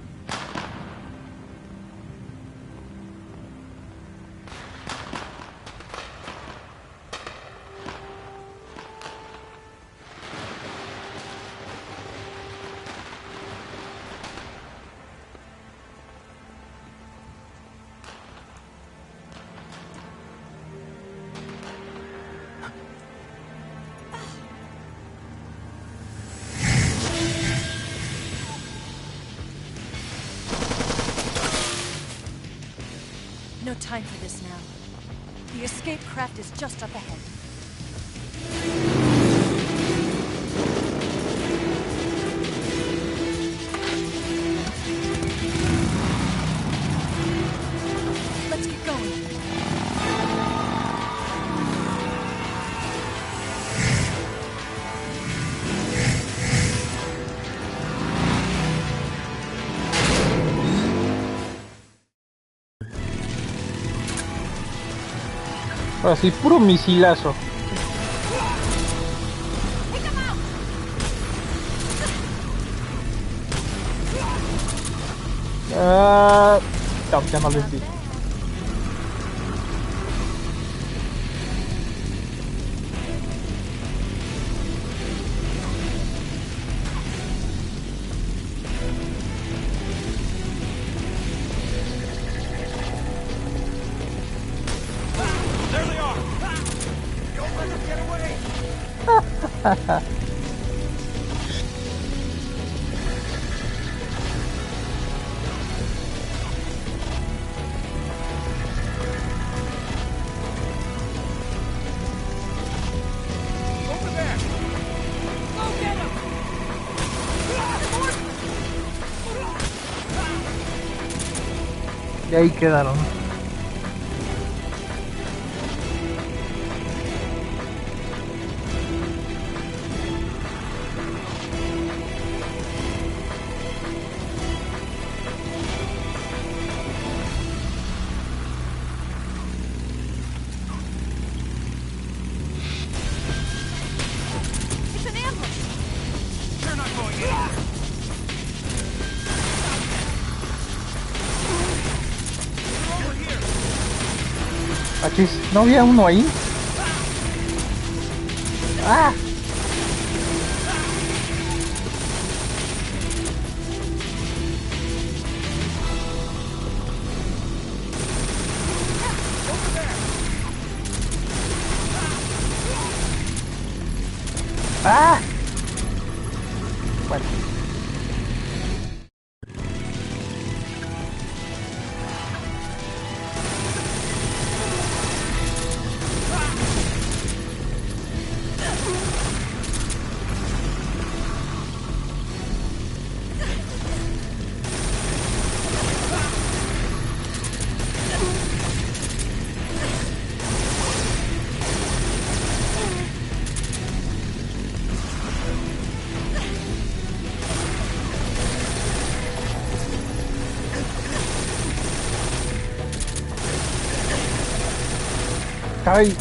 No time for this now. The escape craft is just up ahead. Let's get going. Ahora sí, puro misilazo. Ya no les di. There they are! Don't let them get away! Y ahí quedaron. It's an ambush! You're not going in! Achis, ¿no había uno ahí? ¡Ah! ¡Ah! Bueno. ¡Ay!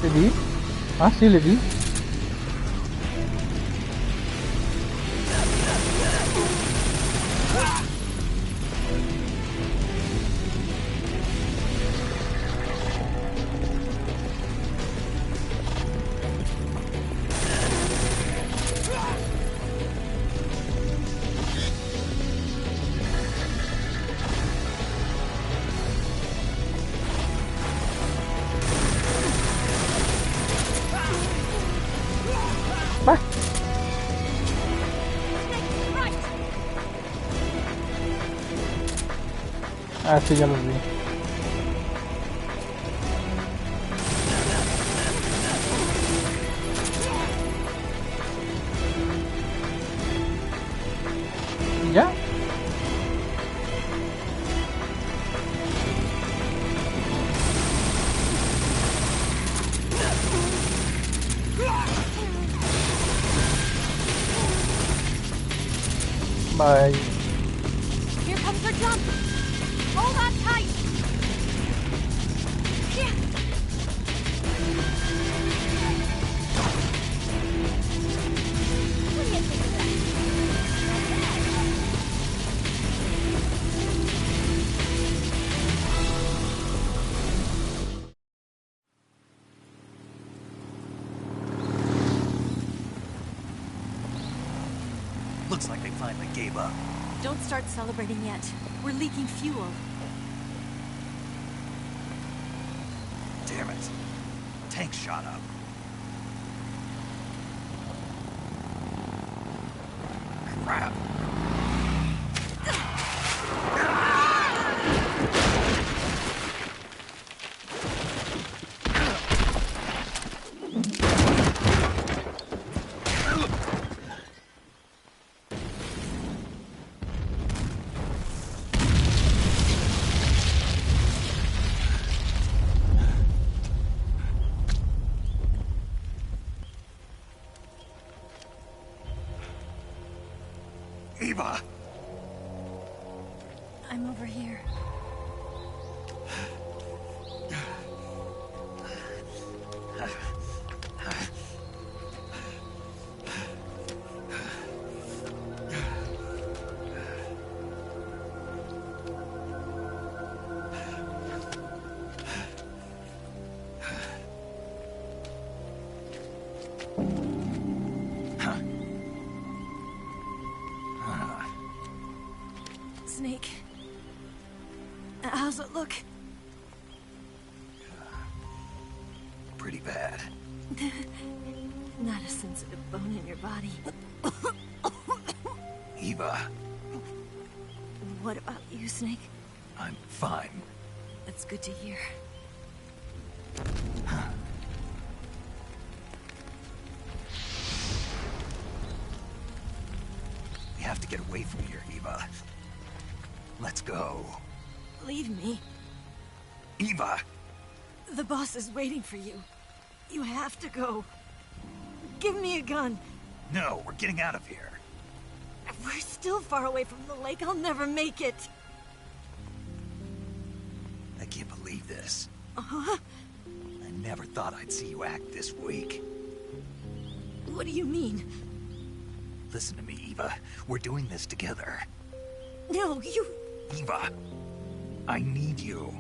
¿Le vi? Ah, sí, le vi. Va. Ah, sí, ya los vi. ¿Ya? Bye. Here comes our jump! Hold on tight! Yeah. What do you think of that? Looks like they finally gave up. Don't start celebrating yet. We're leaking fuel. Damn it. tank shot up. Crap. Eva! I'm over here. Snake. How's it look? Pretty bad. Not a sensitive bone in your body. Eva, What about you, Snake? I'm fine. That's good to hear. We have to get away from here, Eva. Let's go. Leave me. Eva! The boss is waiting for you. You have to go. Give me a gun. No, we're getting out of here. We're still far away from the lake. I'll never make it. I can't believe this. Uh-huh. I never thought I'd see you act this weak. What do you mean? Listen to me, Eva. We're doing this together. No, you... Eva, I need you.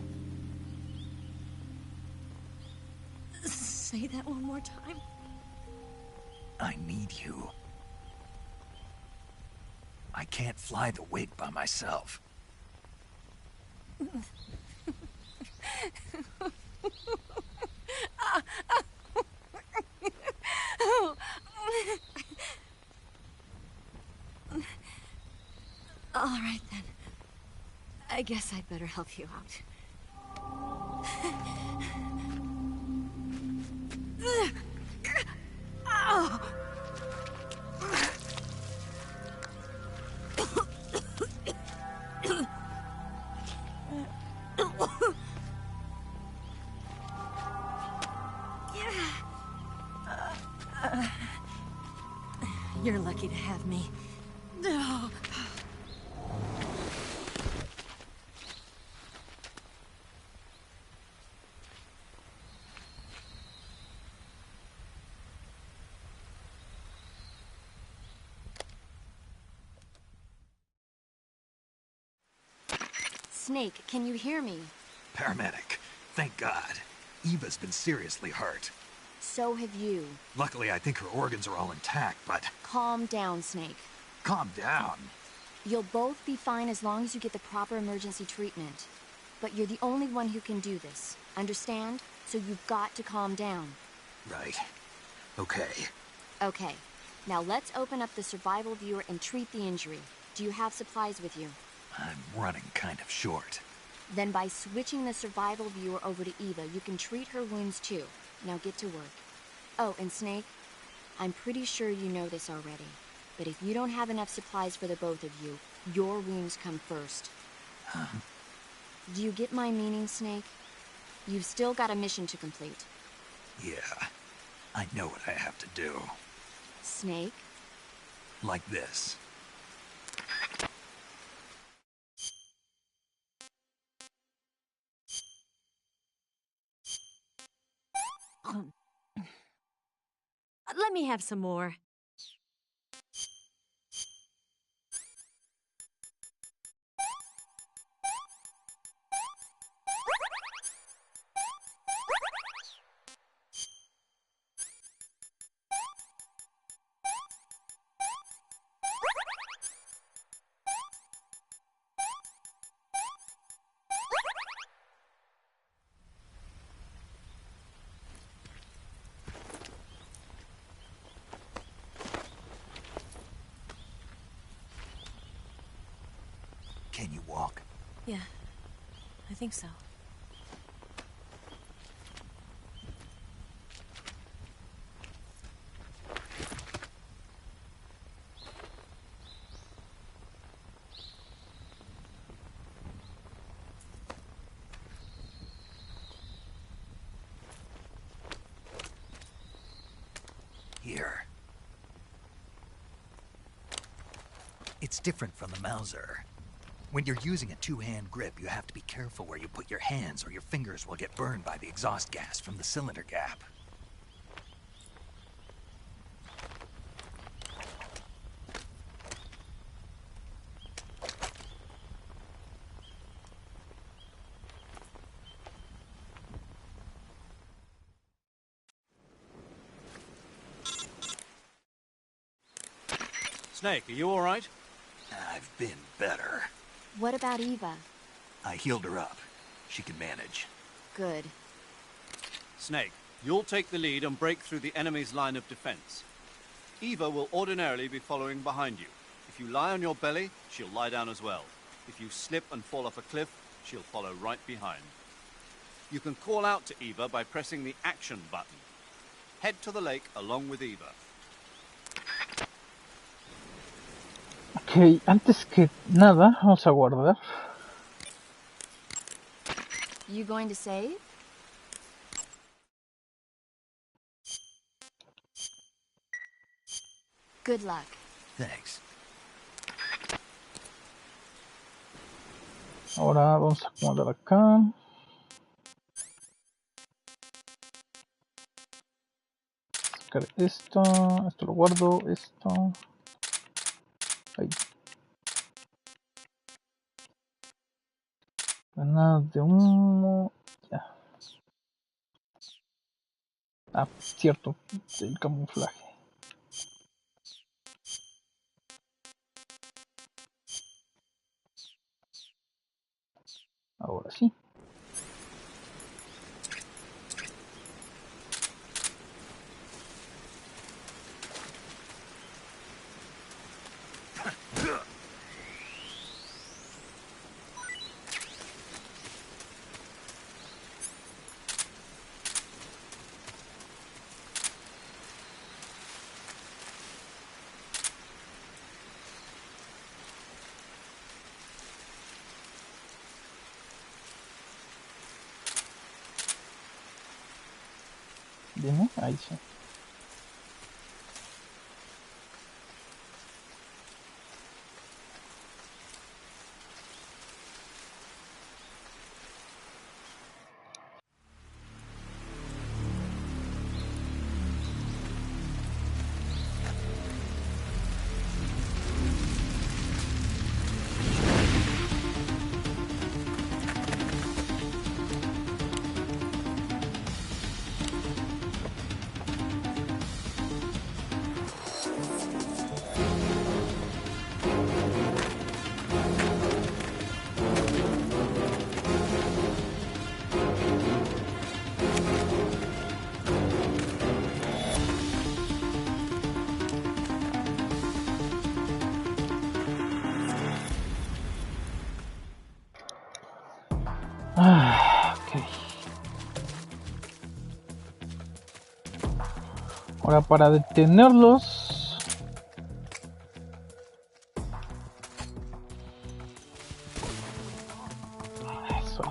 Say that one more time. I need you. I can't fly the wig by myself. All right, then. I guess I'd better help you out. Ow! You're lucky to have me. No. Snake, can you hear me? Paramedic. Thank God. Eva's been seriously hurt. So have you. Luckily, I think her organs are all intact, but... Calm down, Snake. Calm down. You'll both be fine as long as you get the proper emergency treatment. But you're the only one who can do this. Understand? So you've got to calm down. Right. Okay. Okay. Now let's open up the survival viewer and treat the injury. Do you have supplies with you? I'm running kind of short. Then by switching the survival viewer over to Eva, you can treat her wounds too. Now get to work. Oh, and Snake, I'm pretty sure you know this already, but if you don't have enough supplies for the both of you, your wounds come first. Huh? Do you get my meaning, Snake? You've still got a mission to complete. Yeah. I know what I have to do. Snake? Like this. Let me have some more. Can you walk? Yeah, I think so. Here. It's different from the Mauser. When you're using a two-hand grip, you have to be careful where you put your hands or your fingers will get burned by the exhaust gas from the cylinder gap. Snake, are you all right? I've been better. What about Eva? I healed her up. She can manage. Good. Snake, you'll take the lead and break through the enemy's line of defense. Eva will ordinarily be following behind you. If you lie on your belly, she'll lie down as well. If you slip and fall off a cliff, she'll follow right behind. You can call out to Eva by pressing the action button. Head to the lake along with Eva. Ok, antes que nada, vamos a guardar. You going to save? Good luck. Thanks. Ahora vamos a acomodar acá. Sacar esto lo guardo, esto. Ahí. Granadas de humo. Ya. Ah, cierto, el camuflaje. Ahora sí. Dime, ahí sí. Ok. Ahora para detenerlos. Eso.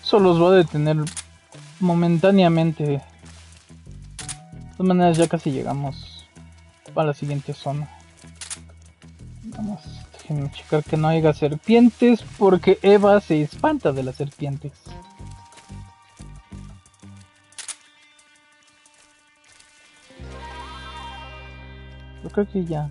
Eso los va a detener momentáneamente. De todas maneras ya casi llegamos a la siguiente zona. Vamos, déjenme checar que no haya serpientes porque Eva se espanta de las serpientes. Yo creo que ya.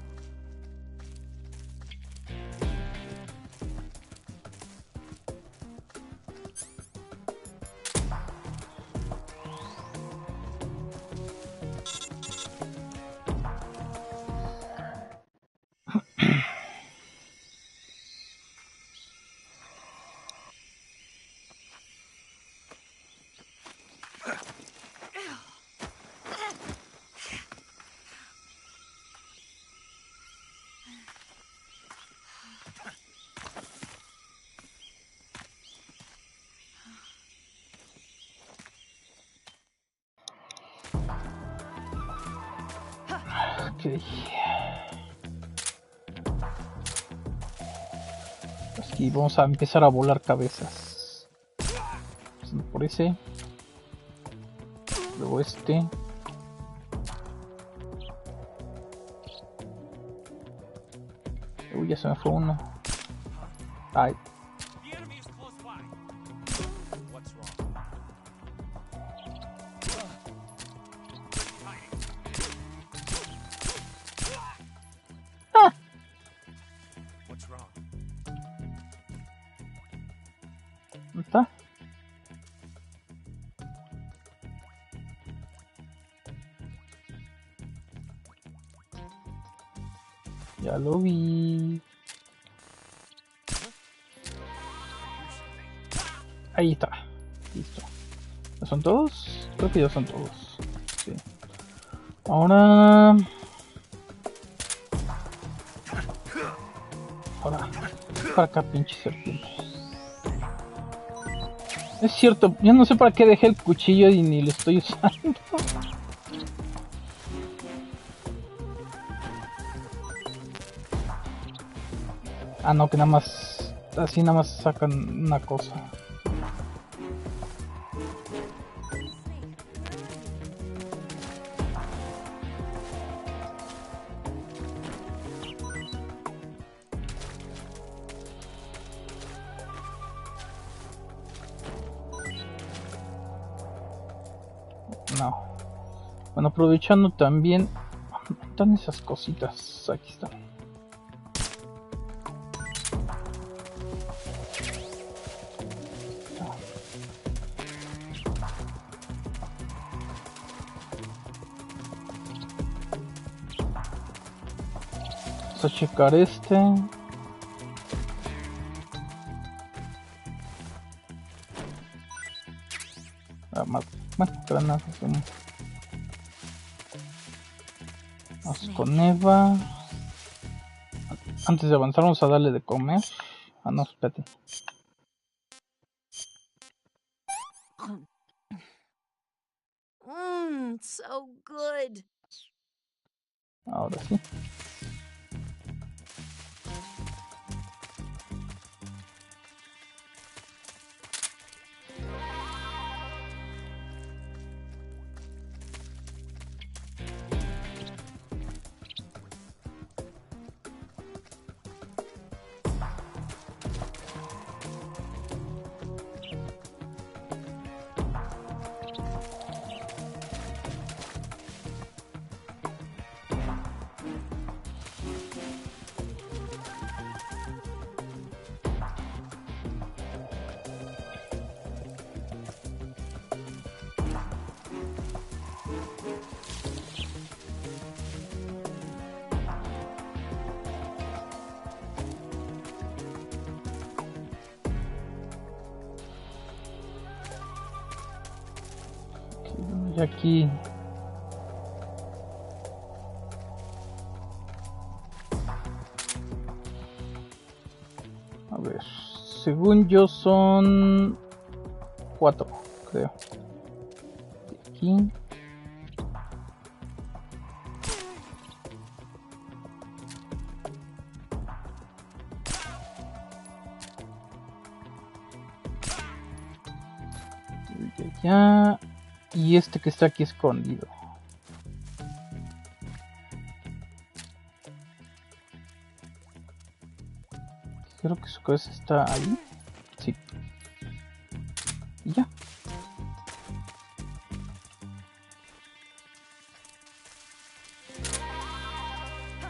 Ok. Aquí vamos a empezar a volar cabezas. Pasando por ese. Luego este. Uy, ya se me fue uno. Ay. ¿Dónde está? Ya lo vi. Ahí está. Listo. ¿Ya son todos? Creo que ya son todos. Sí. Ahora... para acá, pinche serpiente. Es cierto, yo no sé para qué dejé el cuchillo y ni lo estoy usando. Ah, no, que nada más... así nada más sacan una cosa. No. Bueno, aprovechando también... ¿dónde están esas cositas? Aquí están. Vamos a checar este. Más, bueno, granadas. Vamos con Eva. Antes de avanzar vamos a darle de comer. Ah, no, espérate. So good. Ahora sí. Y aquí a ver, según yo son 4, creo. Y aquí y allá. Y este que está aquí escondido. Creo que su cabeza está ahí. Sí. Y ya.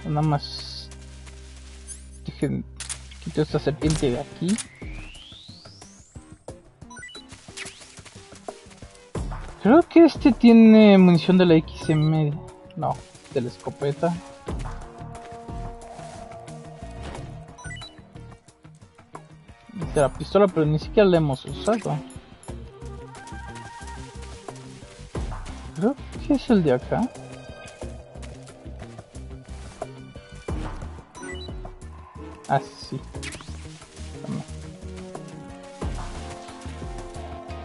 Nada más. Dejen. Quito esta serpiente de aquí. Creo que este tiene munición de la XM. No, de la escopeta. De la pistola, pero ni siquiera la hemos usado. Creo que es el de acá. Ah, sí.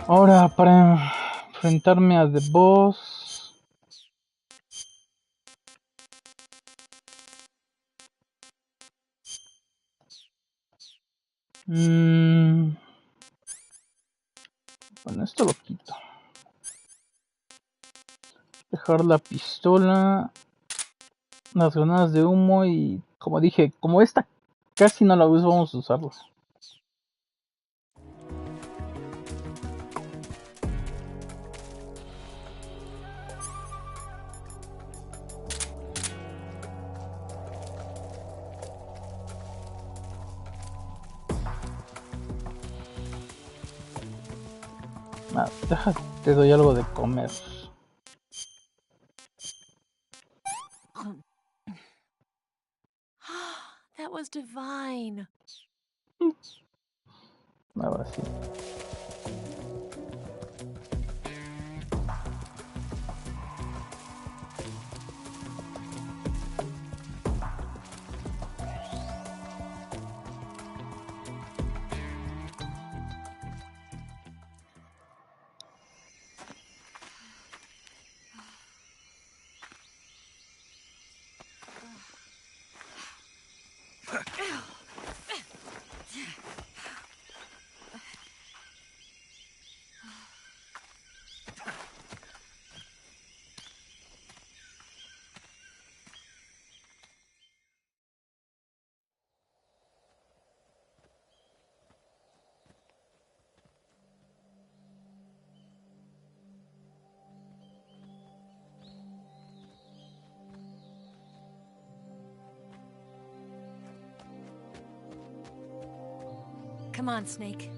Ahora, para enfrentarme a The Boss. Bueno, esto lo quito. Dejar la pistola, las granadas de humo y, como dije, como esta casi no la uso, vamos a usarla. Te doy algo de comer. That was divine. Ahora sí. Come on, Snake.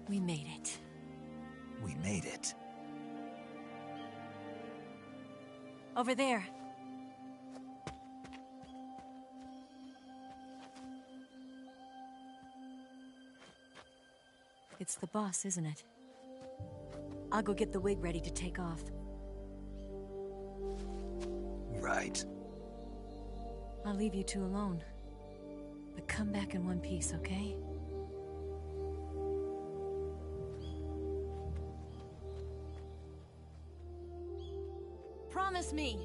We made it. We made it. Over there. It's the boss, isn't it? I'll go get the wig ready to take off. Right. I'll leave you two alone. But come back in one piece, okay? Promise me!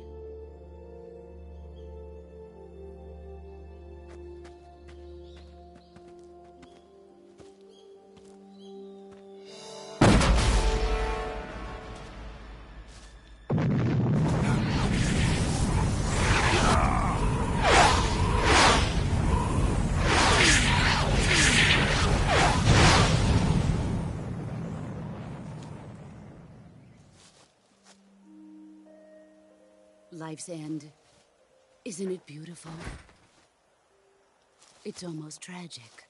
Life's end. Isn't it beautiful? It's almost tragic.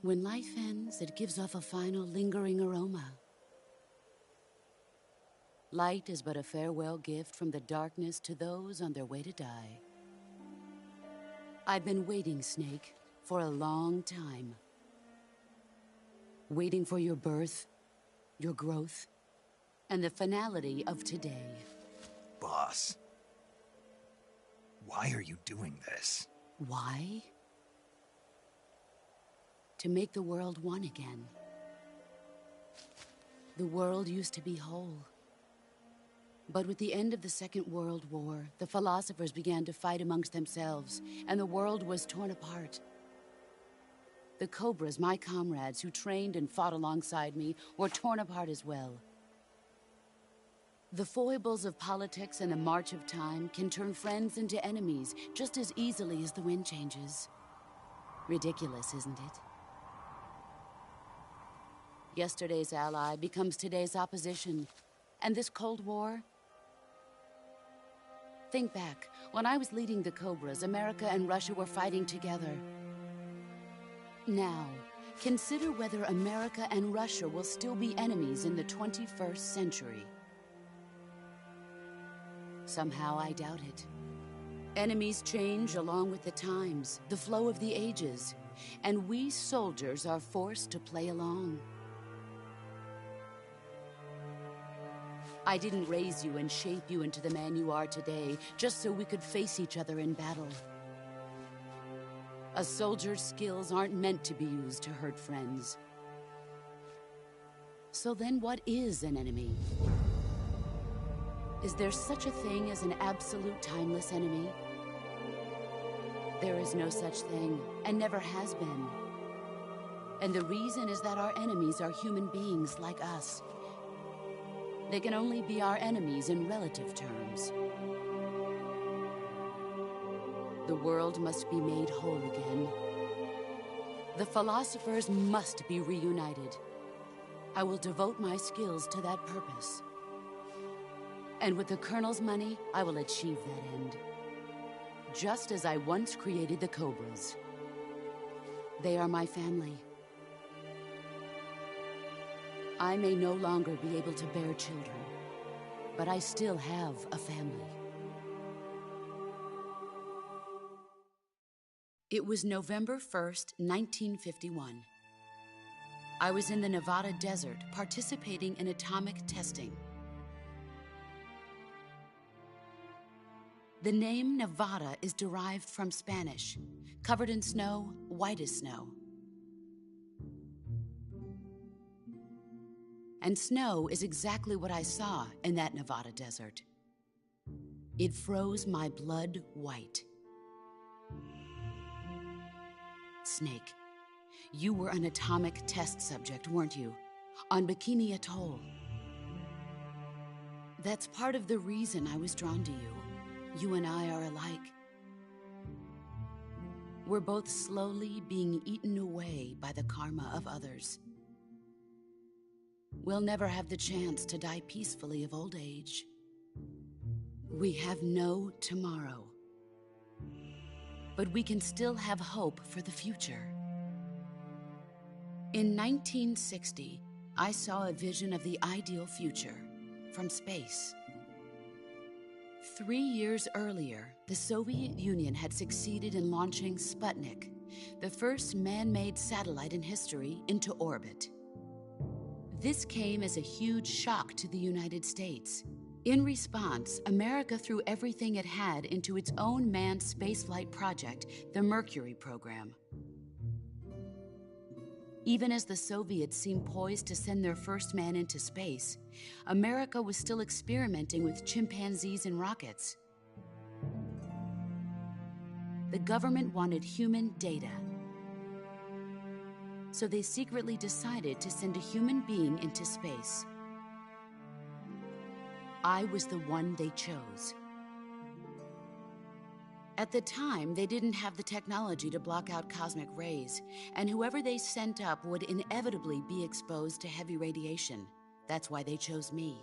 When life ends, it gives off a final lingering aroma. Light is but a farewell gift from the darkness to those on their way to die. I've been waiting, Snake, for a long time. Waiting for your birth, your growth, and the finality of today. Boss, why are you doing this? Why? To make the world one again. The world used to be whole. But with the end of the Second World War, the philosophers began to fight amongst themselves, and the world was torn apart. The Cobras, my comrades who trained and fought alongside me, were torn apart as well. The foibles of politics and the march of time can turn friends into enemies just as easily as the wind changes. Ridiculous, isn't it? Yesterday's ally becomes today's opposition. And this Cold War? Think back. When I was leading the Cobras, America and Russia were fighting together. Now, consider whether America and Russia will still be enemies in the 21st century. Somehow I doubt it. Enemies change along with the times, the flow of the ages, and we soldiers are forced to play along. I didn't raise you and shape you into the man you are today just so we could face each other in battle. A soldier's skills aren't meant to be used to hurt friends. So then what is an enemy? Is there such a thing as an absolute timeless enemy? There is no such thing, and never has been. And the reason is that our enemies are human beings like us. They can only be our enemies in relative terms. The world must be made whole again. The philosophers must be reunited. I will devote my skills to that purpose. And with the Colonel's money, I will achieve that end. Just as I once created the Cobras. They are my family. I may no longer be able to bear children, but I still have a family. It was November 1st, 1951. I was in the Nevada desert participating in atomic testing. The name Nevada is derived from Spanish, covered in snow, white as snow. And snow is exactly what I saw in that Nevada desert. It froze my blood white. Snake, you were an atomic test subject, weren't you? On Bikini Atoll. That's part of the reason I was drawn to you. You and I are alike. We're both slowly being eaten away by the karma of others. We'll never have the chance to die peacefully of old age. We have no tomorrow. But we can still have hope for the future. In 1960, I saw a vision of the ideal future from space. 3 years earlier, the Soviet Union had succeeded in launching Sputnik, the first man-made satellite in history, into orbit. This came as a huge shock to the United States. In response, America threw everything it had into its own manned spaceflight project, the Mercury program. Even as the Soviets seemed poised to send their first man into space, America was still experimenting with chimpanzees and rockets. The government wanted human data. So they secretly decided to send a human being into space. I was the one they chose. At the time, they didn't have the technology to block out cosmic rays, and whoever they sent up would inevitably be exposed to heavy radiation. That's why they chose me.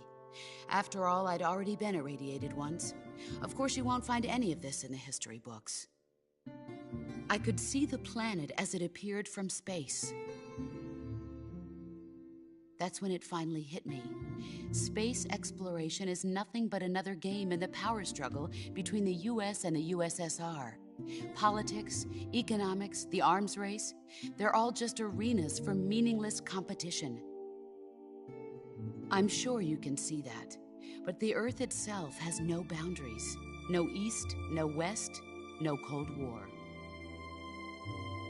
After all, I'd already been irradiated once. Of course, you won't find any of this in the history books. I could see the planet as it appeared from space. That's when it finally hit me. Space exploration is nothing but another game in the power struggle between the US and the USSR. Politics, economics, the arms race, they're all just arenas for meaningless competition. I'm sure you can see that, but the Earth itself has no boundaries. No East, no West, no Cold War.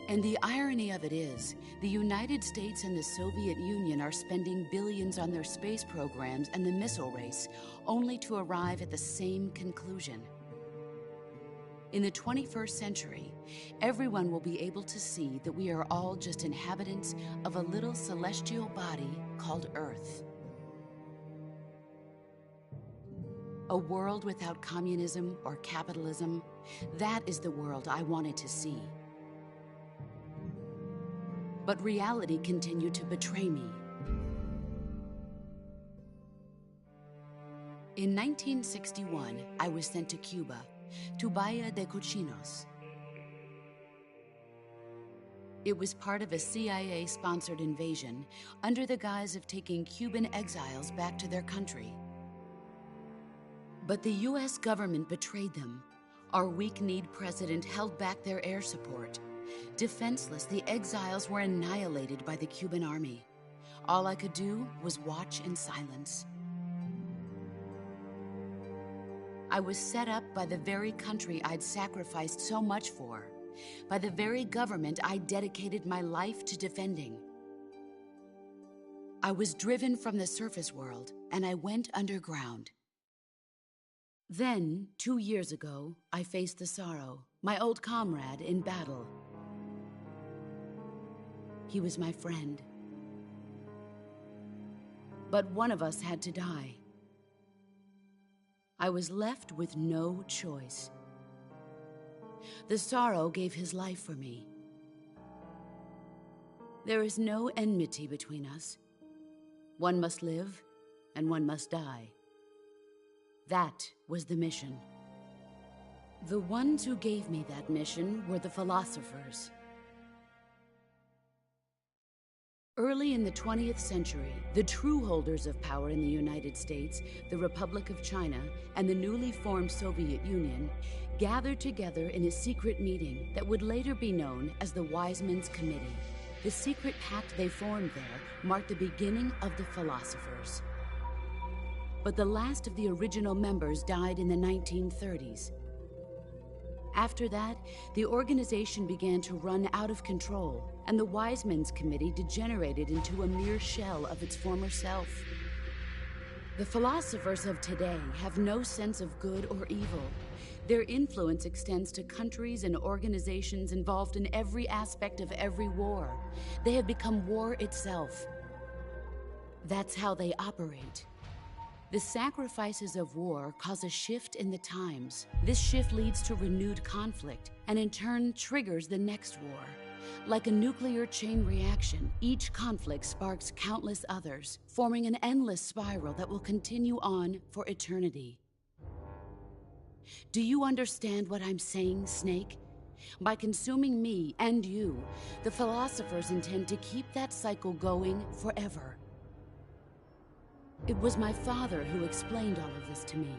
And the irony of it is, the United States and the Soviet Union are spending billions on their space programs and the missile race, only to arrive at the same conclusion. In the 21st century, everyone will be able to see that we are all just inhabitants of a little celestial body called Earth. A world without communism or capitalism, that is the world I wanted to see. But reality continued to betray me. In 1961, I was sent to Cuba, to Bahia de Cochinos. It was part of a CIA-sponsored invasion under the guise of taking Cuban exiles back to their country. But the US government betrayed them. Our weak-kneed president held back their air support. Defenseless, the exiles were annihilated by the Cuban army. All I could do was watch in silence. I was set up by the very country I'd sacrificed so much for, by the very government I dedicated my life to defending. I was driven from the surface world, and I went underground. Then, 2 years ago, I faced the Sorrow, my old comrade in battle. He was my friend. But one of us had to die. I was left with no choice. The Sorrow gave his life for me. There is no enmity between us. One must live, and one must die. That was the mission. The ones who gave me that mission were the philosophers. Early in the 20th century, the true holders of power in the United States, the Republic of China, and the newly formed Soviet Union gathered together in a secret meeting that would later be known as the Wise Men's Committee. The secret pact they formed there marked the beginning of the philosophers. But the last of the original members died in the 1930s. After that, the organization began to run out of control, and the Wise Men's Committee degenerated into a mere shell of its former self. The philosophers of today have no sense of good or evil. Their influence extends to countries and organizations involved in every aspect of every war. They have become war itself. That's how they operate. The sacrifices of war cause a shift in the times. This shift leads to renewed conflict, and in turn triggers the next war. Like a nuclear chain reaction, each conflict sparks countless others, forming an endless spiral that will continue on for eternity. Do you understand what I'm saying, Snake? By consuming me and you, the philosophers intend to keep that cycle going forever. It was my father who explained all of this to me.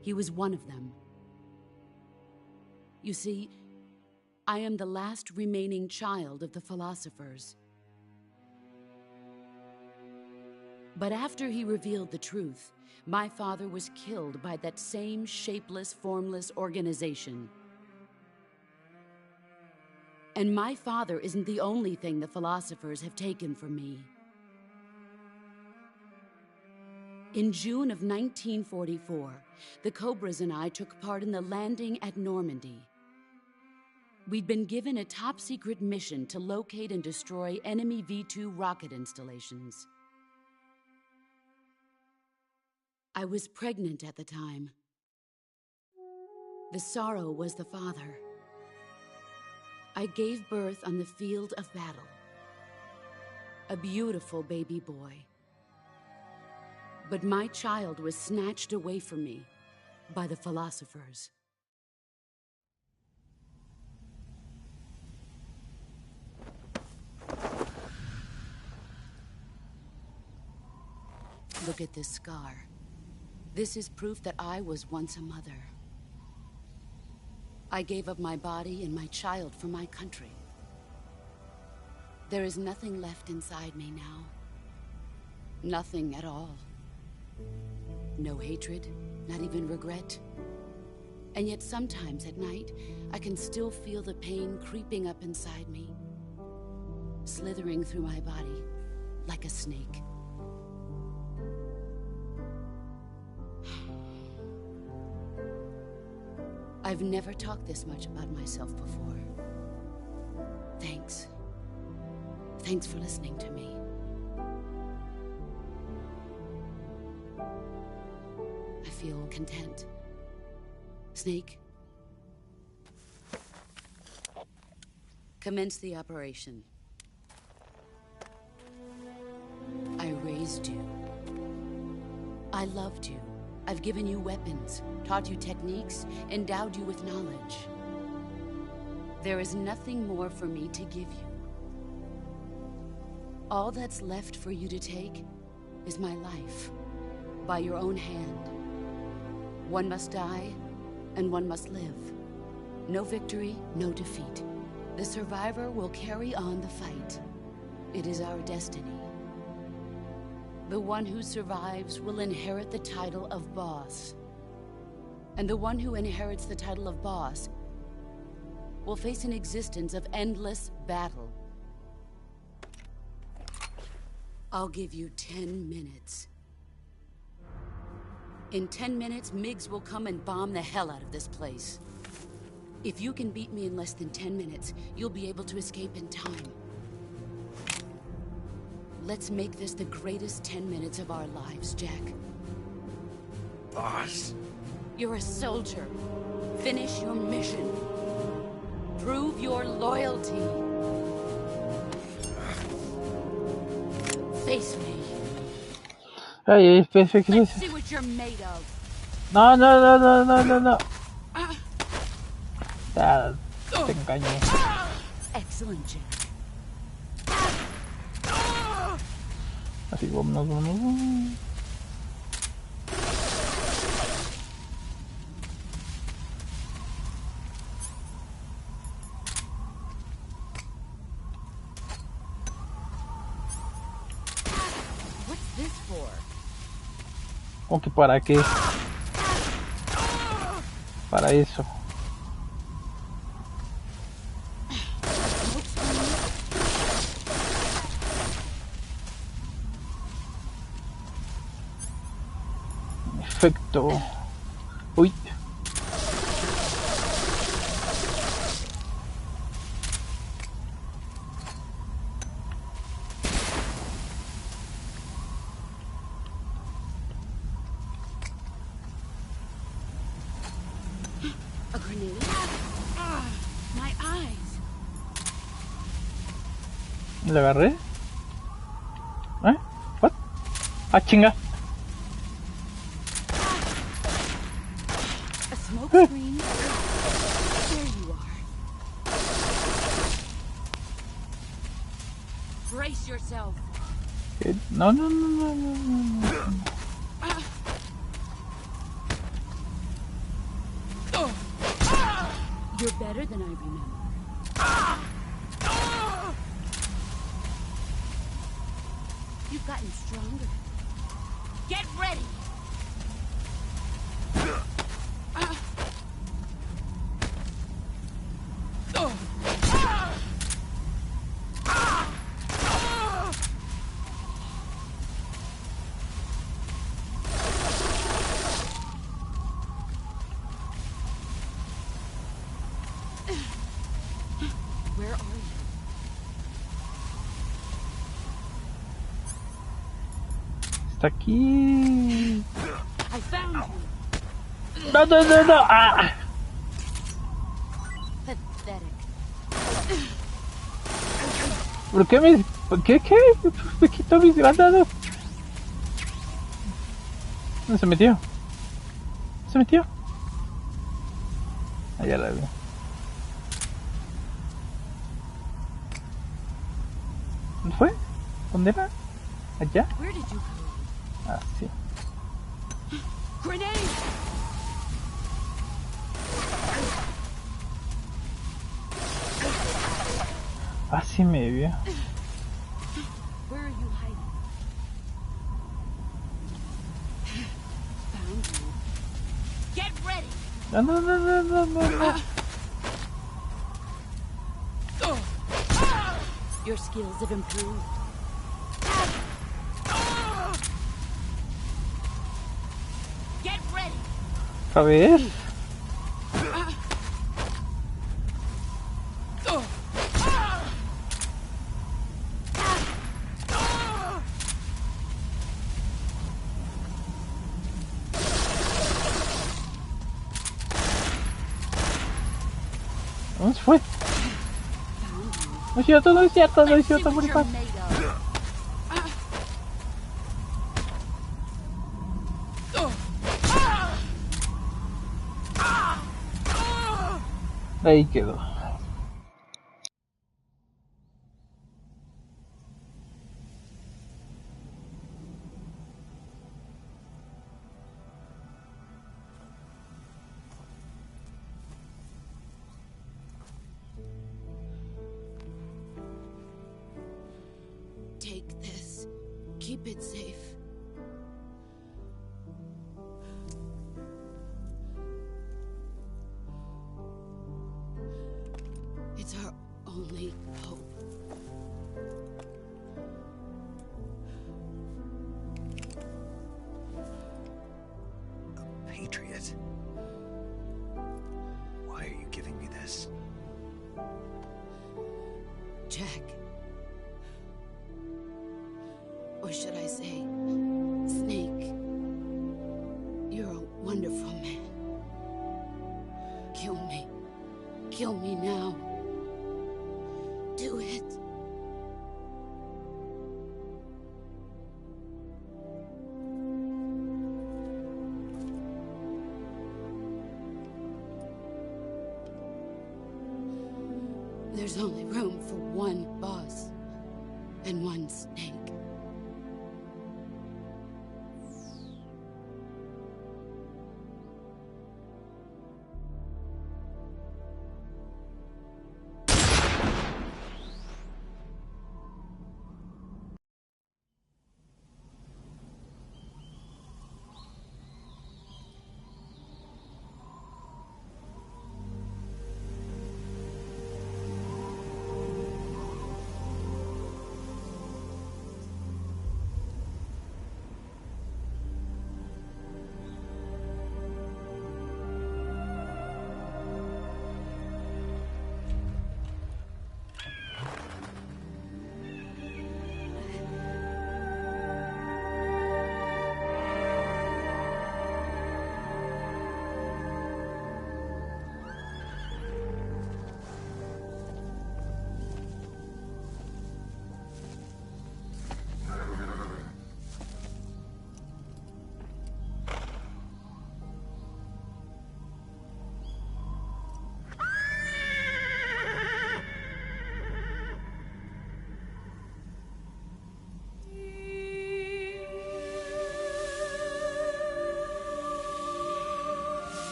He was one of them. You see, I am the last remaining child of the philosophers. But after he revealed the truth, my father was killed by that same shapeless, formless organization. And my father isn't the only thing the philosophers have taken from me. In June of 1944, the Cobras and I took part in the landing at Normandy. We'd been given a top-secret mission to locate and destroy enemy V-2 rocket installations. I was pregnant at the time. The Sorrow was the father. I gave birth on the field of battle. A beautiful baby boy. But my child was snatched away from me by the philosophers. Look at this scar. This is proof that I was once a mother. I gave up my body and my child for my country. There is nothing left inside me now. Nothing at all. No hatred, not even regret. And yet sometimes at night, I can still feel the pain creeping up inside me, slithering through my body like a snake. I've never talked this much about myself before. Thanks. Thanks for listening to me. I feel content. Snake, commence the operation. I raised you. I loved you. I've given you weapons, taught you techniques, endowed you with knowledge. There is nothing more for me to give you. All that's left for you to take is my life, by your own hand. One must die, and one must live. No victory, no defeat. The survivor will carry on the fight. It is our destiny. The one who survives will inherit the title of boss. And the one who inherits the title of boss will face an existence of endless battle. I'll give you 10 minutes. In 10 minutes, MiGs will come and bomb the hell out of this place. If you can beat me in less than 10 minutes, you'll be able to escape in time. Let's make this the greatest 10 minutes of our lives, Jack. Boss. You're a soldier. Finish your mission. Prove your loyalty. Face me. Ay, Let's see what you're made of. No. Ya, te engañé. Excellent, Jack. Así, vámonos. What's this for? ¿Cómo que para qué? Para eso. Efecto. Uy. A grenade? My eyes. ¿Le agarré? ¿Eh? ¿What? Ah, chinga. A smoke screen? There you are. Brace yourself. No. You're better than I remember. You've gotten stronger. Get ready! Where are you? Está aquí. I found you. No. Ah. Pathetic. ¿Por qué me... ¿Qué? Me quitó mis granadas. ¿Dónde se metió? ¿Se metió? Allá la vi. ¿Dónde fue? ¿Dónde era? ¿Allá? Where did you go? Ah, sí. Grenade! Ah, sí me vio. Where are you hiding? Found you. Get ready! No. Your skills have improved. Get ready! A ver. ¿Dónde se fue? No es cierto, Muripas. Ahí quedó. Take this. Keep it safe. It's our only hope. Jack. Or should I say, Snake. You're a wonderful man. Kill me. Kill me now. Do it. There's only room for one boss and one snake.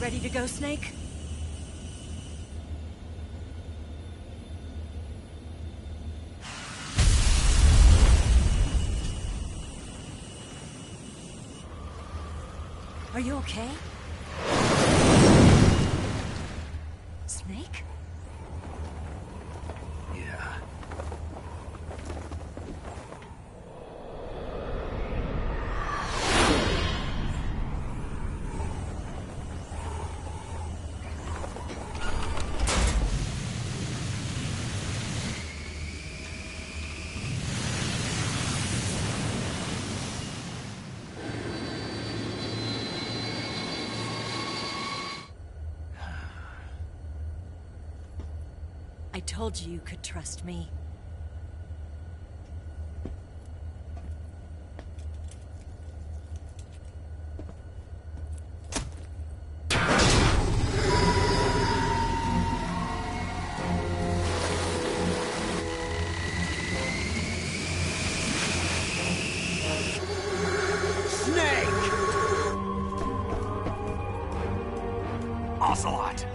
Ready to go, Snake? Are you okay? Snake? Yeah. I told you you could trust me. Snake! Ocelot!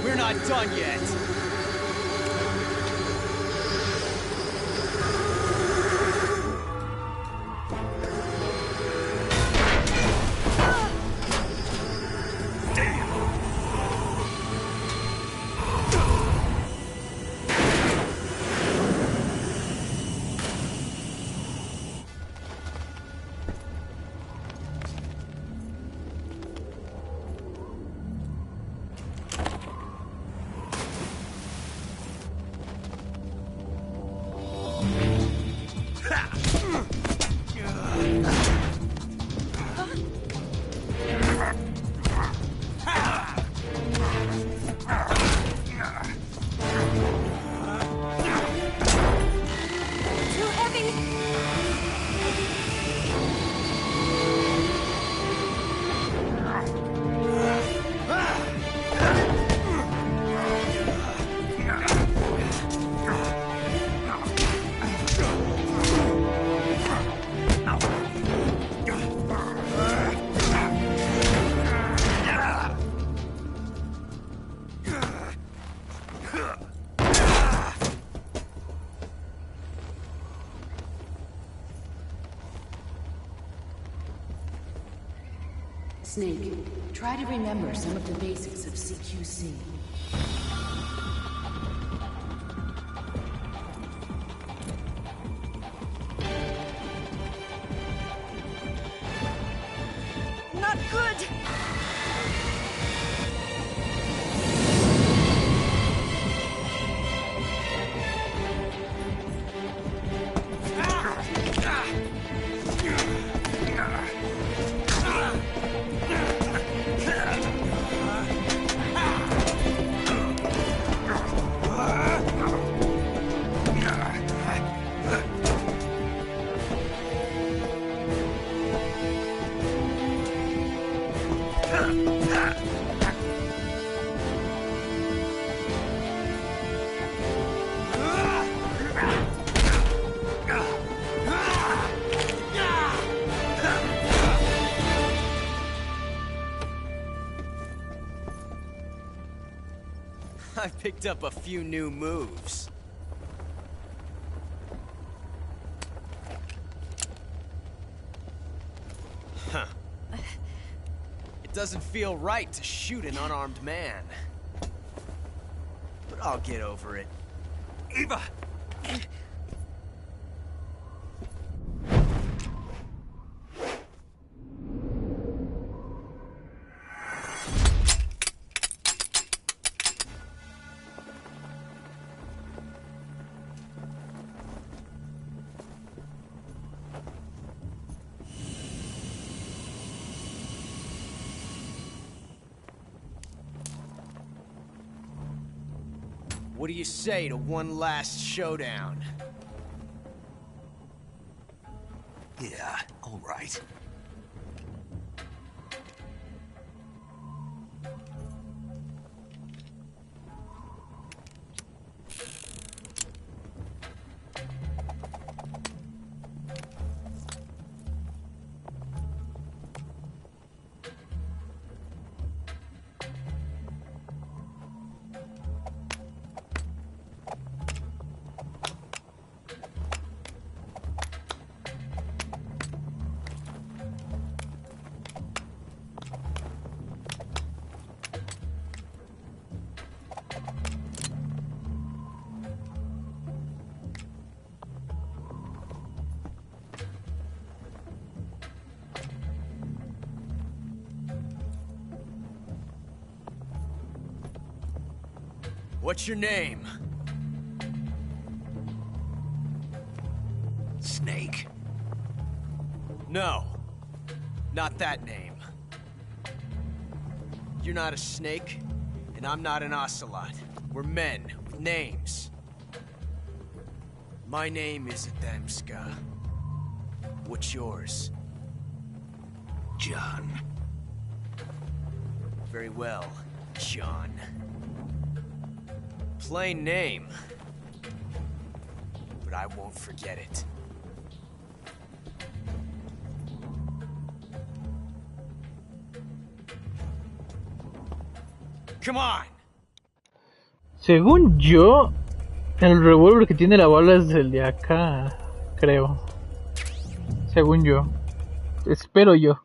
We're not done yet. Snake, try to remember some of the basics of CQC. Not good! I picked up a few new moves. Huh. It doesn't feel right to shoot an unarmed man. But I'll get over it. Eva! What do you say to one last showdown? Yeah, all right. What's your name? Snake. No. Not that name. You're not a snake, and I'm not an ocelot. We're men with names. My name is Adamska. What's yours? John. Very well, John. Plain name. But I won't forget it. Come on. Según yo, el revólver que tiene la bala es el de acá, creo. Según yo. Espero yo.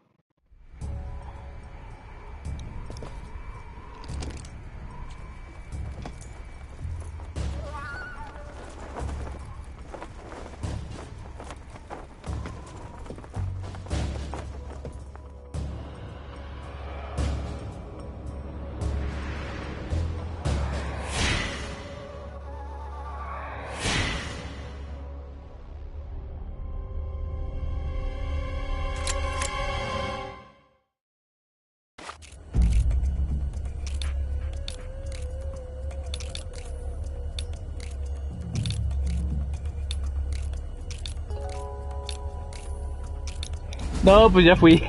No, pues ya fui.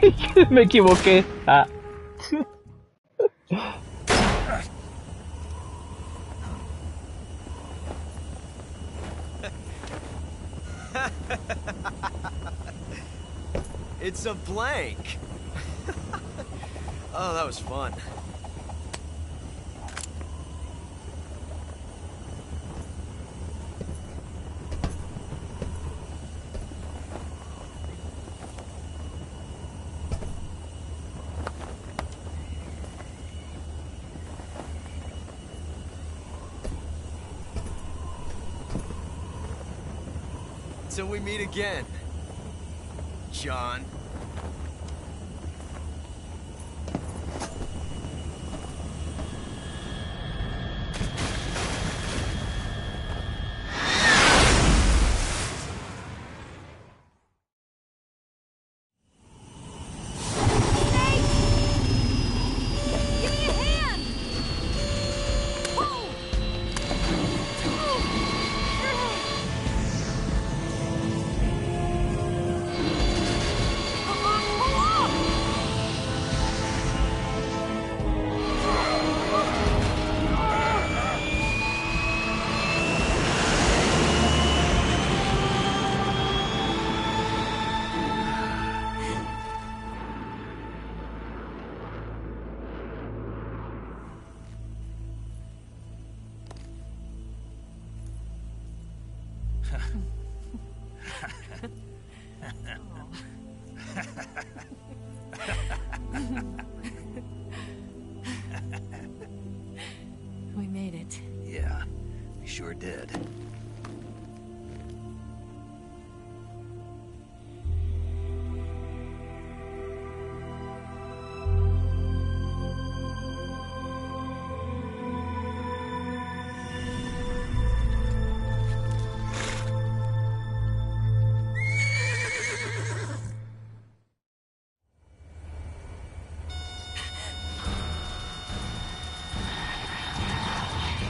Me equivoqué. Ah. It's a blank. Oh, that was fun. Till we meet again, John. We made it. Yeah, we sure did.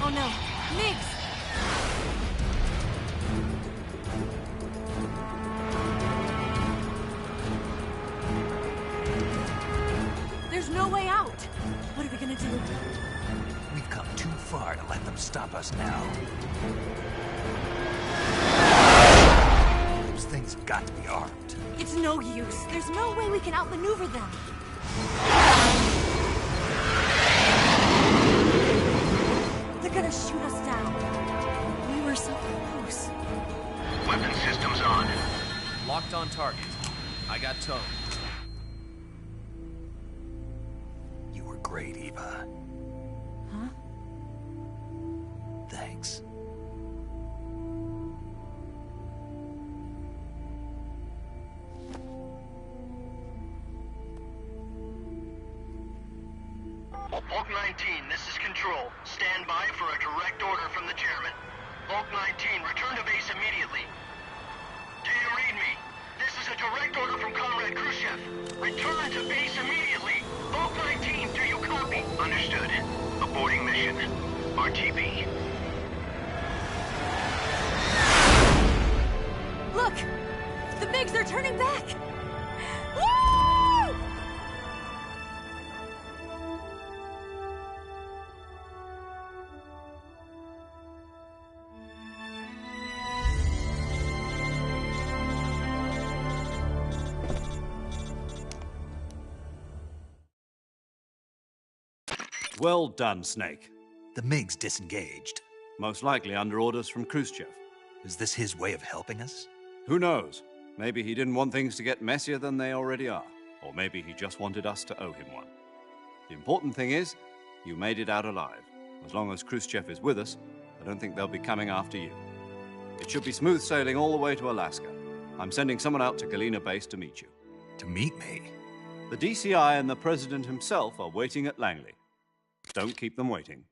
Oh no, Miggs! There's no way out! What are we gonna do? We've come too far to let them stop us now. Those things have got to be armed. It's no use. There's no way we can outmaneuver them. They're gonna shoot us down. We were so close. Weapon systems on. Locked on target. I got towed. You were great, Eva. Huh? Thanks. Hulk 19, this is Control. Stand by for a direct order from the chairman. Hulk 19, return to base immediately. Do you read me? This is a direct order from Comrade Khrushchev. Return to base immediately. Hulk 19, do you copy? Understood. Aborting mission. RTB. Look! The MiGs are turning back! Woo! Well done, Snake. The MiGs disengaged. Most likely under orders from Khrushchev. Is this his way of helping us? Who knows? Maybe he didn't want things to get messier than they already are. Or maybe he just wanted us to owe him one. The important thing is, you made it out alive. As long as Khrushchev is with us, I don't think they'll be coming after you. It should be smooth sailing all the way to Alaska. I'm sending someone out to Galena Base to meet you. To meet me? The DCI and the President himself are waiting at Langley. Don't keep them waiting.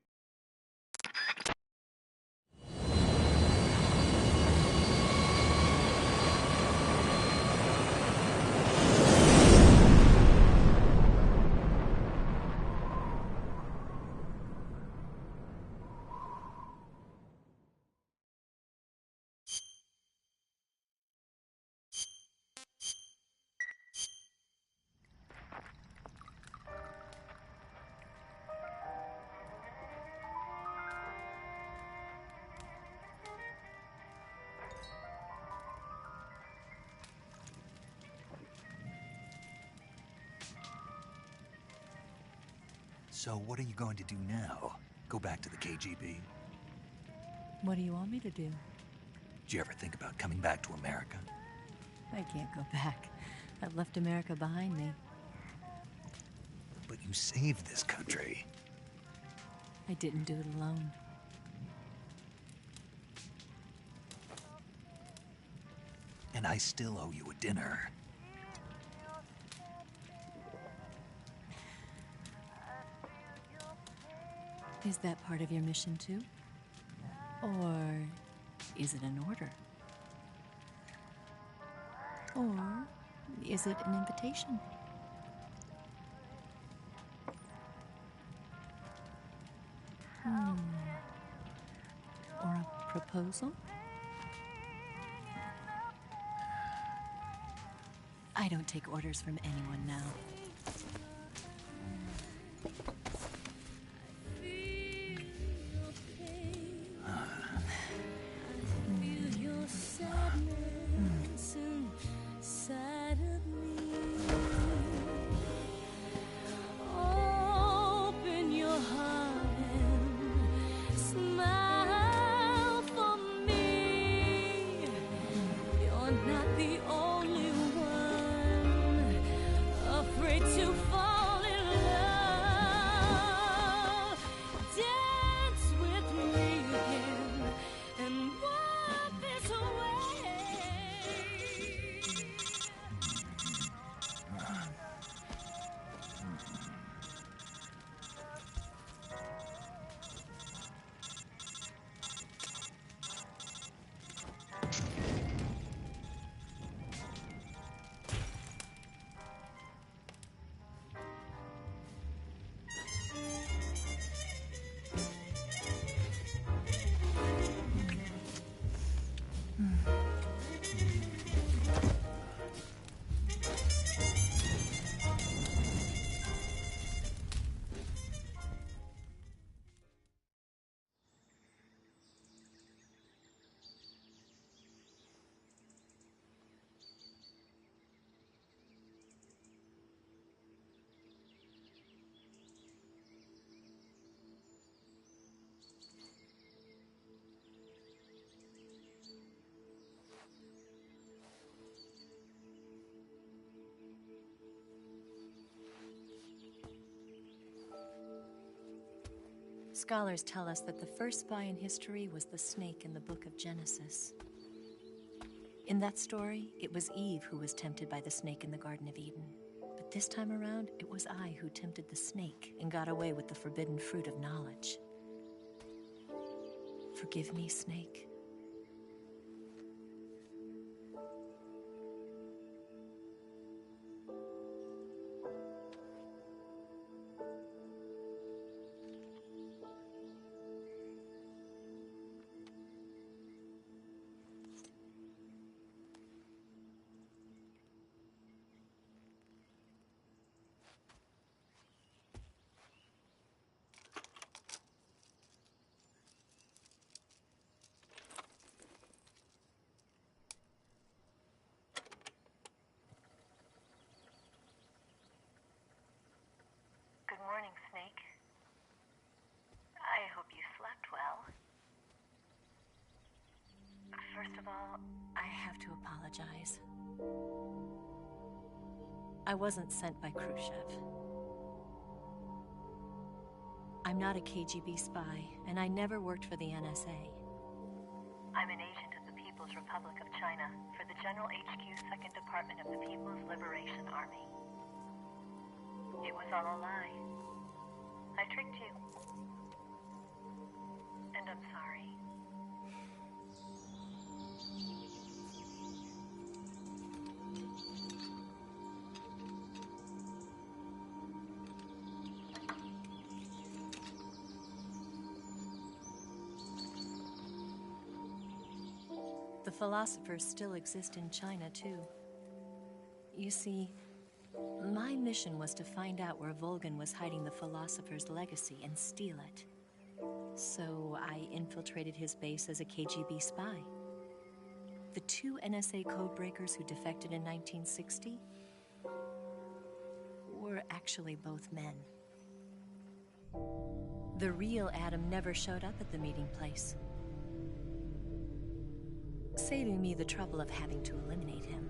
So what are you going to do now? Go back to the KGB? What do you want me to do? Did you ever think about coming back to America? I can't go back. I've left America behind me. But you saved this country. I didn't do it alone. And I still owe you a dinner. Is that part of your mission too? Or is it an order? Or is it an invitation? Or a proposal? I don't take orders from anyone now. Scholars tell us that the first spy in history was the snake in the book of Genesis. In that story, it was Eve who was tempted by the snake in the Garden of Eden. But this time around, it was I who tempted the snake and got away with the forbidden fruit of knowledge. Forgive me, snake. Good morning, Snake. I hope you slept well. First of all, I have to apologize. I wasn't sent by Khrushchev. I'm not a KGB spy, and I never worked for the NSA. I'm an agent of the People's Republic of China for the General HQ 2nd Department of the People's Liberation Army. It was all a lie. I tricked you. And I'm sorry. The philosophers still exist in China, too. You see, my mission was to find out where Volgin was hiding the philosopher's legacy and steal it. So I infiltrated his base as a KGB spy. The two NSA codebreakers who defected in 1960 were actually both men. The real Adam never showed up at the meeting place, saving me the trouble of having to eliminate him.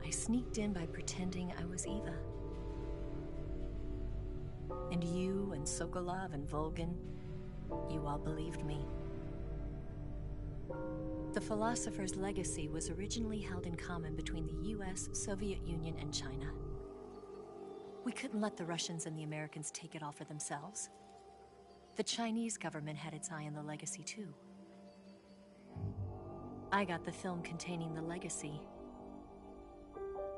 I sneaked in by pretending I was Eva. And you and Sokolov and Volgin, you all believed me. The philosopher's legacy was originally held in common between the US, Soviet Union, and China. We couldn't let the Russians and the Americans take it all for themselves. The Chinese government had its eye on the legacy too. I got the film containing the legacy,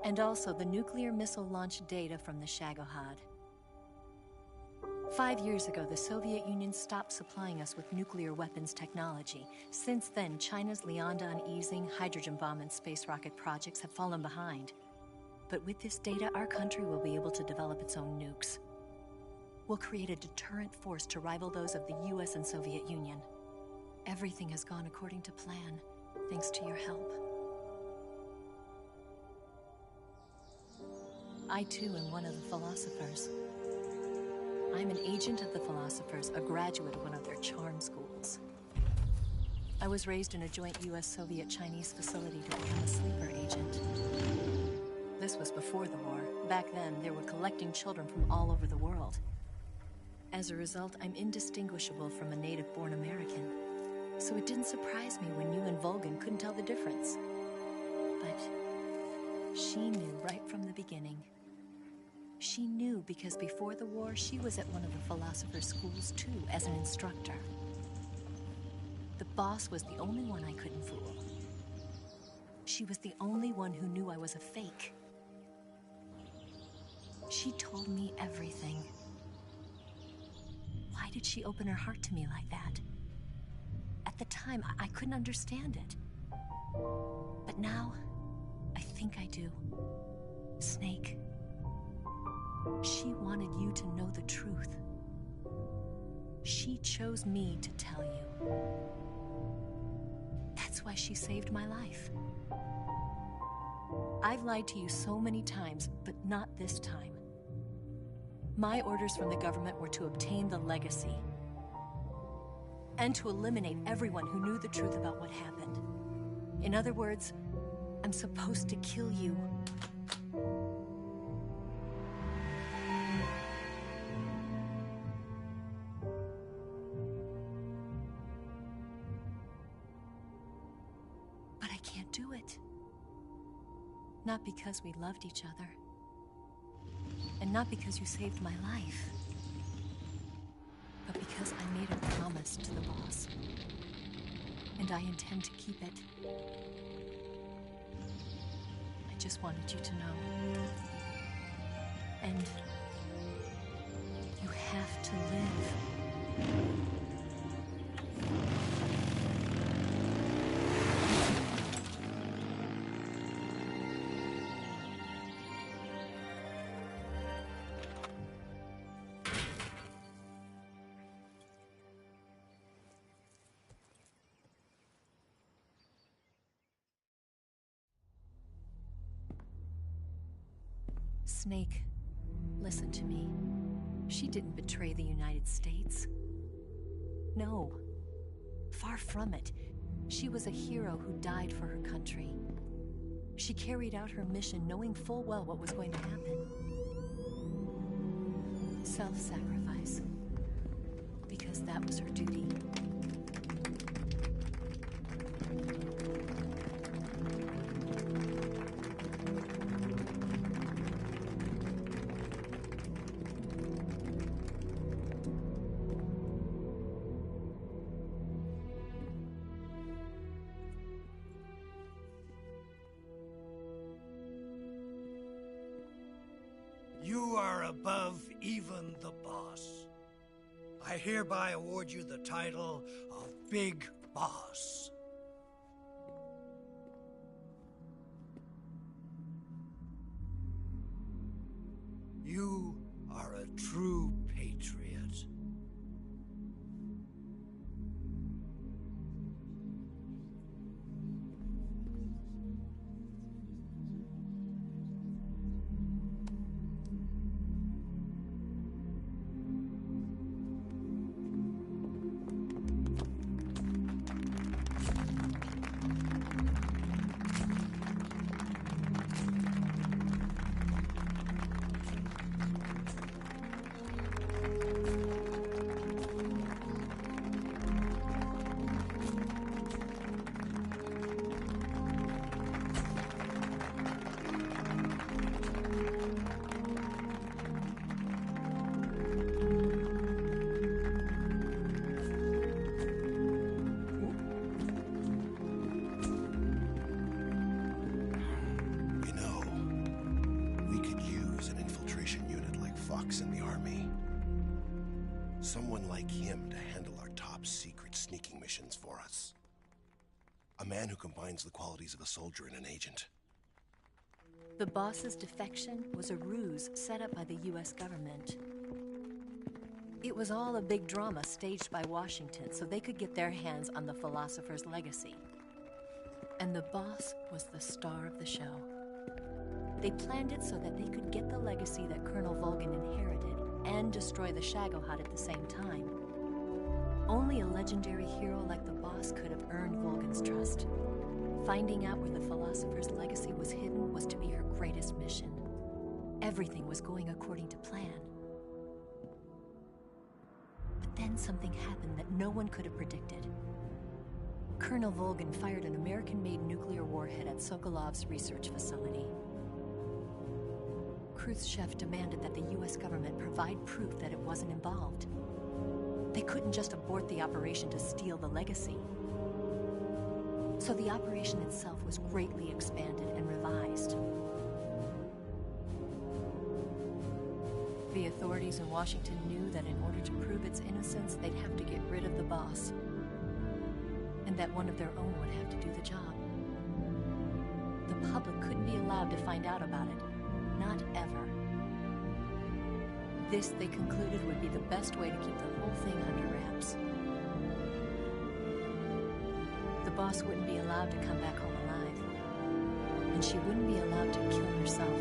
and also the nuclear missile launch data from the Shagohod. 5 years ago, the Soviet Union stopped supplying us with nuclear weapons technology. Since then, China's Liaodong easing, hydrogen bomb, and space rocket projects have fallen behind. But with this data, our country will be able to develop its own nukes. We'll create a deterrent force to rival those of the US and Soviet Union. Everything has gone according to plan, thanks to your help. I too am one of the philosophers. I'm an agent of the philosophers, a graduate of one of their charm schools. I was raised in a joint US-Soviet-Chinese facility to become a sleeper agent. This was before the war. Back then, they were collecting children from all over the world. As a result, I'm indistinguishable from a native-born American. So it didn't surprise me when you and Vulcan couldn't tell the difference. But she knew right from the beginning. She knew because before the war, she was at one of the philosopher's schools too, as an instructor. The boss was the only one I couldn't fool. She was the only one who knew I was a fake. She told me everything. Why did she open her heart to me like that? At the time, I couldn't understand it. But now, I think I do. Snake. She wanted you to know the truth. She chose me to tell you. That's why she saved my life. I've lied to you so many times, but not this time. My orders from the government were to obtain the legacy and to eliminate everyone who knew the truth about what happened. In other words, I'm supposed to kill you. But I can't do it. Not because we loved each other. And not because you saved my life. But because I made a promise to the boss. And I intend to keep it. I just wanted you to know. And you have to live. Snake, listen to me. She didn't betray the United States. No. Far from it. She was a hero who died for her country. She carried out her mission knowing full well what was going to happen. Self-sacrifice. Because that was her duty. You are above even the boss. I hereby award you the title of Big Boss. You are a true patriot. Someone like him to handle our top secret sneaking missions for us. A man who combines the qualities of a soldier and an agent. The boss's defection was a ruse set up by the US government. It was all a big drama staged by Washington so they could get their hands on the philosopher's legacy. And the boss was the star of the show. They planned it so that they could get the legacy that Colonel Volgin inherited and destroy the Shagohod at the same time. Only a legendary hero like the boss could have earned Volgin's trust. Finding out where the philosopher's legacy was hidden was to be her greatest mission. Everything was going according to plan. But then something happened that no one could have predicted. Colonel Volgin fired an American-made nuclear warhead at Sokolov's research facility. Khrushchev demanded that the US government provide proof that it wasn't involved. They couldn't just abort the operation to steal the legacy. So the operation itself was greatly expanded and revised. The authorities in Washington knew that in order to prove its innocence, they'd have to get rid of the boss, and that one of their own would have to do the job. The public couldn't be allowed to find out about it. Not ever. This, they concluded, would be the best way to keep the whole thing under wraps. The boss wouldn't be allowed to come back home alive, and she wouldn't be allowed to kill herself.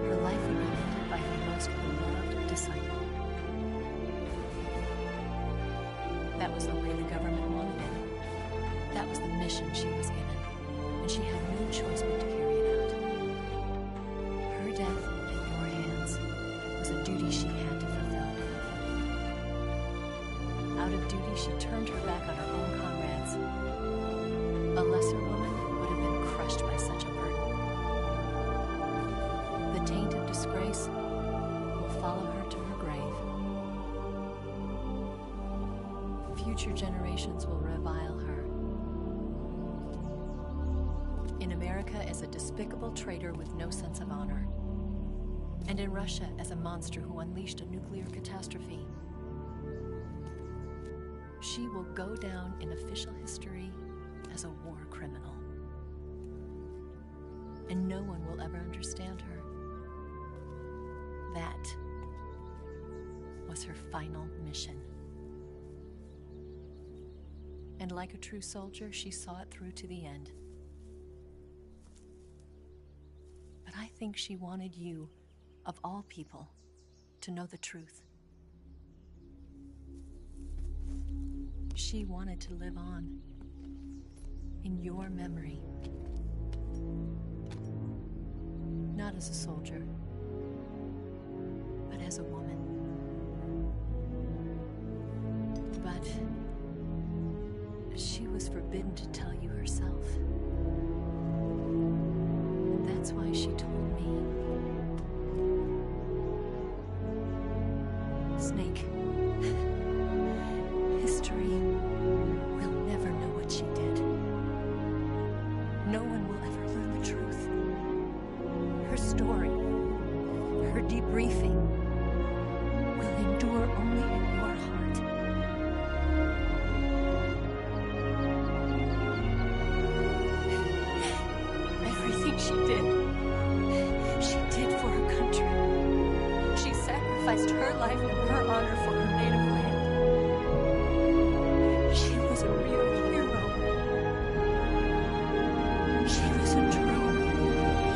Her life would be ended by her most beloved disciple. That was the way the government wanted it. That was the mission she was given, and she had no choice but to carry it out. Her death in your hands was a duty she had to fulfill. Out of duty, she turned her back on her own comrades. A lesser woman would have been crushed by such a burden. The taint of disgrace will follow her to her grave. Future generations will revile her. In America as a despicable traitor with no sense of honor. And in Russia as a monster who unleashed a nuclear catastrophe. She will go down in official history as a war criminal. And no one will ever understand her. That was her final mission. And like a true soldier, she saw it through to the end. But I think she wanted you, of all people, to know the truth. She wanted to live on in your memory. Not as a soldier, but as a woman. But she was forbidden to tell you herself. That's why she told me. Snake, history will never know what she did. No one will ever learn the truth. Her story, her debriefing, will endure only in your heart. Everything she did for her country. She sacrificed her life and her honor for her native land. She was a real hero. She was a true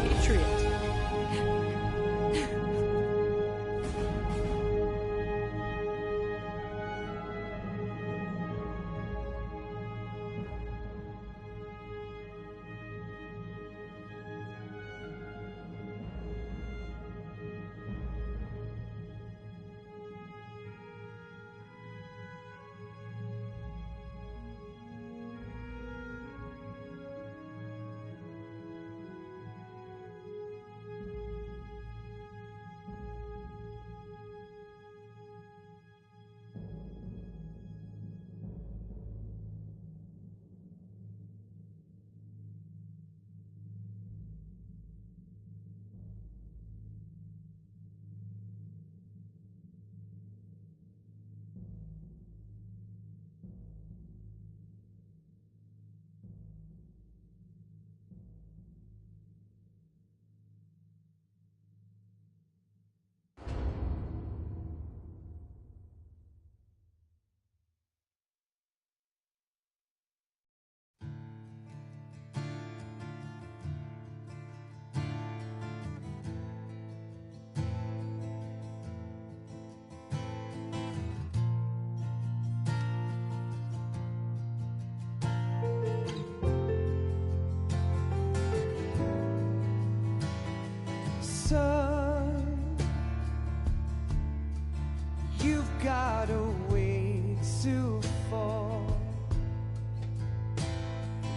patriot. Son, you've got a way to fall.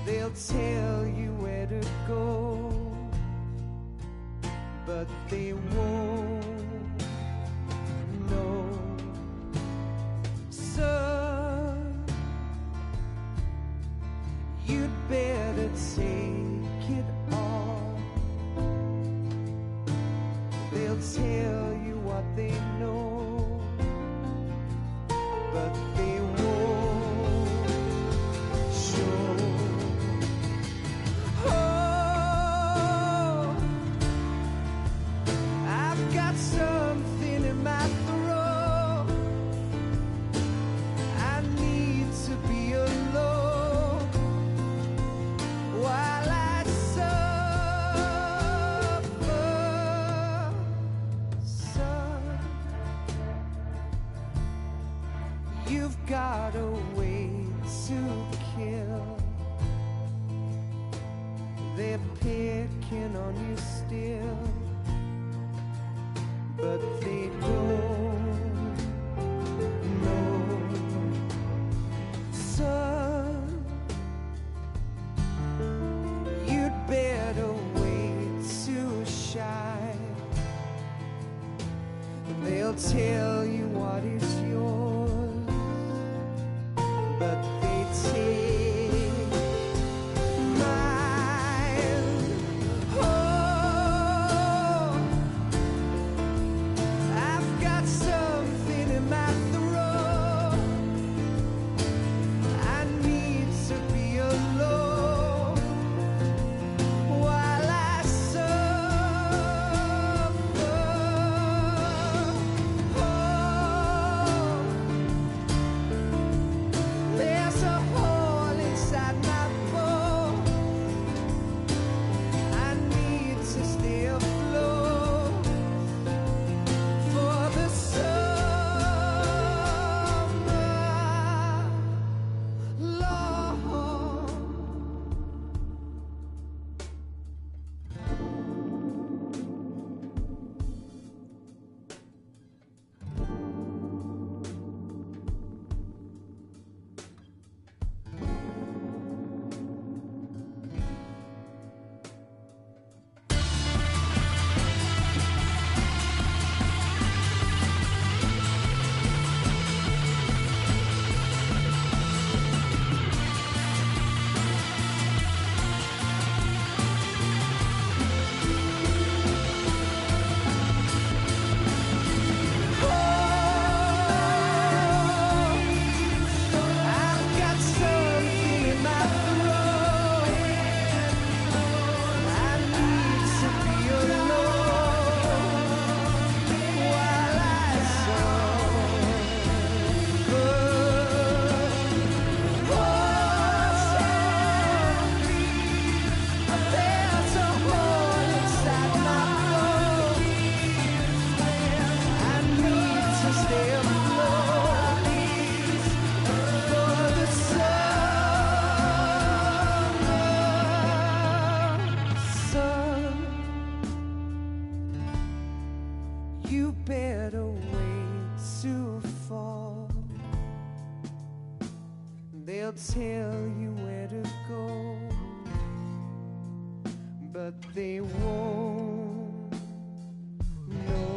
They'll tell you where to go, but they won't know. Son, you'd better take it off. They'll tell you what they know, but they won't show. Oh, I've got something in my throat. I need to be alone while I suffer. Son, you've got a way to kill. They're picking on you still, but they don't know. Son, you'd better wait to shine. They'll tell you what is yours, but they take mine. Oh, I've got something in my throat. I need to be alone while I suffer. Oh, there's a hole inside my bone. I need to stay afloat for the summer, Lord. I've got something in my throat. I need to be alone while I suffer. There's a hole inside my bone. I need to stay afloat for the summer. Son, you better wait to fall. They'll tell you where to go, but they won't know.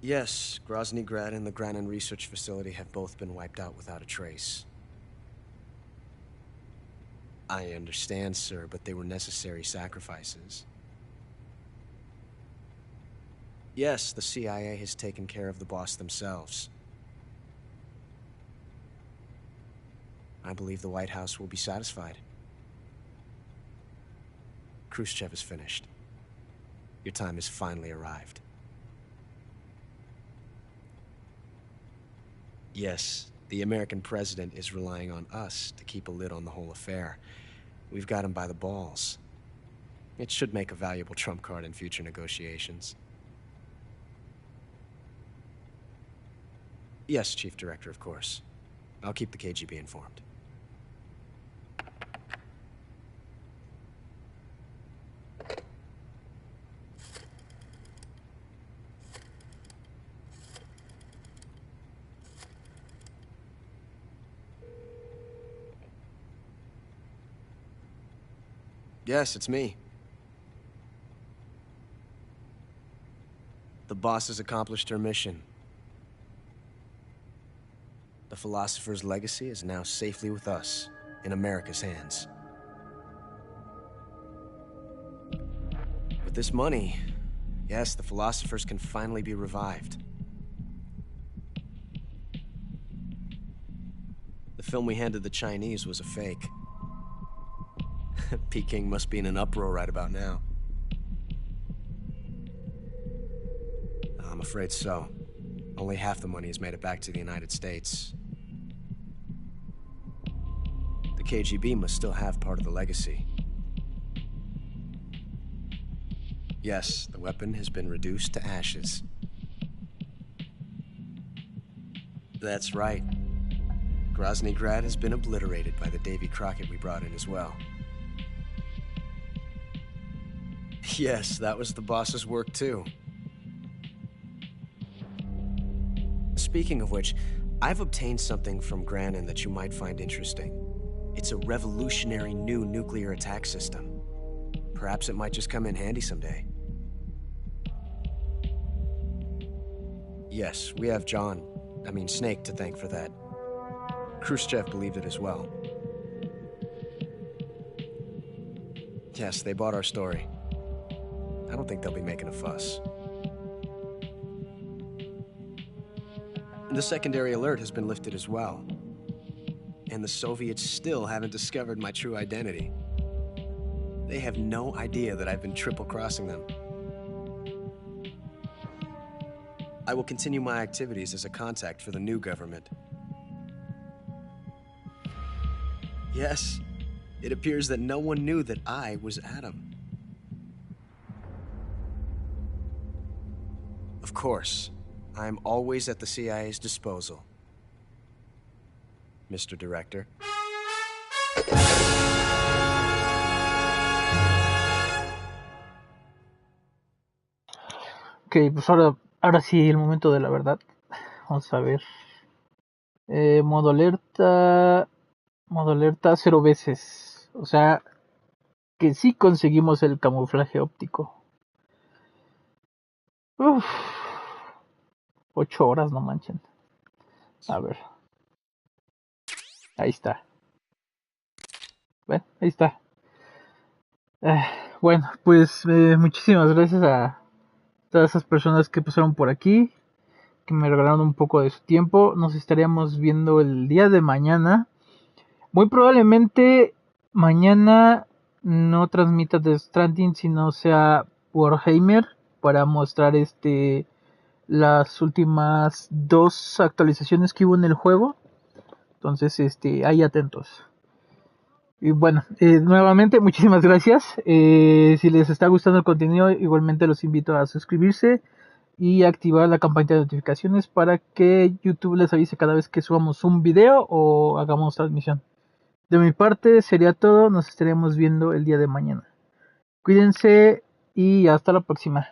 Yes, Grozny Grad and the Granin Research Facility have both been wiped out without a trace. I understand, sir, but they were necessary sacrifices. Yes, the CIA has taken care of the boss themselves. I believe the White House will be satisfied. Khrushchev is finished. Your time has finally arrived. Yes, the American president is relying on us to keep a lid on the whole affair. We've got him by the balls. It should make a valuable trump card in future negotiations. Yes, Chief Director, of course. I'll keep the KGB informed. Yes, it's me. The boss has accomplished her mission. The philosopher's legacy is now safely with us, in America's hands. With this money, yes, the philosophers can finally be revived. The film we handed the Chinese was a fake. Peking must be in an uproar right about now. I'm afraid so. Only half the money has made it back to the United States. The KGB must still have part of the legacy. Yes, the weapon has been reduced to ashes. That's right. Grozny Grad has been obliterated by the Davy Crockett we brought in as well. Yes, that was the boss's work too. Speaking of which, I've obtained something from Granin that you might find interesting. It's a revolutionary new nuclear attack system. Perhaps it might just come in handy someday. Yes, we have Snake to thank for that. Khrushchev believed it as well. Yes, they bought our story. I don't think they'll be making a fuss. The secondary alert has been lifted as well. And the Soviets still haven't discovered my true identity. They have no idea that I've been triple-crossing them. I will continue my activities as a contact for the new government. Yes, it appears that no one knew that I was Adam. Of course, I am always at the CIA's disposal, Mr. Director. Ok, pues ahora sí, el momento de la verdad. Vamos a ver. Modo alerta 0 veces. O sea, que sí conseguimos el camuflaje óptico. 8 horas, no manchen. A ver. Ahí está. Bueno, ahí está. Bueno, pues muchísimas gracias a todas esas personas que pasaron por aquí, que me regalaron un poco de su tiempo. Nos estaríamos viendo el día de mañana. Muy probablemente mañana no transmita The Stranding, sino sea Warhammer, para mostrar las últimas 2 actualizaciones que hubo en el juego. Entonces, ahí atentos. Y bueno, nuevamente muchísimas gracias. Si les está gustando el contenido, igualmente los invito a suscribirse y activar la campanita de notificaciones para que YouTube les avise cada vez que subamos un video o hagamos transmisión. De mi parte sería todo, nos estaremos viendo el día de mañana. Cuídense y hasta la próxima.